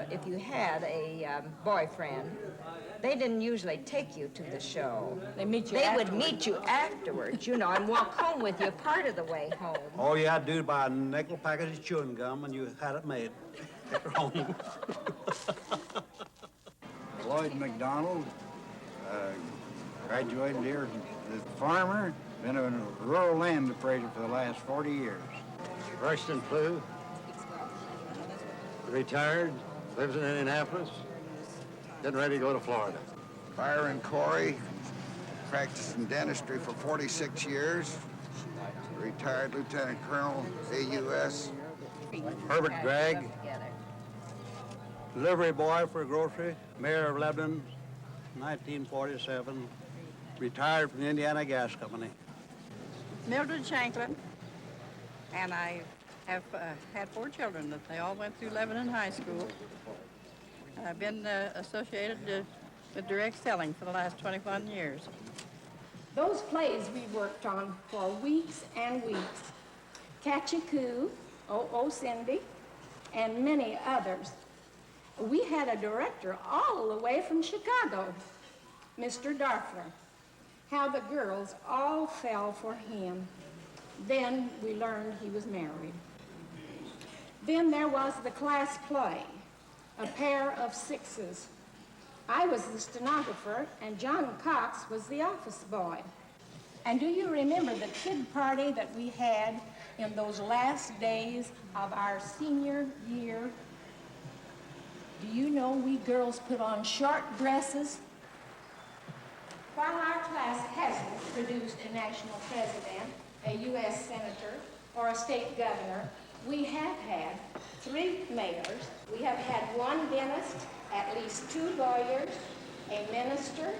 If you had a boyfriend, they didn't usually take you to the show. They meet you They afterwards. would meet you afterwards, you know, and walk home with you part of the way home. All you had to do was buy a nickel package of chewing gum and you had it made. Take her home. Lloyd McDonald, graduated here as a farmer, been a rural land appraiser for the last 40 years. Rushton Plew, retired, lives in Indianapolis, getting ready to go to Florida. Byron Corey, practiced in dentistry for 46 years, retired Lieutenant Colonel, AUS. Herbert Gregg, delivery boy for a grocery, mayor of Lebanon, 1947, retired from the Indiana Gas Company. Mildred Shanklin, and I have had 4 children. That they all went through Lebanon High School. I've been associated with direct selling for the last 21 years. Those plays we worked on for weeks and weeks. Catch-a-Coo, Oh Cindy, and many others. We had a director all the way from Chicago, Mr. Darfler. How the girls all fell for him. Then we learned he was married. Then there was the class play, A Pair of Sixes. I was the stenographer, and John Cox was the office boy. And do you remember the kid party that we had in those last days of our senior year? Do you know we girls put on short dresses? While our class hasn't produced a national president, a U.S. senator, or a state governor, we have had 3 mayors. We have had 1 dentist, at least 2 lawyers, a minister,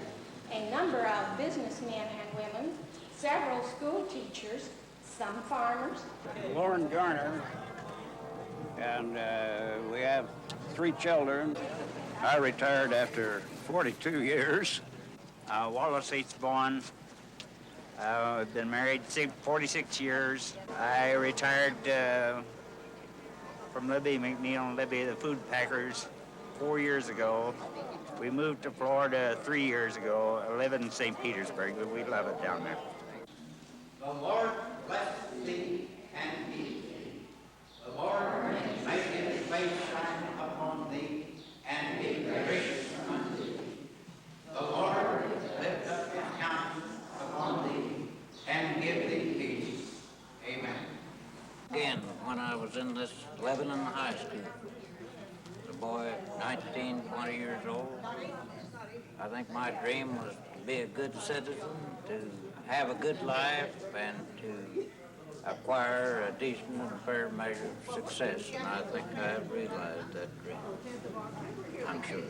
a number of businessmen and women, several school teachers, some farmers. Lauren Garner, and we have 3 children. I retired after 42 years. Wallace H. Bowen. I've been married 46 years. I retired from Libby, McNeil and Libby, the food packers, 4 years ago. We moved to Florida 3 years ago. I live in St. Petersburg, but we love it down there. The Lord bless thee and keep thee. The Lord make his face shine upon thee and be gracious unto thee. The Lord lift up his countenance upon thee and give thee peace. Amen. Again, when I was in this Lebanon High School, as a boy, 19, 20 years old, I think my dream was to be a good citizen, to have a good life, and to acquire a decent and fair measure of success. And I think I have realized that dream. I'm sure.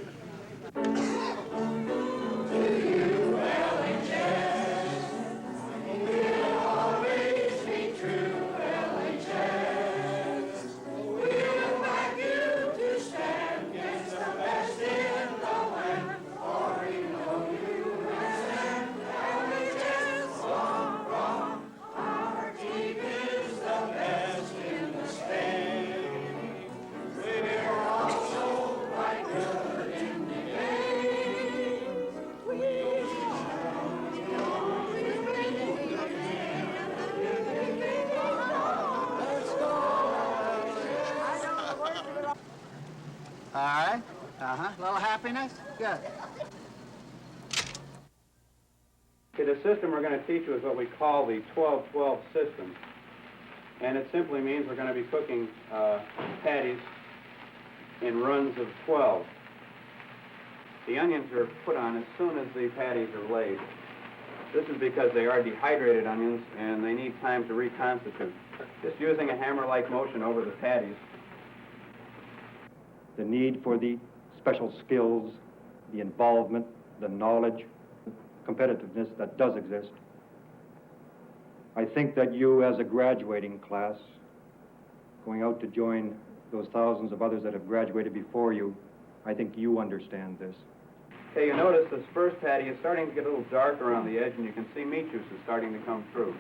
All right. Little happiness? Good. Okay, the system we're going to teach you is what we call the 12-12 system. And it simply means we're going to be cooking patties in runs of 12. The onions are put on as soon as the patties are laid. This is because they are dehydrated onions and they need time to reconstitute. Just using a hammer-like motion over the patties. The need for the special skills, the involvement, the knowledge, competitiveness that does exist. I think that you, as a graduating class, going out to join those thousands of others that have graduated before you, I think you understand this. Okay, you notice this first patty is starting to get a little dark around the edge, and you can see meat juices starting to come through.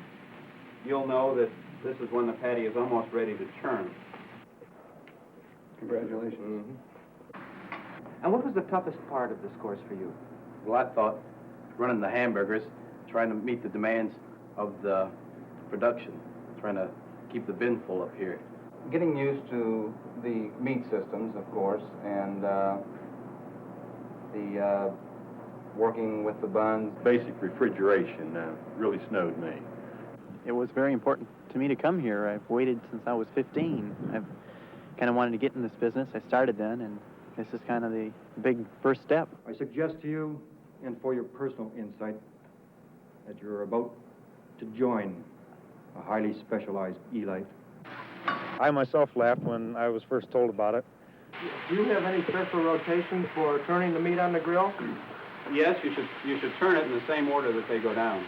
You'll know that this is when the patty is almost ready to churn. Congratulations. And what was the toughest part of this course for you? Well, I thought running the hamburgers, trying to meet the demands of the production, trying to keep the bin full up here. Getting used to the meat systems, of course, and the working with the buns. Basic refrigeration really snowed me. It was very important to me to come here. I've waited since I was 15. I've kind of wanted to get in this business. I started then, and this is kind of the big first step. I suggest to you, and for your personal insight, that you're about to join a highly specialized E-Life. I myself laughed when I was first told about it. Do you have any special rotations for turning the meat on the grill? Yes, you should turn it in the same order that they go down.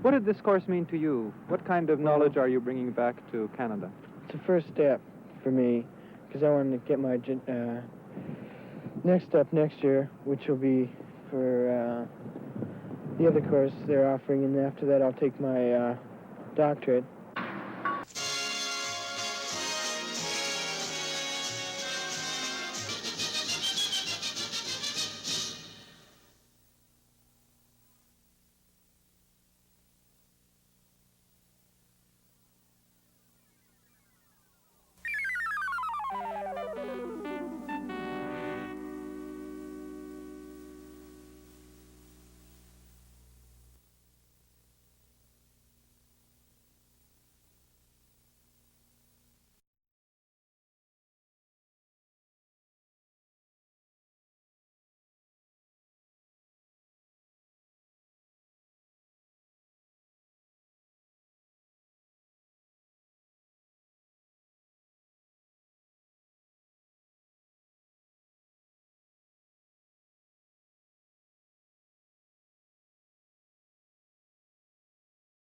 What did this course mean to you? What kind of knowledge are you bringing back to Canada? It's the first step for me, because I want to get my next step next year, which will be for the other course they're offering, and after that I'll take my doctorate.